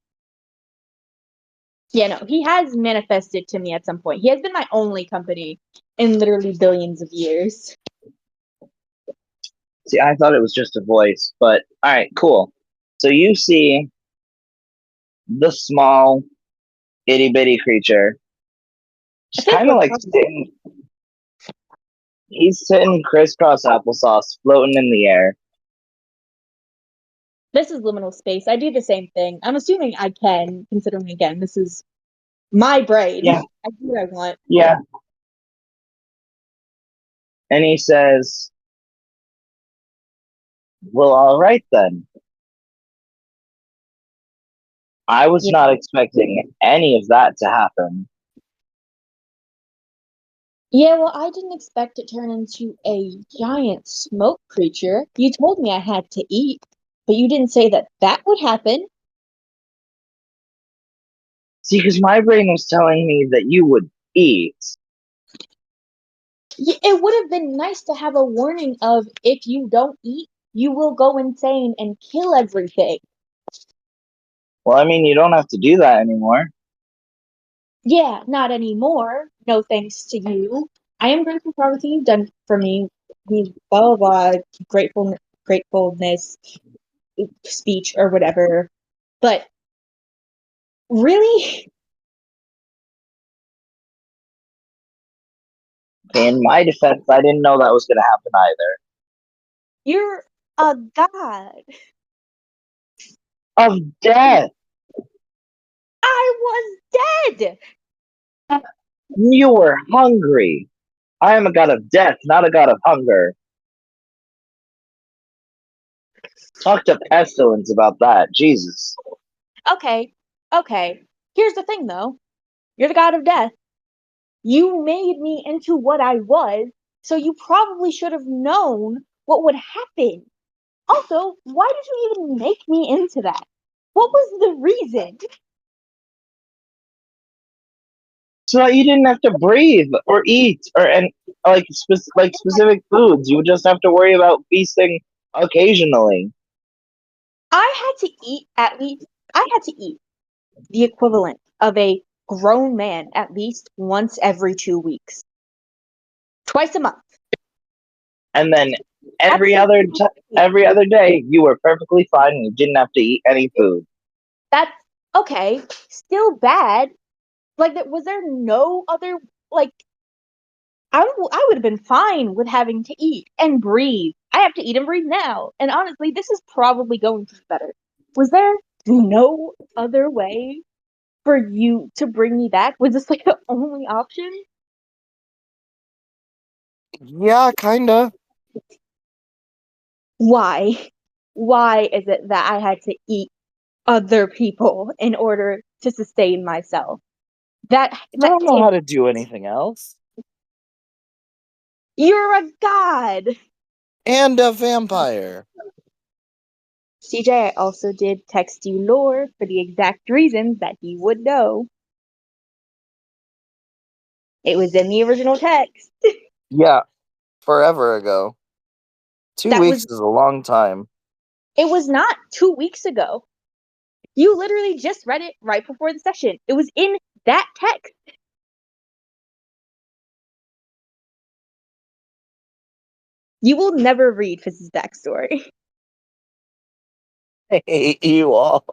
[SPEAKER 5] Yeah, no, he has manifested to me at some point. He has been my only company in literally billions of years.
[SPEAKER 1] See, I thought it was just a voice, but alright, cool. So you see the small, itty bitty creature. Just kind of like sitting. He's sitting crisscross applesauce, floating in the air.
[SPEAKER 5] This is liminal space. I do the same thing. I'm assuming I can, considering again, this is my brain.
[SPEAKER 1] Yeah.
[SPEAKER 5] I do what I want.
[SPEAKER 1] Yeah. And he says, "Well, all right then. I was not expecting any of that to happen."
[SPEAKER 5] Yeah, well, I didn't expect to turn into a giant smoke creature. You told me I had to eat, but you didn't say that that would happen.
[SPEAKER 1] See, because my brain was telling me that you would eat.
[SPEAKER 5] It would have been nice to have a warning of if you don't eat, you will go insane and kill everything.
[SPEAKER 1] Well, I mean, you don't have to do that anymore.
[SPEAKER 5] Yeah, not anymore. No thanks to you. I am grateful for everything you've done for me. We blah blah blah, gratefulness speech or whatever. But really,
[SPEAKER 1] In my defense, I didn't know that was going to happen either.
[SPEAKER 5] you're a god.
[SPEAKER 1] Of death!
[SPEAKER 5] I was dead.
[SPEAKER 1] You were hungry! I am a god of death, not a god of hunger. Talk to Pestilence about that. Jesus.
[SPEAKER 5] Okay. Here's the thing though. You're the god of death. You made me into what I was, so you probably should have known what would happen. Also, why did you even make me into that? What was the reason?
[SPEAKER 1] So that you didn't have to breathe or eat or specific foods. You would just have to worry about feasting occasionally.
[SPEAKER 5] I had to eat the equivalent of a grown man at least once every 2 weeks. Twice a month.
[SPEAKER 1] And then every other day, you were perfectly fine and you didn't have to eat any food.
[SPEAKER 5] That's okay. Still bad. Like, was there no other, like, I would have been fine with having to eat and breathe I have to eat and breathe now. And honestly, this is probably going to be better. Was there no other way for you to bring me back? Was this like the only option?
[SPEAKER 1] Yeah, kinda.
[SPEAKER 5] Why? Why is it that I had to eat other people in order to sustain myself?
[SPEAKER 1] I don't know
[SPEAKER 5] If
[SPEAKER 1] how to do anything else.
[SPEAKER 5] you're a god.
[SPEAKER 1] And a vampire.
[SPEAKER 5] CJ, I also did text you lore for the exact reasons that he would know. It was in the original text.
[SPEAKER 1] Yeah, forever ago. 2
[SPEAKER 5] That
[SPEAKER 1] weeks
[SPEAKER 5] was
[SPEAKER 1] is a long time.
[SPEAKER 5] It was not 2 weeks ago. You literally just read it right before the session. It was in that text. You will never read Fizz's backstory.
[SPEAKER 1] I hate you all.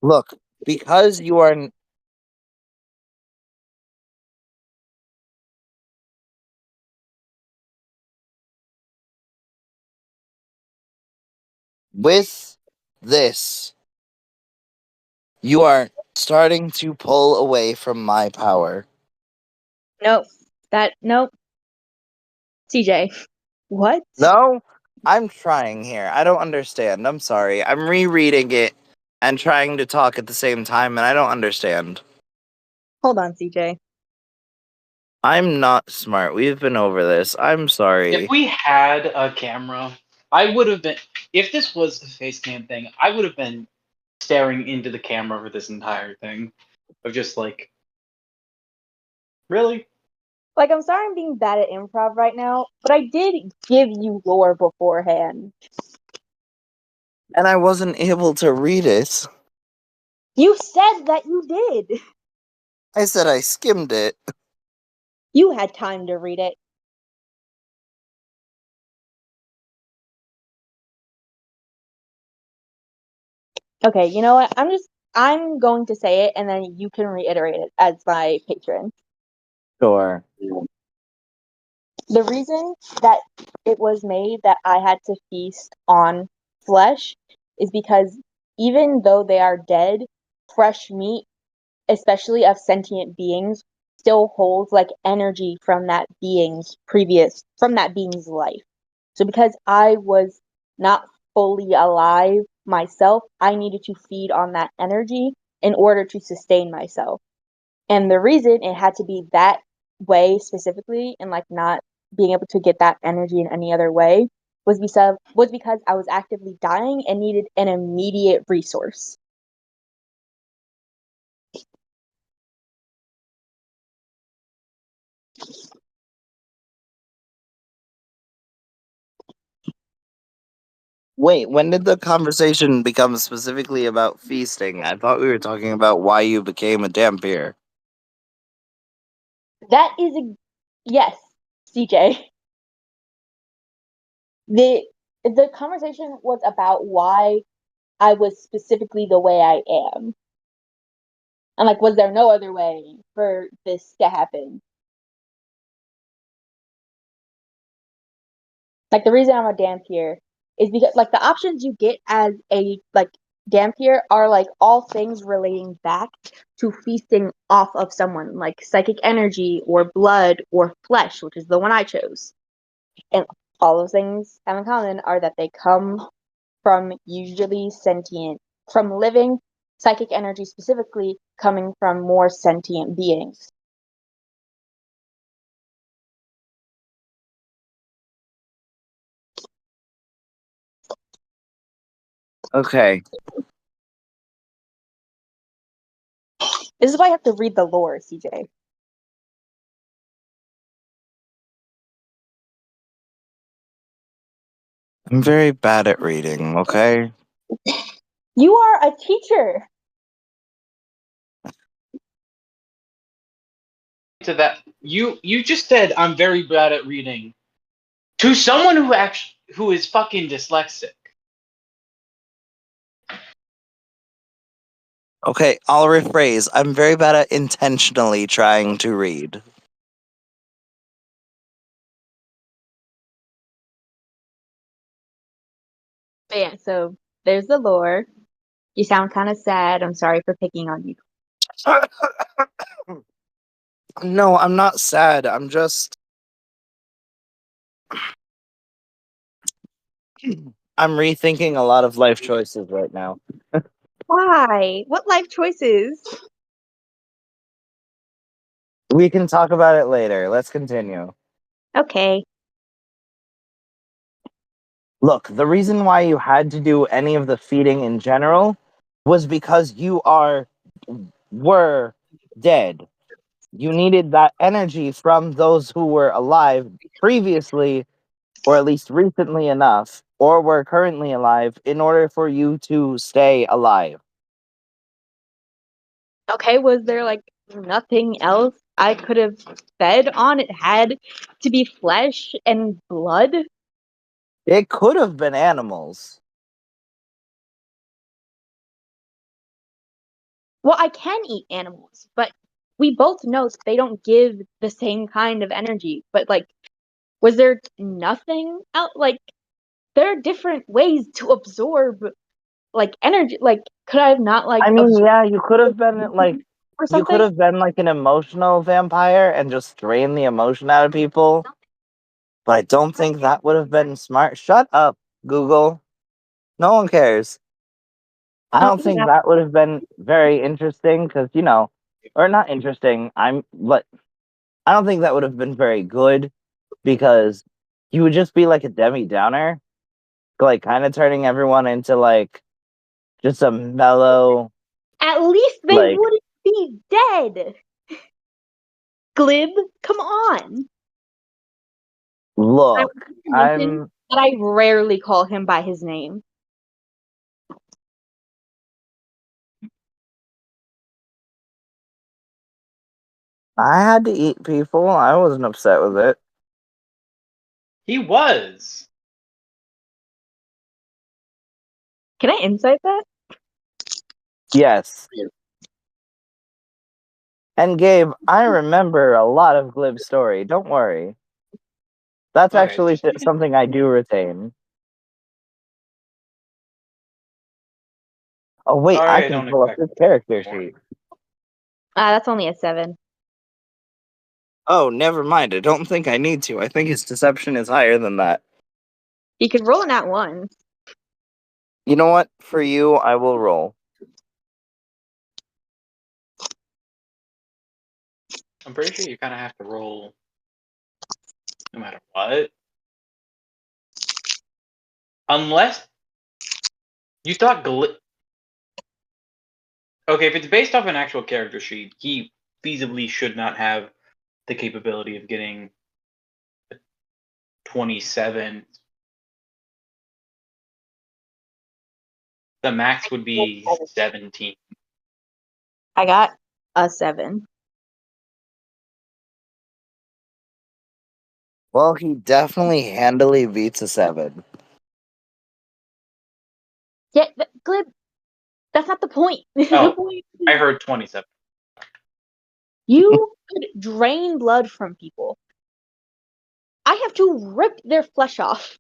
[SPEAKER 1] Look, because you are with this, you are starting to pull away from my power.
[SPEAKER 5] Nope. Nope. CJ. What?
[SPEAKER 1] No, I'm trying here. I don't understand. I'm sorry. I'm rereading it and trying to talk at the same time, and I don't understand.
[SPEAKER 5] Hold on, CJ.
[SPEAKER 1] I'm not smart. We've been over this. I'm sorry.
[SPEAKER 3] If we had a camera, I would have been. If this was a face cam thing, I would have been staring into the camera for this entire thing, of just like, really?
[SPEAKER 5] Like, I'm sorry I'm being bad at improv right now, but I did give you lore beforehand.
[SPEAKER 1] And I wasn't able to read it.
[SPEAKER 5] You said that you did.
[SPEAKER 1] I said I skimmed it.
[SPEAKER 5] You had time to read it. Okay, you know what? I'm going to say it and then you can reiterate it as my patron.
[SPEAKER 1] Sure.
[SPEAKER 5] The reason that it was made that I had to feast on flesh is because even though they are dead, fresh meat, especially of sentient beings, still holds like energy from that being's life. So because I was not fully alive myself, I needed to feed on that energy in order to sustain myself. And the reason it had to be that way specifically and like not being able to get that energy in any other way was because I was actively dying and needed an immediate resource.
[SPEAKER 1] Wait, when did the conversation become specifically about feasting? I thought we were talking about why you became a Dampier.
[SPEAKER 5] That is a yes, CJ. The conversation was about why I was specifically the way I am. And like, was there no other way for this to happen? Like the reason I'm a Dampier is because like the options you get as a like Dampier are like all things relating back to feasting off of someone, like psychic energy or blood or flesh, which is the one I chose. And all those things have in common are that they come from from living psychic energy specifically coming from more sentient beings.
[SPEAKER 1] Okay.
[SPEAKER 5] This is why I have to read the lore, CJ.
[SPEAKER 1] I'm very bad at reading, okay?
[SPEAKER 5] You are a teacher.
[SPEAKER 3] To that, you just said I'm very bad at reading. To someone who is fucking dyslexic.
[SPEAKER 10] Okay, I'll rephrase. I'm very bad at intentionally trying to read.
[SPEAKER 5] But yeah, so there's the lore. You sound kind of sad. I'm sorry for picking on you.
[SPEAKER 10] No, I'm not sad. I'm just. I'm rethinking a lot of life choices right now.
[SPEAKER 5] Why? What life choices?
[SPEAKER 10] We can talk about it later. Let's continue.
[SPEAKER 5] Okay.
[SPEAKER 10] Look, the reason why you had to do any of the feeding in general was because were dead. You needed that energy from those who were alive previously, or at least recently enough, or were currently alive, in order for you to stay alive.
[SPEAKER 5] Okay, was there like nothing else I could have fed on? It had to be flesh and blood?
[SPEAKER 10] It could have been animals.
[SPEAKER 5] Well, I can eat animals, but we both know that they don't give the same kind of energy. But like, was there nothing out? Like, there are different ways to absorb like energy. Like, could I have not like
[SPEAKER 10] I mean,
[SPEAKER 5] absorbed
[SPEAKER 10] yeah, you could have been like
[SPEAKER 5] or
[SPEAKER 10] you could
[SPEAKER 5] something?
[SPEAKER 10] have been like an emotional vampire and just drain the emotion out of people. But I don't think that would have been smart. Shut up, Google. No one cares. I don't think
[SPEAKER 5] Yeah.
[SPEAKER 10] that would have been very interesting because, or not interesting. I don't think that would have been very good because you would just be like a Demi Downer, like kind of turning everyone into like just a mellow,
[SPEAKER 5] At least they
[SPEAKER 10] like,
[SPEAKER 5] wouldn't be dead. Glib, come on. I
[SPEAKER 10] look,
[SPEAKER 5] want to mention
[SPEAKER 10] I'm,
[SPEAKER 5] that I rarely call him by his name.
[SPEAKER 10] I had to eat people. I wasn't upset with it.
[SPEAKER 3] He was.
[SPEAKER 5] Can I insight that?
[SPEAKER 10] Yes. And Gabe, I remember a lot of Glib's story. Don't worry. That's
[SPEAKER 3] Okay,
[SPEAKER 10] actually
[SPEAKER 3] just checking.
[SPEAKER 10] something I do retain. Oh wait, I
[SPEAKER 3] Sorry, I
[SPEAKER 10] can
[SPEAKER 3] don't
[SPEAKER 10] pull up
[SPEAKER 3] expect
[SPEAKER 10] this character
[SPEAKER 3] anymore.
[SPEAKER 10] sheet.
[SPEAKER 5] That's only a 7.
[SPEAKER 10] Oh, never mind. I don't think I need to. I think his deception is higher than that.
[SPEAKER 5] You could roll in that one.
[SPEAKER 10] You know what? For you, I will roll.
[SPEAKER 3] I'm pretty sure you kind of have to roll no matter what. Unless you thought Okay, if it's based off an actual character sheet, he feasibly should not have the capability of getting 27. The max would be 17.
[SPEAKER 5] I got a 7.
[SPEAKER 10] Well, he definitely handily beats a 7.
[SPEAKER 5] Yeah, Glib, that's not the point. The
[SPEAKER 3] Oh,
[SPEAKER 5] point
[SPEAKER 3] I
[SPEAKER 5] is
[SPEAKER 3] heard 27.
[SPEAKER 5] you could drain blood from people. I have to rip their flesh off.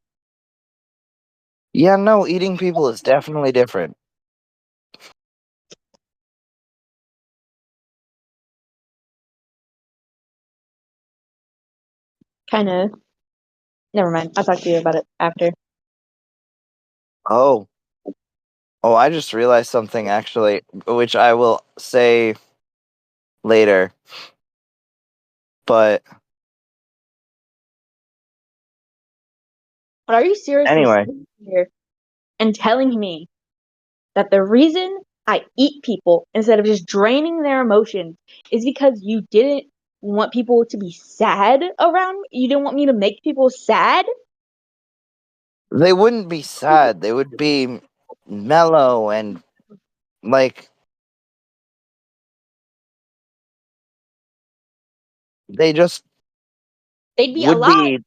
[SPEAKER 10] Yeah, no, eating people is definitely different.
[SPEAKER 5] Kind of. Never mind. I'll talk to you about it after.
[SPEAKER 10] Oh. Oh, I just realized something actually, which I will say later. But
[SPEAKER 5] But are you seriously
[SPEAKER 10] anyway,
[SPEAKER 5] sitting here and telling me that the reason I eat people instead of just draining their emotions is because you didn't want people to be sad around me? You didn't want me to make people sad?
[SPEAKER 10] they wouldn't be sad. They would be mellow and like they just
[SPEAKER 5] They'd be
[SPEAKER 10] would
[SPEAKER 5] alive.
[SPEAKER 10] be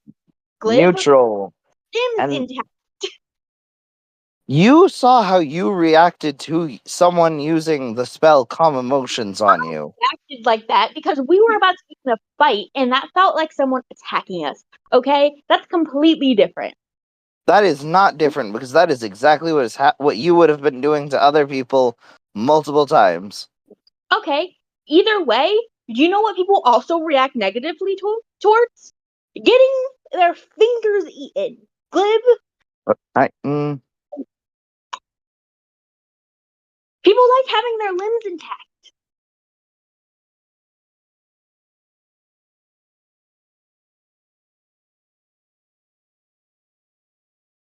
[SPEAKER 5] Glib,
[SPEAKER 10] neutral
[SPEAKER 5] Tim's
[SPEAKER 10] and
[SPEAKER 5] intact.
[SPEAKER 10] You saw how you reacted to someone using the spell Calm Emotions on you.
[SPEAKER 5] Acted like that because we were about to get in a fight, and that felt like someone attacking us. Okay, that's completely different.
[SPEAKER 10] That is not different because that is exactly what you would have been doing to other people multiple times.
[SPEAKER 5] Okay, either way, do you know what people also react negatively towards? Getting their fingers eaten. Glib. People like having their limbs intact.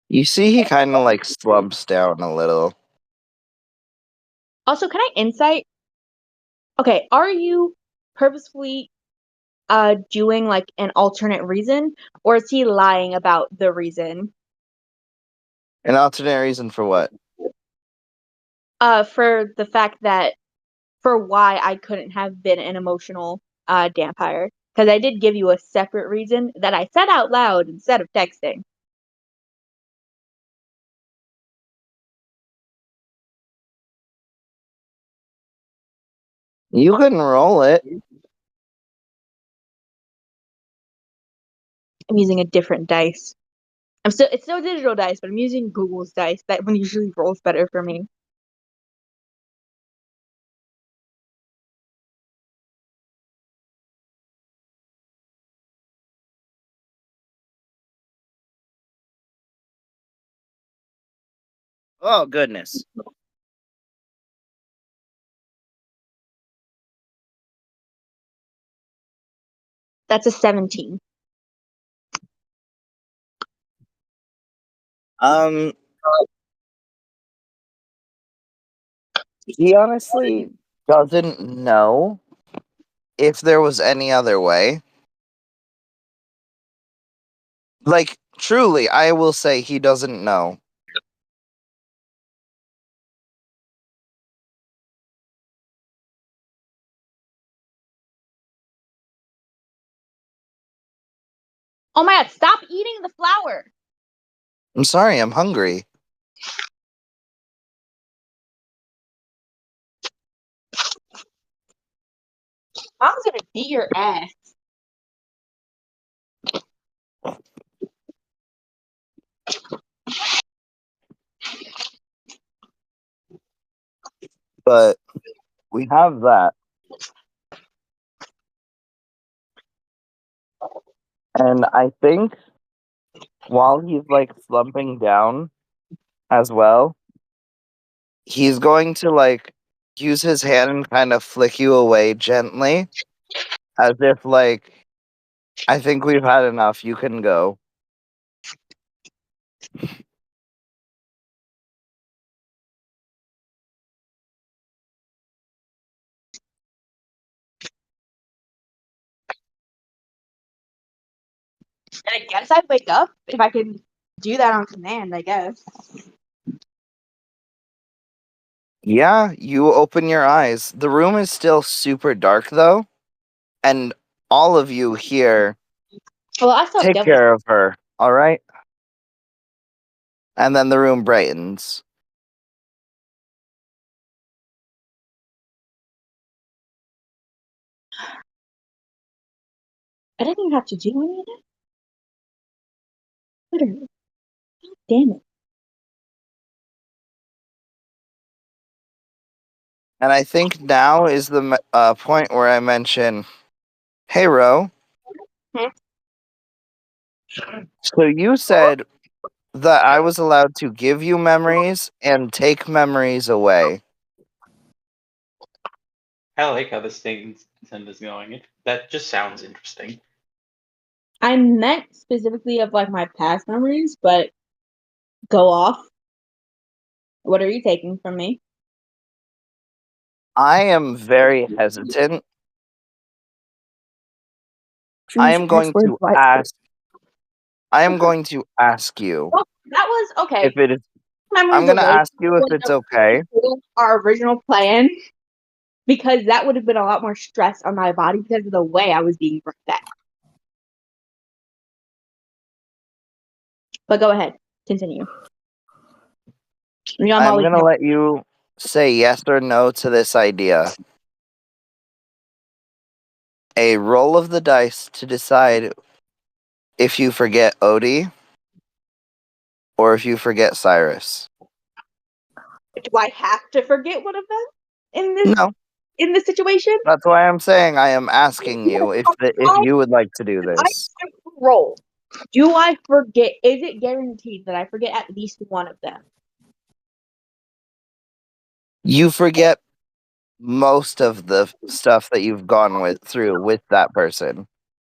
[SPEAKER 10] You see, he kind of like slumps down a little.
[SPEAKER 5] Also, can I insight? Okay, are you purposefully doing like an alternate reason, or is he lying about the reason?
[SPEAKER 10] An alternate reason for what?
[SPEAKER 5] For the fact that for why I couldn't have been an emotional vampire. Because I did give you a separate reason that I said out loud instead of texting.
[SPEAKER 10] You couldn't roll it.
[SPEAKER 5] I'm using a different dice. It's still digital dice, but I'm using Google's dice. That one usually rolls better for me.
[SPEAKER 10] Oh, goodness.
[SPEAKER 5] That's a 17.
[SPEAKER 10] He honestly doesn't know if there was any other way. Like, truly, I will say he doesn't know.
[SPEAKER 5] Oh my god, stop eating the flour!
[SPEAKER 10] I'm sorry, I'm hungry.
[SPEAKER 5] Mom's gonna beat your ass.
[SPEAKER 10] But we have that. And I think while he's like slumping down as well, he's going to like use his hand and kind of flick you away gently, as if like, I think we've had enough, you can go.
[SPEAKER 5] And I guess I'd wake up if I can do that on command, I guess.
[SPEAKER 10] Yeah, you open your eyes. The room is still super dark though, and all of you here
[SPEAKER 5] Well, I still have
[SPEAKER 10] take
[SPEAKER 5] devil.
[SPEAKER 10] care of her, alright? And then the room brightens.
[SPEAKER 5] I didn't even have to do any of that. Literally. God damn it.
[SPEAKER 10] And I think now is the point where I mention, hey, Ro.
[SPEAKER 5] Hmm?
[SPEAKER 10] So you said that I was allowed to give you memories and take memories away.
[SPEAKER 3] I like how this thing is going. That just sounds interesting.
[SPEAKER 5] I meant specifically of like my past memories, but go off. What are you taking from me?
[SPEAKER 10] I am very hesitant. I am going to ask. I am going to ask you
[SPEAKER 5] Oh, that was okay.
[SPEAKER 10] if it is.
[SPEAKER 5] Memories
[SPEAKER 10] I'm going to
[SPEAKER 5] away
[SPEAKER 10] ask you if it's okay.
[SPEAKER 5] our original plan, because that would have been a lot more stress on my body because of the way I was being brought back. But go ahead, continue. You know,
[SPEAKER 10] I'm
[SPEAKER 5] always
[SPEAKER 10] gonna let you say yes or no to this idea. A roll of the dice to decide if you forget Odie or if you forget Cyrus.
[SPEAKER 5] Do I have to forget one of them
[SPEAKER 10] No,
[SPEAKER 5] in this situation?
[SPEAKER 10] that's why I'm saying I am asking you if you would like to do
[SPEAKER 5] I
[SPEAKER 10] this.
[SPEAKER 5] roll. Do I forget? Is it guaranteed that I forget at least one of them?
[SPEAKER 10] You forget most of the stuff that you've gone through with that person.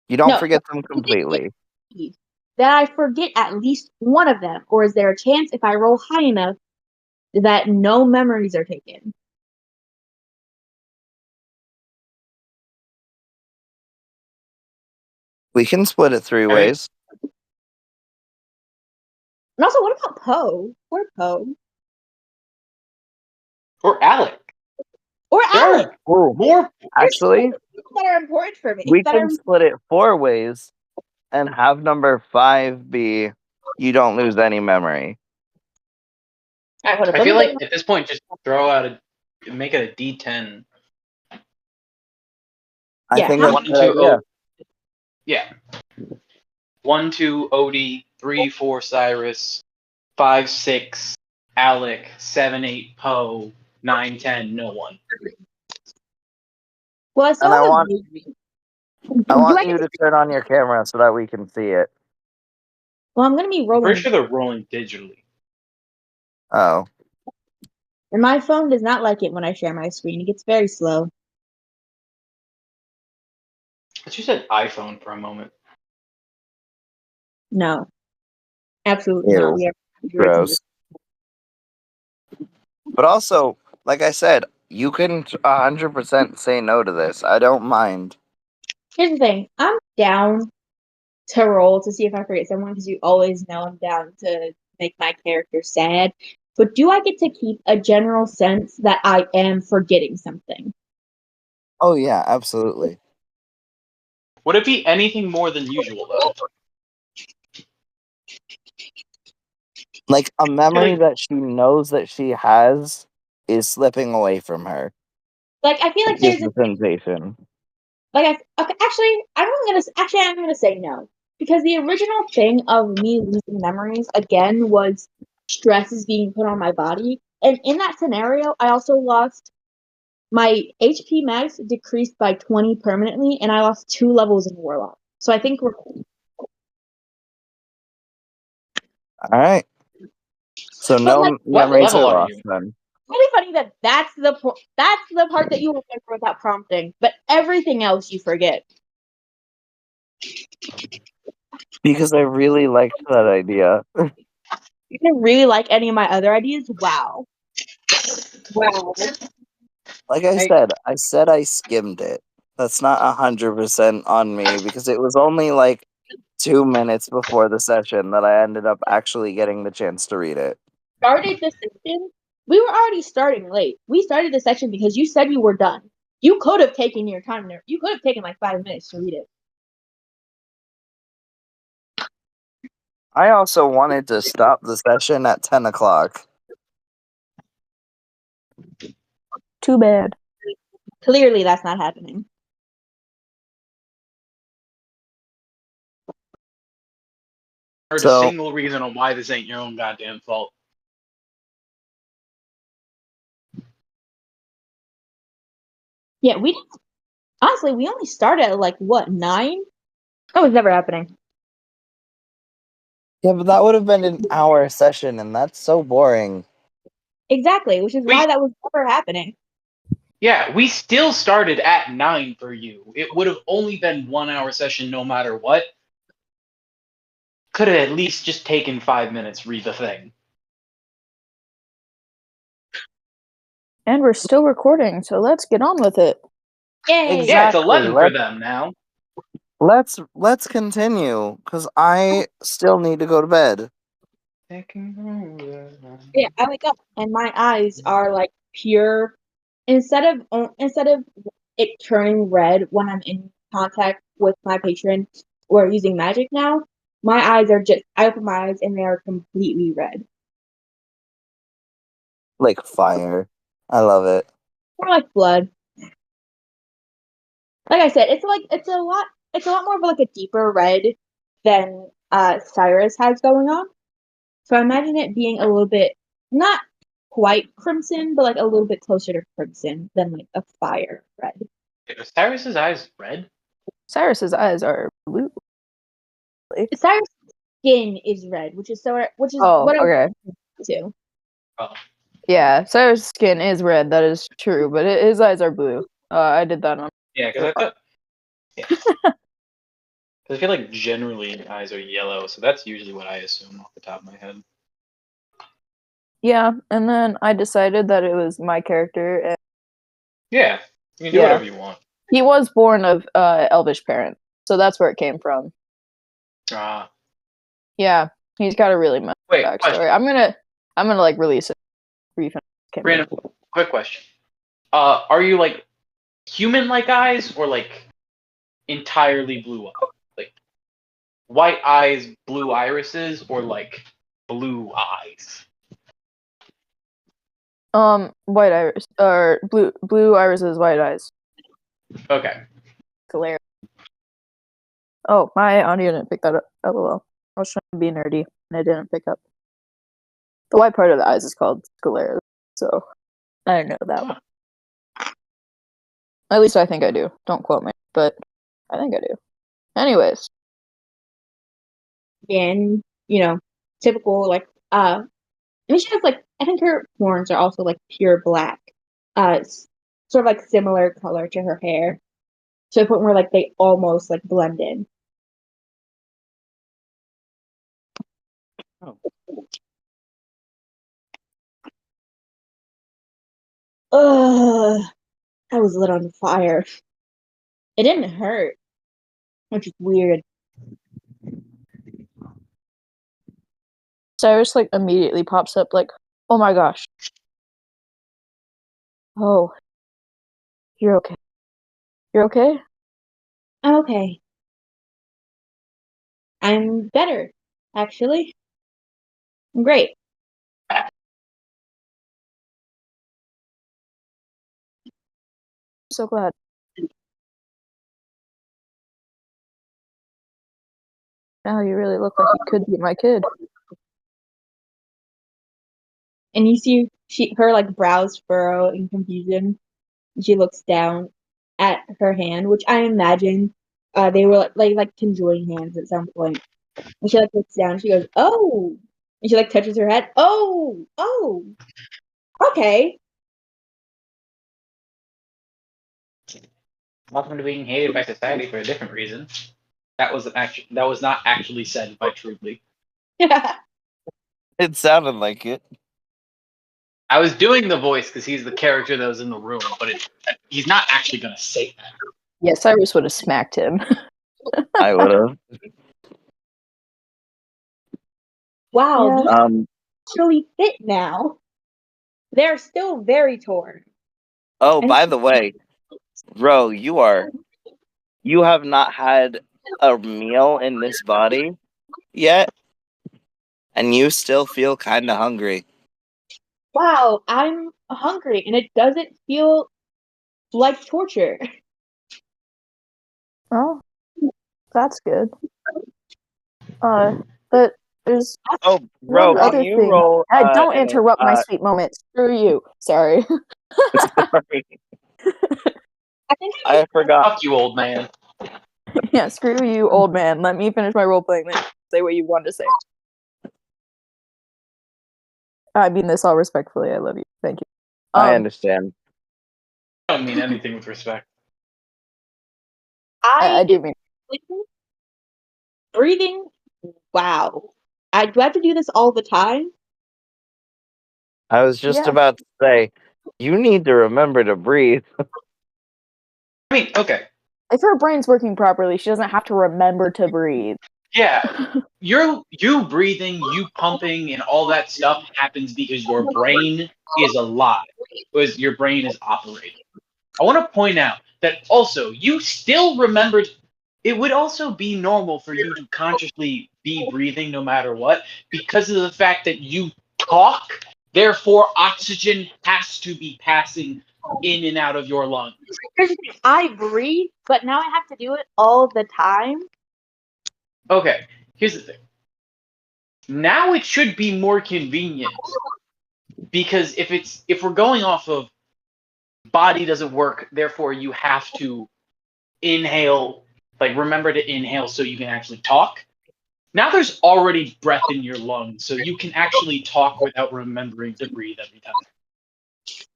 [SPEAKER 10] You don't
[SPEAKER 5] No.
[SPEAKER 10] forget them
[SPEAKER 5] Is it
[SPEAKER 10] completely.
[SPEAKER 5] guaranteed that I forget at least one of them, or is there a chance if I roll high enough that no memories are taken?
[SPEAKER 10] We can split it three ways.
[SPEAKER 5] And also, what about Poe? Poor Poe.
[SPEAKER 3] Or Alec.
[SPEAKER 5] Or
[SPEAKER 3] There
[SPEAKER 5] Alec.
[SPEAKER 3] are more.
[SPEAKER 10] Actually,
[SPEAKER 5] That are important for me.
[SPEAKER 10] we can split it 4 ways and have number 5 be you don't lose any memory.
[SPEAKER 5] Alright, hold up.
[SPEAKER 3] I
[SPEAKER 5] Let
[SPEAKER 3] feel
[SPEAKER 5] me
[SPEAKER 3] like at this point, just throw out make it a D10.
[SPEAKER 10] I
[SPEAKER 5] Yeah,
[SPEAKER 10] think
[SPEAKER 5] how-
[SPEAKER 10] that's a
[SPEAKER 3] 1,
[SPEAKER 10] good
[SPEAKER 3] 2,
[SPEAKER 10] idea.
[SPEAKER 3] yeah. 1, 2, Odie. 3, 4, Cyrus. 5, 6, Alec. 7, 8, Poe. 9, 10, no one.
[SPEAKER 5] well, I still
[SPEAKER 10] And I
[SPEAKER 5] have
[SPEAKER 10] want
[SPEAKER 5] do I
[SPEAKER 10] you
[SPEAKER 5] get
[SPEAKER 10] to turn on your camera so that we can see it.
[SPEAKER 5] Well, I'm gonna be
[SPEAKER 3] I'm
[SPEAKER 5] rolling.
[SPEAKER 3] pretty sure they're rolling digitally.
[SPEAKER 10] Oh.
[SPEAKER 5] And my phone does not like it when I share my screen. It gets very slow.
[SPEAKER 3] But you said iPhone for a moment.
[SPEAKER 5] No. Absolutely
[SPEAKER 10] Ew.
[SPEAKER 5] not. We are
[SPEAKER 10] Gross. But also, like I said, you can 100% say no to this. I don't mind.
[SPEAKER 5] Here's the thing. I'm down to roll to see if I forget someone because you always know I'm down to make my character sad. But do I get to keep a general sense that I am forgetting something?
[SPEAKER 10] Oh yeah, absolutely.
[SPEAKER 3] Would it be anything more than usual, though?
[SPEAKER 10] Like a memory that she knows that she has is slipping away from her.
[SPEAKER 5] Like I feel like
[SPEAKER 10] Is
[SPEAKER 5] there's
[SPEAKER 10] the sensation.
[SPEAKER 5] okay, actually I'm gonna say no because the original thing of me losing memories again was stress is being put on my body, and in that scenario, I also lost my HP max decreased by 20 permanently, and I lost 2 levels in Warlock. So I think we're cool.
[SPEAKER 10] All right. So
[SPEAKER 5] But
[SPEAKER 10] no
[SPEAKER 5] like,
[SPEAKER 3] What
[SPEAKER 10] memories
[SPEAKER 3] level
[SPEAKER 10] are
[SPEAKER 3] are
[SPEAKER 10] lost
[SPEAKER 3] you?
[SPEAKER 10] then.
[SPEAKER 5] really funny that that's the part that you remember without prompting, but everything else you forget.
[SPEAKER 10] Because I really liked that idea.
[SPEAKER 5] You didn't really like any of my other ideas. Wow. Wow.
[SPEAKER 10] Like I said I skimmed it. That's not 100% on me because it was only like 2 minutes before the session that I ended up actually getting the chance to read it.
[SPEAKER 5] Started the session. We were already starting late. We started the session because you said you were done. You could have taken your time there. You could have taken like 5 minutes to read it.
[SPEAKER 10] I also wanted to stop the session at 10 o'clock.
[SPEAKER 7] Too bad.
[SPEAKER 5] Clearly, that's not happening.
[SPEAKER 3] Heard a single reason on why this ain't your own goddamn fault.
[SPEAKER 5] Yeah, we didn't. Honestly, we only started at like what 9? That was never happening.
[SPEAKER 10] Yeah, but that would have been an hour session, and that's so boring.
[SPEAKER 5] Exactly, which is why that was never happening.
[SPEAKER 3] Yeah, we still started at 9 for you. It would have only been 1 hour session no matter what. Could have at least just taken 5 minutes, read the thing.
[SPEAKER 7] And we're still recording, so let's get on with it.
[SPEAKER 5] Yay!
[SPEAKER 3] Yeah, it's
[SPEAKER 10] Exactly.
[SPEAKER 3] 11 for them now.
[SPEAKER 10] Let's continue, because I still need to go to bed.
[SPEAKER 5] Yeah, I wake up and my eyes are like pure. Instead of it turning red when I'm in contact with my patron or using magic now, my eyes are just. I open my eyes and they are completely red.
[SPEAKER 10] Like fire. I love it.
[SPEAKER 5] More like blood. Like I said, it's a lot more of like a deeper red than Cyrus has going on. So I imagine it being a little bit not quite crimson, but like a little bit closer to crimson than like a fire red.
[SPEAKER 3] Are Cyrus's eyes red?
[SPEAKER 11] Cyrus's eyes are blue.
[SPEAKER 5] Cyrus' skin is red, which is
[SPEAKER 11] Oh,
[SPEAKER 5] what
[SPEAKER 11] okay.
[SPEAKER 5] I'm to.
[SPEAKER 3] Oh.
[SPEAKER 11] Yeah, Cyrus' skin is red. That is true, but his eyes are blue. I did that on.
[SPEAKER 3] Yeah, because I feel like generally eyes are yellow, so that's usually what I assume off the top of my head.
[SPEAKER 11] Yeah, and then I decided that it was my character, and
[SPEAKER 3] Yeah, you can do whatever you want.
[SPEAKER 11] he was born of elvish parents, so that's where it came from. Yeah, he's got a really messed backstory.
[SPEAKER 3] Question.
[SPEAKER 11] I'm gonna like release it.
[SPEAKER 3] Brandon, quick question. Are you like human-like eyes or like entirely blue eyes? Like white eyes, blue irises, or like blue eyes?
[SPEAKER 11] White iris or blue irises, white eyes.
[SPEAKER 3] Okay.
[SPEAKER 11] Hilarious. Oh, my audio didn't pick that up. LOL. I was trying to be nerdy and I didn't pick up. The white part of the eyes is called sclera, so I didn't know that one. At least I think I do. Don't quote me, but I think I do. Anyways.
[SPEAKER 5] And, typical, like, she has, like, I think her horns are also, like, pure black. Sort of, like, similar color to her hair. To the point where, like, they almost, like, blend in.
[SPEAKER 10] Oh.
[SPEAKER 5] Ugh, I was lit on fire. It didn't hurt, which is weird.
[SPEAKER 11] Cyrus like immediately pops up like, oh my gosh. Oh. You're okay. You're okay?
[SPEAKER 5] I'm okay. I'm better, actually. I'm great.
[SPEAKER 11] So glad. Now you really look like you could be my kid.
[SPEAKER 5] And you see her like brows furrow in confusion. She looks down at her hand, which I imagine they were like conjoined hands at some point. And she like looks down. She goes, "Oh," and she like touches her head. Oh, okay.
[SPEAKER 3] Welcome to being hated by society for a different reason. That was not actually said by Truly.
[SPEAKER 10] It sounded like it.
[SPEAKER 3] I was doing the voice because he's the character that was in the room, but he's not actually going to say that.
[SPEAKER 11] Yeah, Cyrus would have smacked him.
[SPEAKER 10] I would have.
[SPEAKER 5] Wow,
[SPEAKER 11] Yeah.
[SPEAKER 5] these actually fit now. They're still very torn.
[SPEAKER 10] Oh, by the way, Ro, you have not had a meal in this body yet, and you still feel kind of hungry.
[SPEAKER 5] Wow, I'm hungry, and it doesn't feel like torture.
[SPEAKER 11] Oh, that's good. But there's
[SPEAKER 10] Ro,
[SPEAKER 11] one other
[SPEAKER 10] can you
[SPEAKER 11] thing.
[SPEAKER 10] roll?
[SPEAKER 11] Don't interrupt my sweet moment. Screw you. Sorry.
[SPEAKER 10] Sorry.
[SPEAKER 5] I think
[SPEAKER 10] I forgot.
[SPEAKER 3] Fuck you, old man.
[SPEAKER 11] Yeah, screw you, old man. Let me finish my role playing, then say what you wanted to say. I mean this all respectfully. I love you. Thank you.
[SPEAKER 10] I understand.
[SPEAKER 3] I don't mean anything with respect.
[SPEAKER 11] I do mean
[SPEAKER 5] breathing. Wow. Do I have to do this all the time?
[SPEAKER 10] I was just about to say, you need to remember to breathe.
[SPEAKER 3] I mean, okay.
[SPEAKER 11] If her brain's working properly, she doesn't have to remember to breathe.
[SPEAKER 3] Yeah, you breathing, you pumping, and all that stuff happens because your brain is alive, because your brain is operating. I want to point out that also you still remembered. It would also be normal for you to consciously be breathing no matter what, because of the fact that you talk Therefore, oxygen has to be passing in and out of your lungs.
[SPEAKER 5] I breathe, but now I have to do it all the time.
[SPEAKER 3] Okay, here's the thing. Now it should be more convenient because if we're going off of body doesn't work, therefore you have to inhale, like remember to inhale so you can actually talk. Now there's already breath in your lungs, so you can actually talk without remembering to breathe every time.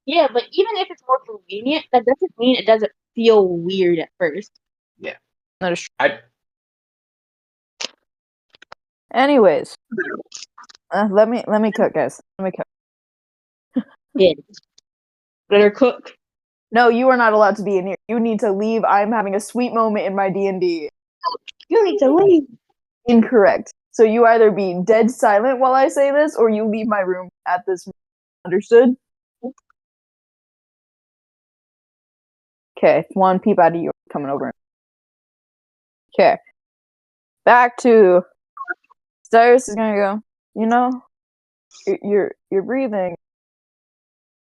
[SPEAKER 5] Yeah, but even if it's more convenient, that doesn't mean it doesn't feel weird at first.
[SPEAKER 3] Yeah.
[SPEAKER 11] That is true.
[SPEAKER 3] I
[SPEAKER 11] Anyways, let me cook, guys. Let me cook.
[SPEAKER 5] Yeah. Better cook.
[SPEAKER 11] No, you are not allowed to be in here. You need to leave. I'm having a sweet moment in my D&D.
[SPEAKER 5] You need to leave.
[SPEAKER 11] Incorrect. So you either be dead silent while I say this, or you leave my room at this. Understood? Okay, one peep out of you coming over. Okay. Back to Cyrus is gonna go. You know, you're breathing.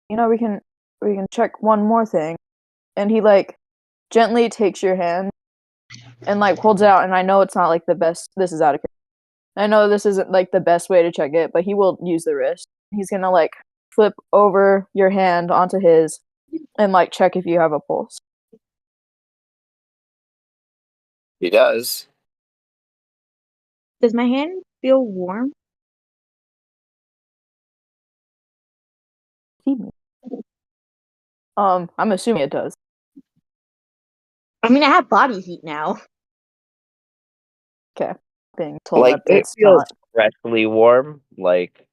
[SPEAKER 11] You know, we can check one more thing. And he like gently takes your hand and like holds it out. And I know it's not like the best. This is out of. I know this isn't like the best way to check it, but he will use the wrist. He's gonna like flip over your hand onto his and like check if you have a pulse.
[SPEAKER 10] He does.
[SPEAKER 5] Does my hand feel warm?
[SPEAKER 11] I'm assuming it does.
[SPEAKER 5] I mean, I have body heat now.
[SPEAKER 11] Okay. Being told
[SPEAKER 10] Like
[SPEAKER 11] that
[SPEAKER 10] it
[SPEAKER 11] it's
[SPEAKER 10] feels
[SPEAKER 11] not.
[SPEAKER 10] correctly warm. Like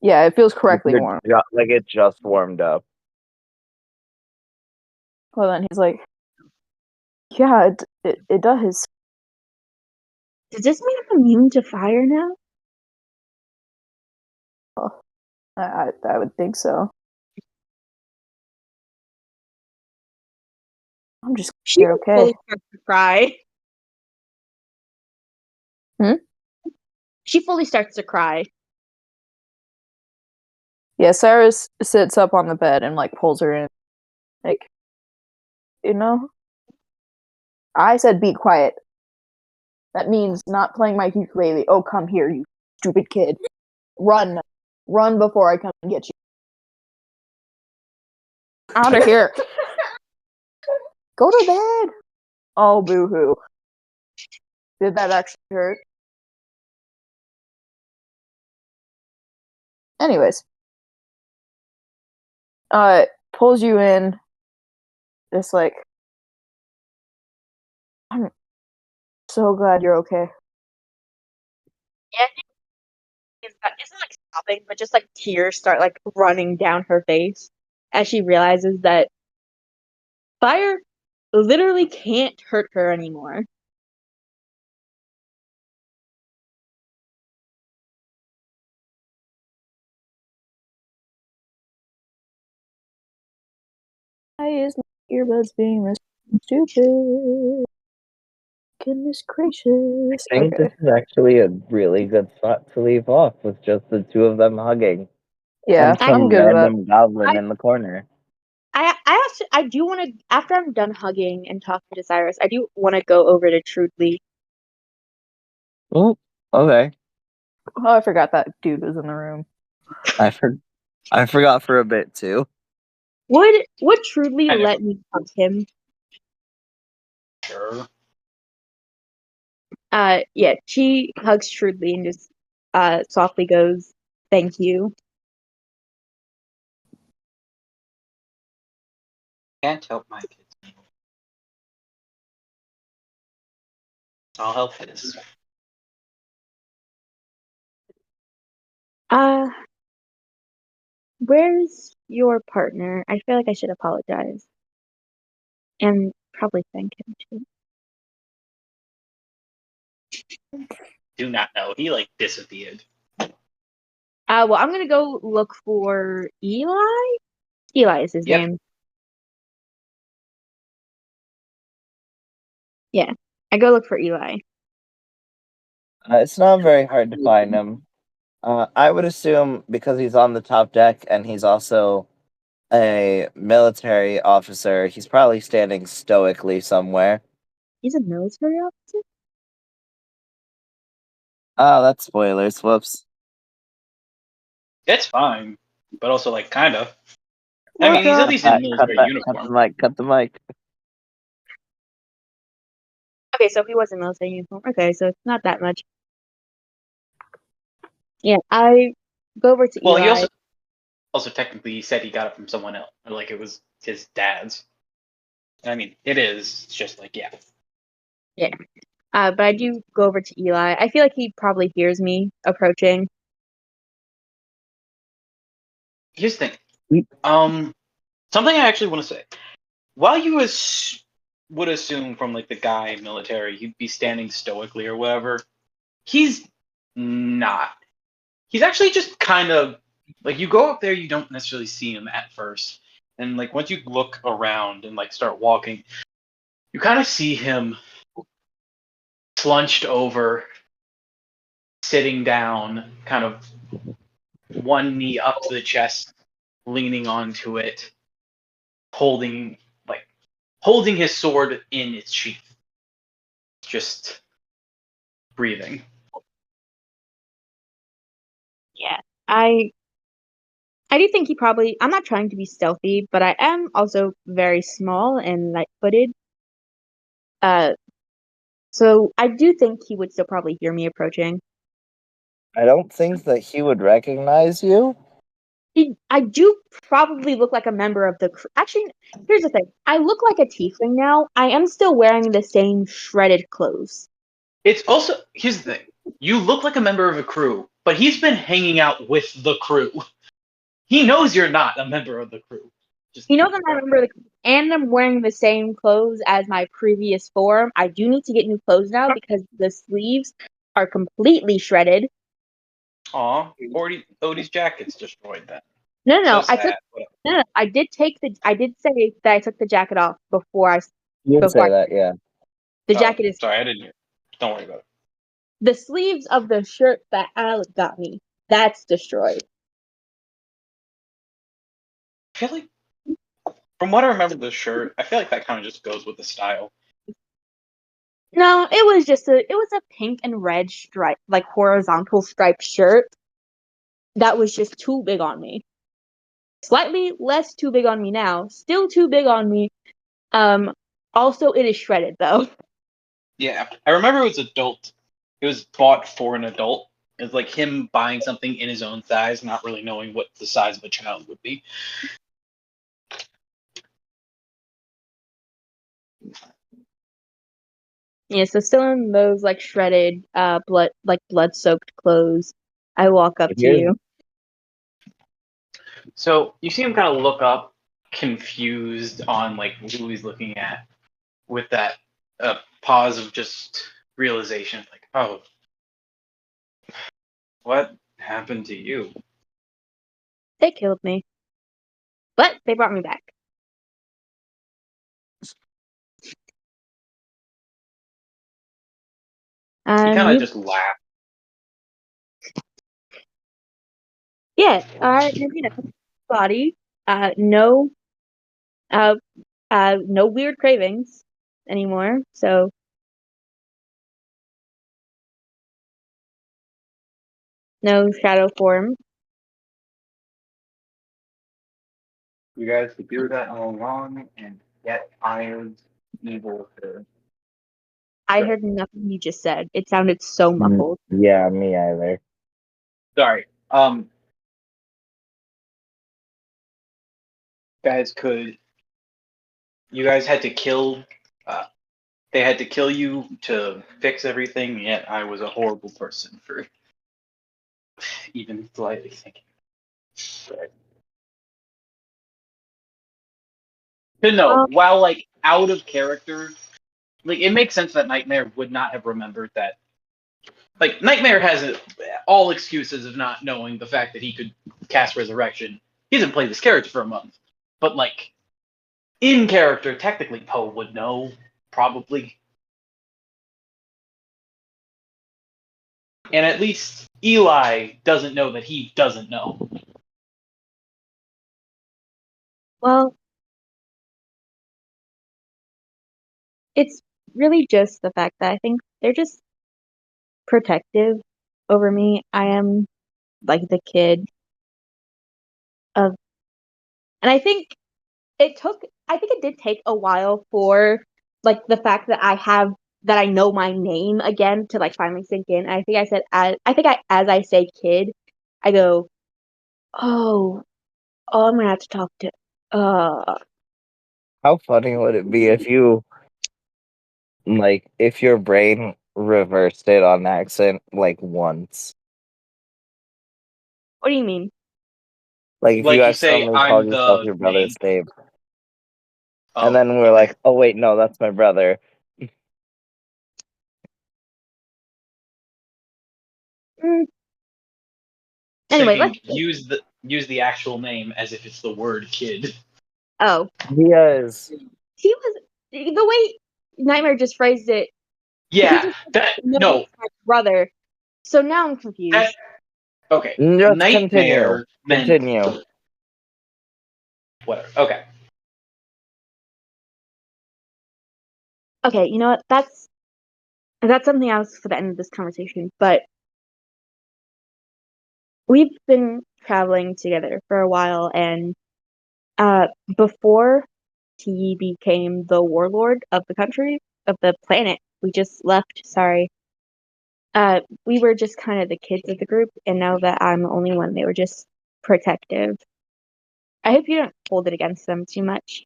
[SPEAKER 11] Yeah, it feels correctly warm.
[SPEAKER 10] Like it just warmed up.
[SPEAKER 11] Well, then he's like, yeah, it does.
[SPEAKER 5] Does this mean I'm immune to fire now?
[SPEAKER 11] Well, I would think so. I'm just
[SPEAKER 5] She
[SPEAKER 11] you're okay.
[SPEAKER 5] fully starts to cry.
[SPEAKER 11] Hmm?
[SPEAKER 5] She fully starts to cry.
[SPEAKER 11] Yeah, Cyrus sits up on the bed and like pulls her in. Like, you know? I said be quiet. That means not playing my ukulele. Oh, come here, you stupid kid. Run. Run before I come and get you. Out of here. Go to bed. Oh, boo-hoo. Did that actually hurt? Anyways. Pulls you in. Just like, I'm so glad you're okay.
[SPEAKER 5] Yeah, it's not like stopping, but just like tears start like running down her face as she realizes that fire literally can't hurt her anymore.
[SPEAKER 11] Why is my earbuds being this stupid? Goodness gracious.
[SPEAKER 10] I think
[SPEAKER 11] Okay.
[SPEAKER 10] this is actually a really good spot to leave off with just the two of them hugging.
[SPEAKER 11] Yeah,
[SPEAKER 10] And some
[SPEAKER 11] I'm good with that.
[SPEAKER 10] random goblin in the corner.
[SPEAKER 5] I do want to, after I'm done hugging and talking to Cyrus, I do want to go over to Trudley.
[SPEAKER 10] Oh, okay.
[SPEAKER 11] Oh, I forgot that dude was in the room.
[SPEAKER 10] I forgot for a bit too.
[SPEAKER 5] Would Trudley
[SPEAKER 3] I never-
[SPEAKER 5] let me hug him?
[SPEAKER 3] Sure.
[SPEAKER 5] Yeah, she hugs Trudley and just softly goes, "Thank you."
[SPEAKER 3] Can't help my kids. I'll help this.
[SPEAKER 5] Where's your partner? I feel like I should apologize. And probably thank him too.
[SPEAKER 3] Do not know. He like disappeared.
[SPEAKER 5] Well, I'm gonna go look for Eli. Eli is his
[SPEAKER 3] Yep.
[SPEAKER 5] name. Yeah, I go look for Eli.
[SPEAKER 10] It's not very hard to find him. I would assume because he's on the top deck and he's also a military officer, he's probably standing stoically somewhere.
[SPEAKER 5] He's a military officer?
[SPEAKER 10] Oh, that's spoilers. Whoops.
[SPEAKER 3] It's fine, but also like kind of. I
[SPEAKER 5] What
[SPEAKER 3] mean, he's
[SPEAKER 5] the-
[SPEAKER 3] at least in military
[SPEAKER 10] Cut
[SPEAKER 3] uniform.
[SPEAKER 10] the mic. Cut the mic.
[SPEAKER 5] Okay, so if he was in military uniform, okay, so it's not that much. Yeah, I go over to
[SPEAKER 3] Well,
[SPEAKER 5] Eli.
[SPEAKER 3] he also technically said he got it from someone else, or like it was his dad's. I mean, it is. It's just like, yeah.
[SPEAKER 5] But I do go over to Eli. I feel like he probably hears me approaching.
[SPEAKER 3] Here's the thing. Something I actually want to say. While you would assume from like the guy military, he'd be standing stoically or whatever, he's not. He's actually just kind of like you go up there, you don't necessarily see him at first, and like once you look around and like start walking, you kind of see him slunched over, sitting down, kind of one knee up to the chest, leaning onto it, holding his sword in its sheath, just breathing.
[SPEAKER 5] Yeah, I do think he probably. I'm not trying to be stealthy, but I am also very small and light-footed. So I do think he would still probably hear me approaching.
[SPEAKER 10] I don't think that he would recognize you.
[SPEAKER 5] I do probably look like a member of the crew. Actually, here's the thing. I look like a tiefling now. I am still wearing the same shredded clothes.
[SPEAKER 3] It's also here's the thing. You look like a member of a crew, but he's been hanging out with the crew. He knows you're not a member of the crew.
[SPEAKER 5] He knows I'm not a member of the crew, and I'm wearing the same clothes as my previous form. I do need to get new clothes now because the sleeves are completely shredded.
[SPEAKER 3] Aw, Odie's jacket's destroyed then.
[SPEAKER 5] No,
[SPEAKER 3] So
[SPEAKER 5] I
[SPEAKER 3] sad.
[SPEAKER 5] took.
[SPEAKER 3] Whatever.
[SPEAKER 5] No, I did say that I took the jacket off before I.
[SPEAKER 10] You would
[SPEAKER 5] Before
[SPEAKER 10] say that, yeah.
[SPEAKER 5] the jacket is.
[SPEAKER 3] Sorry, I didn't hear. Don't worry about it.
[SPEAKER 5] The sleeves of the shirt that Alec got me, that's destroyed.
[SPEAKER 3] I feel like, from what I remember of the shirt, I feel like that kind of just goes with the style.
[SPEAKER 5] No, it was a pink and red stripe, like horizontal striped shirt. That was just too big on me. Slightly less too big on me now. Still too big on me. Also it is shredded though.
[SPEAKER 3] Yeah, I remember it was adult. It was bought for an adult. It's like him buying something in his own size, not really knowing what the size of a child would be.
[SPEAKER 5] Yeah, so still in those like shredded, blood soaked clothes. I walk up to you.
[SPEAKER 3] So you see him kind of look up, confused on like who he's looking at, with that pause of just realization, like, oh, what happened to you?
[SPEAKER 5] They killed me. But they brought me back.
[SPEAKER 3] He kind of just laughed.
[SPEAKER 5] Yeah, body. No no weird cravings anymore. So no shadow form.
[SPEAKER 3] You guys could do that all along, and yet I was evil to.
[SPEAKER 5] I heard nothing you just said. It sounded so muffled.
[SPEAKER 10] Yeah, me either.
[SPEAKER 3] Sorry. Guys could. You guys had to kill. They had to kill you to fix everything, yet I was a horrible person for even slightly thinking. But no, while like out of character, like it makes sense that Nightmare would not have remembered that. Like Nightmare has all excuses of not knowing the fact that he could cast Resurrection. He hasn't played this character for a month, but like in character, technically Poe would know, probably. And at least Eli doesn't know that he doesn't know.
[SPEAKER 5] Well, it's really just the fact that I think they're just protective over me. I am like the kid of, and I think it did take a while for like the fact that I know my name again to like finally sink in. I think I said, as I say kid, I go, oh, I'm gonna have to talk to,
[SPEAKER 10] How funny would it be if you, like, if your brain reversed it on accident, like, once?
[SPEAKER 5] what do you mean?
[SPEAKER 10] Like, if you
[SPEAKER 3] Like you say,
[SPEAKER 10] accidentally called
[SPEAKER 3] I'm
[SPEAKER 10] yourself
[SPEAKER 3] the
[SPEAKER 10] your
[SPEAKER 3] name.
[SPEAKER 10] brother's name, and
[SPEAKER 3] Oh,
[SPEAKER 10] then we're like, oh, wait, no, that's my brother.
[SPEAKER 5] Mm.
[SPEAKER 3] so
[SPEAKER 5] Anyway,
[SPEAKER 3] you
[SPEAKER 5] let's.
[SPEAKER 3] use the actual name as if it's the word kid.
[SPEAKER 5] Oh,
[SPEAKER 10] Yes.
[SPEAKER 5] he was the way Nightmare just phrased it. He
[SPEAKER 3] Yeah,
[SPEAKER 5] just
[SPEAKER 3] that
[SPEAKER 5] no,
[SPEAKER 3] no,
[SPEAKER 5] it's my brother. So now I'm
[SPEAKER 3] that
[SPEAKER 5] confused.
[SPEAKER 3] okay.
[SPEAKER 10] Just continue.
[SPEAKER 3] Nightmare meant
[SPEAKER 10] Continue.
[SPEAKER 3] whatever. Okay.
[SPEAKER 5] Okay, you know what? That's something else for the end of this conversation. But we've been traveling together for a while, and before he became the warlord of the country, of the planet we just left, sorry, we were just kind of the kids of the group, and now that I'm the only one, they were just protective. I hope you don't hold it against them too much.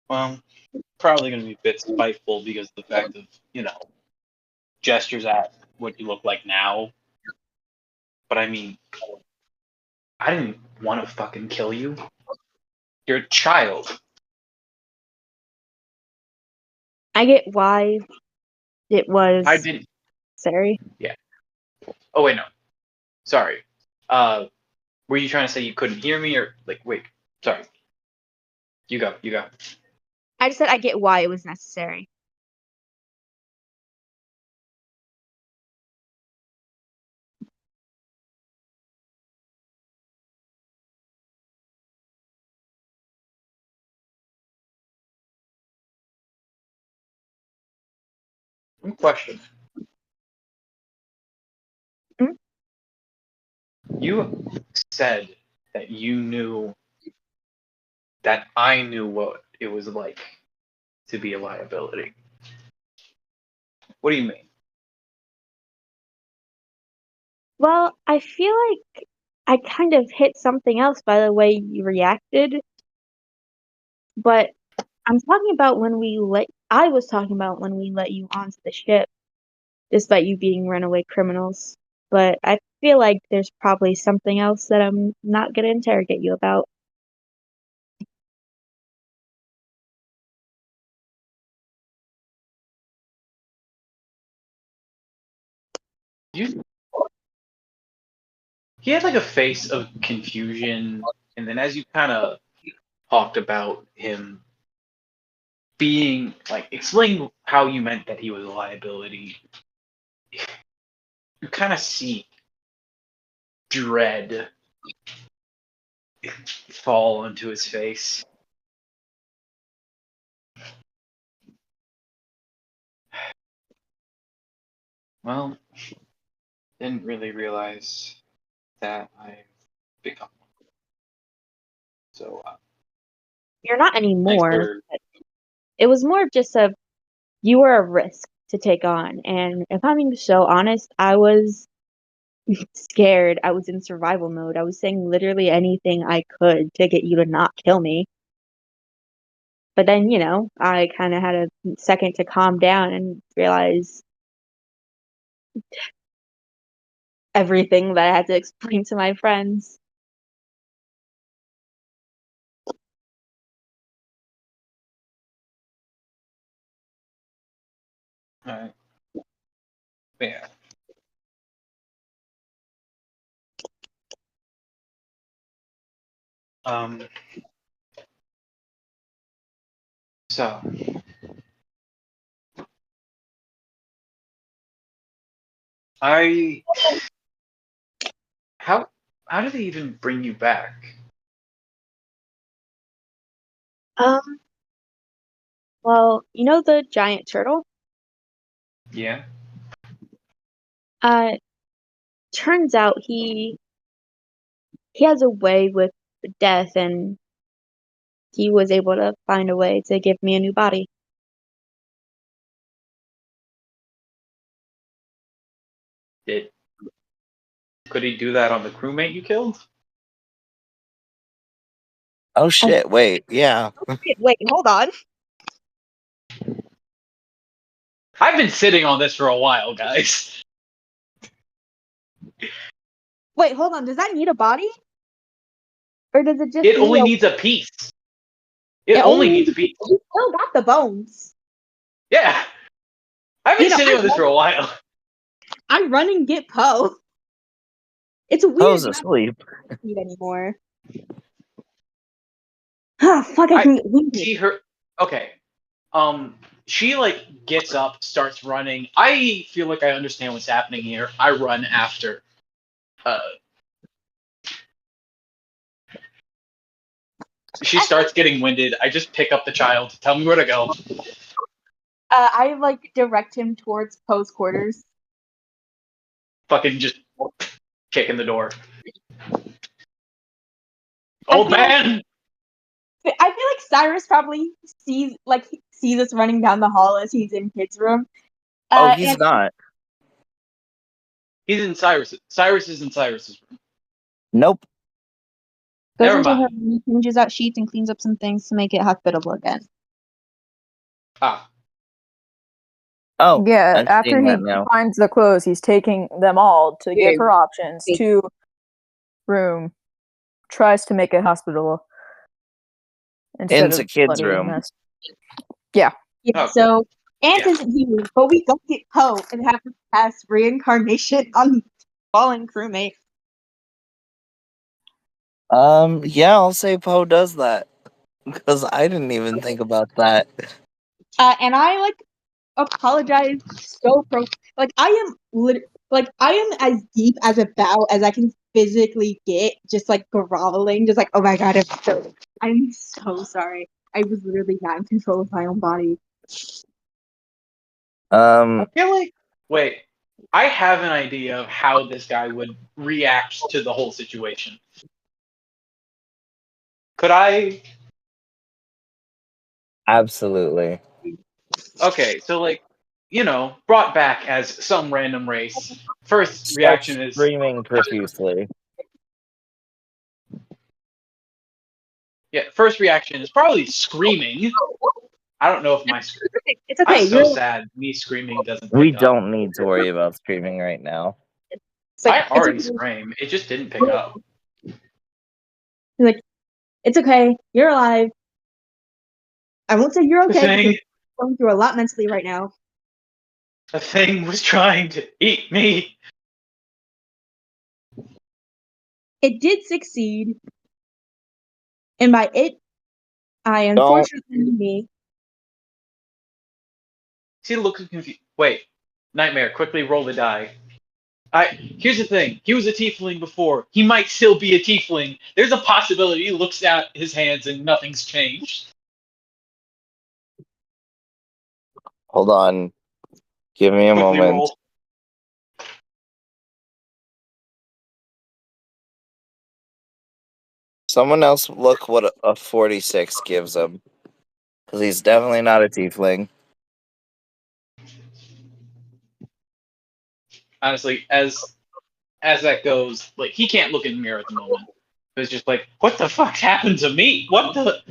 [SPEAKER 3] Well, probably going to be a bit spiteful because of the fact of gestures at what you look like now. But I mean, I didn't want to fucking kill you. You're a child.
[SPEAKER 5] I get why it
[SPEAKER 3] I
[SPEAKER 5] was
[SPEAKER 3] didn't.
[SPEAKER 5] necessary.
[SPEAKER 3] Yeah. Oh wait, no. Sorry. Were you trying to say you couldn't hear me, or like, wait? Sorry. You go. You go.
[SPEAKER 5] I just said I get why it was necessary.
[SPEAKER 3] Question.
[SPEAKER 5] Hmm?
[SPEAKER 3] You said that you knew that I knew what it was like to be a liability. What do you mean?
[SPEAKER 5] Well, I feel like I kind of hit something else by the way you reacted, but I was talking about when we let you onto the ship, despite you being runaway criminals. But I feel like there's probably something else that I'm not gonna interrogate you about.
[SPEAKER 3] You He had like a face of confusion, and then as you kind of talked about him being like, explain how you meant that he was a liability, you kind of see dread fall onto his face. Well, didn't really realize that I've become one. So
[SPEAKER 5] You're not
[SPEAKER 3] thanks
[SPEAKER 5] anymore.
[SPEAKER 3] for.
[SPEAKER 5] But it was more of just you were a risk to take on, and if I'm being so honest, I was scared. I was in survival mode. I was saying literally anything I could to get you to not kill me. But then, I kind of had a second to calm down and realize everything that I had to explain to my friends.
[SPEAKER 3] Alright. Yeah. Um. So I how do they even bring you back?
[SPEAKER 5] Well, you know the giant turtle?
[SPEAKER 3] Yeah.
[SPEAKER 5] Turns out he has a way with death, and he was able to find a way to give me a new body.
[SPEAKER 3] Could he do that on the crewmate you killed?
[SPEAKER 10] Oh shit! Wait, yeah.
[SPEAKER 5] Wait, hold on.
[SPEAKER 3] I've been sitting on this for a while, guys.
[SPEAKER 5] Wait, hold on. Does that need a body? Or does it just
[SPEAKER 3] It
[SPEAKER 5] need
[SPEAKER 3] only
[SPEAKER 5] a...
[SPEAKER 3] needs a piece. It
[SPEAKER 5] It
[SPEAKER 3] only
[SPEAKER 5] only
[SPEAKER 3] needs a
[SPEAKER 5] needs...
[SPEAKER 3] piece.
[SPEAKER 5] You still got the bones.
[SPEAKER 3] Yeah. I've been
[SPEAKER 5] You know,
[SPEAKER 3] sitting on this for a while.
[SPEAKER 5] I run and get Poe. It's weird
[SPEAKER 10] Poe's
[SPEAKER 5] not
[SPEAKER 10] asleep.
[SPEAKER 5] to eat anymore. Ah, fuck, I can get winded.
[SPEAKER 3] See her. Okay. She like gets up, starts running. I feel like I understand what's happening here. I run after. She starts getting winded. I just pick up the child. Tell me where to go.
[SPEAKER 5] I like direct him towards Poe's quarters.
[SPEAKER 3] Fucking just kicking the door. Old man!
[SPEAKER 5] I feel like Cyrus probably sees us running down the hall as he's in Kid's room.
[SPEAKER 10] Oh, he's
[SPEAKER 5] And
[SPEAKER 10] not.
[SPEAKER 3] He's in Cyrus. Cyrus is in Cyrus's room.
[SPEAKER 10] Nope.
[SPEAKER 5] goes
[SPEAKER 3] Never
[SPEAKER 5] into her
[SPEAKER 3] mind.
[SPEAKER 5] room, changes out sheets, and cleans up some things to make it hospitable again.
[SPEAKER 3] Ah.
[SPEAKER 10] Oh,
[SPEAKER 11] Yeah,
[SPEAKER 10] I'm
[SPEAKER 11] after
[SPEAKER 10] seeing
[SPEAKER 11] he
[SPEAKER 10] that now.
[SPEAKER 11] finds the clothes, he's taking them all to give her options to room, tries to make it hospitable. Instead
[SPEAKER 10] Into
[SPEAKER 11] of
[SPEAKER 10] Kid's
[SPEAKER 11] letting it
[SPEAKER 10] room.
[SPEAKER 11] mess. Yeah.
[SPEAKER 5] Yeah,
[SPEAKER 3] Oh.
[SPEAKER 5] so Ant
[SPEAKER 3] Yeah.
[SPEAKER 5] isn't here, but we go get Poe and have to cast reincarnation on fallen crewmate.
[SPEAKER 10] Yeah, I'll say Poe does that. Because I didn't even think about that.
[SPEAKER 5] And I apologize so I am as deep as a bow as I can physically get, just groveling, just oh my god, I'm so sorry. I was literally not in control of my own body.
[SPEAKER 3] I feel like. Wait. I have an idea of how this guy would react to the whole situation. Could I?
[SPEAKER 10] Absolutely.
[SPEAKER 3] Okay, so brought back as some random race. First reaction is
[SPEAKER 10] Screaming profusely.
[SPEAKER 3] first reaction is probably screaming. I don't know if my
[SPEAKER 5] It's okay.
[SPEAKER 3] I'm so sad. Me screaming doesn't.
[SPEAKER 10] We
[SPEAKER 3] pick up.
[SPEAKER 10] don't need to worry about screaming right now.
[SPEAKER 3] I already scream. It just didn't pick up.
[SPEAKER 5] It's okay. You're alive. I won't say you're okay. Because you're going through a lot mentally right now.
[SPEAKER 3] The thing was trying to eat me.
[SPEAKER 5] It did succeed. And by it, I unfortunately me.
[SPEAKER 3] See, look confused. Wait, Nightmare, quickly roll the die. Here's the thing. He was a tiefling before. He might still be a tiefling. There's a possibility he looks at his hands and nothing's changed.
[SPEAKER 10] Hold on. Give me a
[SPEAKER 3] Quickly
[SPEAKER 10] moment.
[SPEAKER 3] roll.
[SPEAKER 10] Someone else look what a 46 gives him. Because he's definitely not a tiefling.
[SPEAKER 3] Honestly, as that goes, he can't look in the mirror at the moment. It's just what the fuck's happened to me? What the?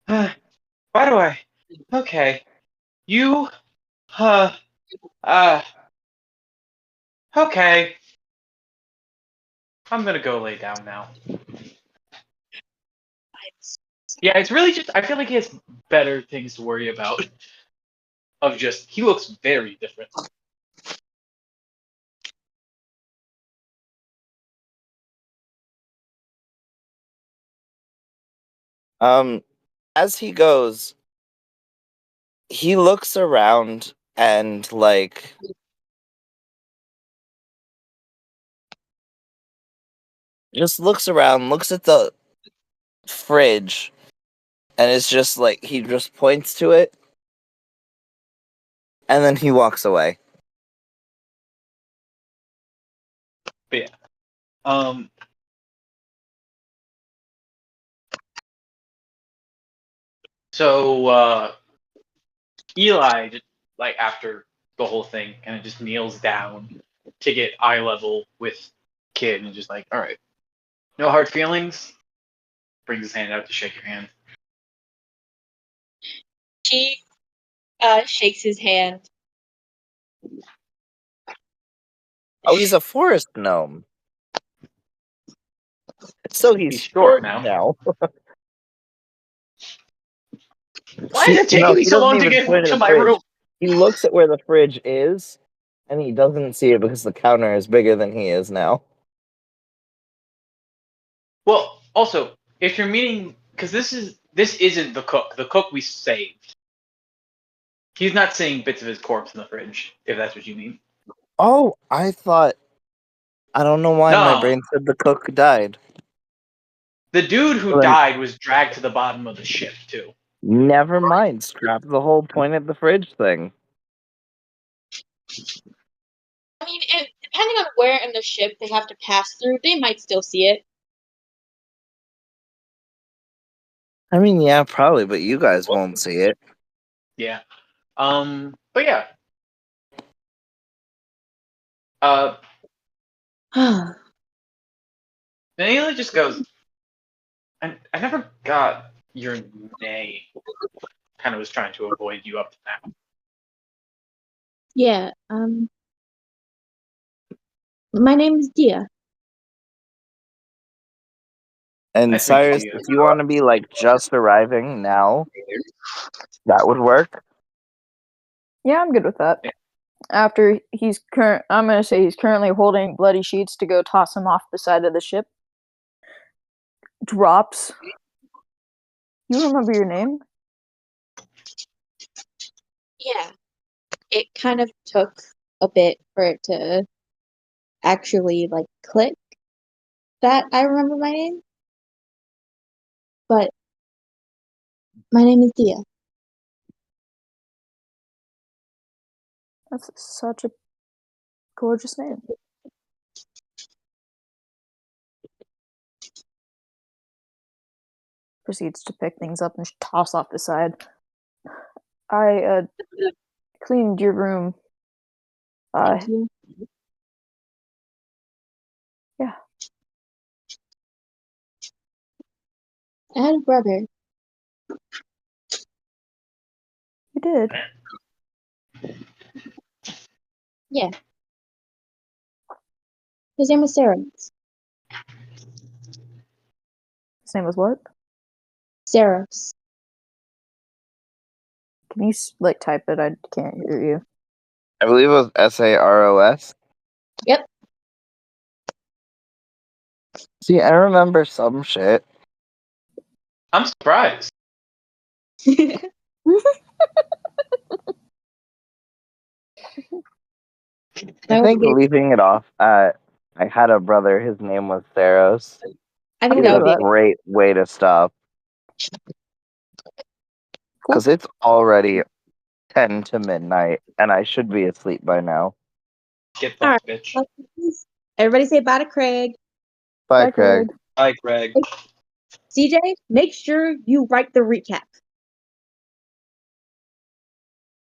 [SPEAKER 3] Why do I? Okay, you, okay. I'm gonna go lay down now. Yeah, it's really just I feel like he has better things to worry about. He looks very different.
[SPEAKER 10] As he goes, he looks around and just looks around, looks at the fridge, and it's just like he just points to it, and then he walks away.
[SPEAKER 3] But yeah. So Eli, just, like after the whole thing, kind of just kneels down to get eye level with Kid, and just like, all right, no hard feelings. Brings his hand out to shake your hand.
[SPEAKER 5] She shakes his hand.
[SPEAKER 10] Oh, he's a forest gnome. So he's
[SPEAKER 3] short
[SPEAKER 10] short
[SPEAKER 3] now.
[SPEAKER 10] now.
[SPEAKER 3] Why is it taking me so long to get to my room?
[SPEAKER 10] He looks at where the fridge is, and he doesn't see it because the counter is bigger than he is now.
[SPEAKER 3] Well, also, if you're meeting, because this isn't the cook. The cook we saved. He's not seeing bits of his corpse in the fridge, if that's what you mean.
[SPEAKER 10] Oh, I thought. I don't know why my
[SPEAKER 3] No.
[SPEAKER 10] brain said the cook died.
[SPEAKER 3] The dude who
[SPEAKER 10] Well, then-
[SPEAKER 3] died was dragged to the bottom of the ship, too.
[SPEAKER 10] Never mind. Scrap the whole point of the fridge thing.
[SPEAKER 5] I mean, depending on where in the ship they have to pass through, they might still see it.
[SPEAKER 10] I mean, yeah, probably, but you guys won't see it.
[SPEAKER 3] Yeah. But yeah. Vanilla just goes, I never got your name. Kind of was trying to avoid you up to now.
[SPEAKER 5] Yeah, my name is Dia.
[SPEAKER 10] And
[SPEAKER 3] Nice to meet
[SPEAKER 10] Cyrus,
[SPEAKER 3] you.
[SPEAKER 10] if you want to be like just arriving now, that would work.
[SPEAKER 11] Yeah, I'm good with that. After I'm gonna say he's currently holding bloody sheets to go toss him off the side of the ship. Drops. You remember your name?
[SPEAKER 5] Yeah, it kind of took a bit for it to actually like click that I remember my name, but my name is Dia.
[SPEAKER 11] That's such a gorgeous name. Proceeds to pick things up and toss off the side. I cleaned your room.
[SPEAKER 5] Thank you.
[SPEAKER 11] Yeah.
[SPEAKER 5] I had a brother.
[SPEAKER 11] You did.
[SPEAKER 5] Yeah. His name was Sarah.
[SPEAKER 11] His name was what?
[SPEAKER 5] Saros.
[SPEAKER 11] Can you like type it? I can't hear you.
[SPEAKER 10] I believe it was Saros.
[SPEAKER 5] Yep.
[SPEAKER 10] See, I remember some shit.
[SPEAKER 3] I'm surprised.
[SPEAKER 10] I think leaving it off at I had a brother, his name was Saros.
[SPEAKER 5] I think
[SPEAKER 10] It's
[SPEAKER 5] that would
[SPEAKER 10] a
[SPEAKER 5] be
[SPEAKER 10] great way to stop. Because it's already 10 to midnight, and I should be asleep by now.
[SPEAKER 3] Get
[SPEAKER 5] All right.
[SPEAKER 3] fucked, bitch.
[SPEAKER 5] Everybody say bye to Craig.
[SPEAKER 10] Bye, Craig.
[SPEAKER 3] Bye, Greg.
[SPEAKER 5] CJ, make sure you write the recap.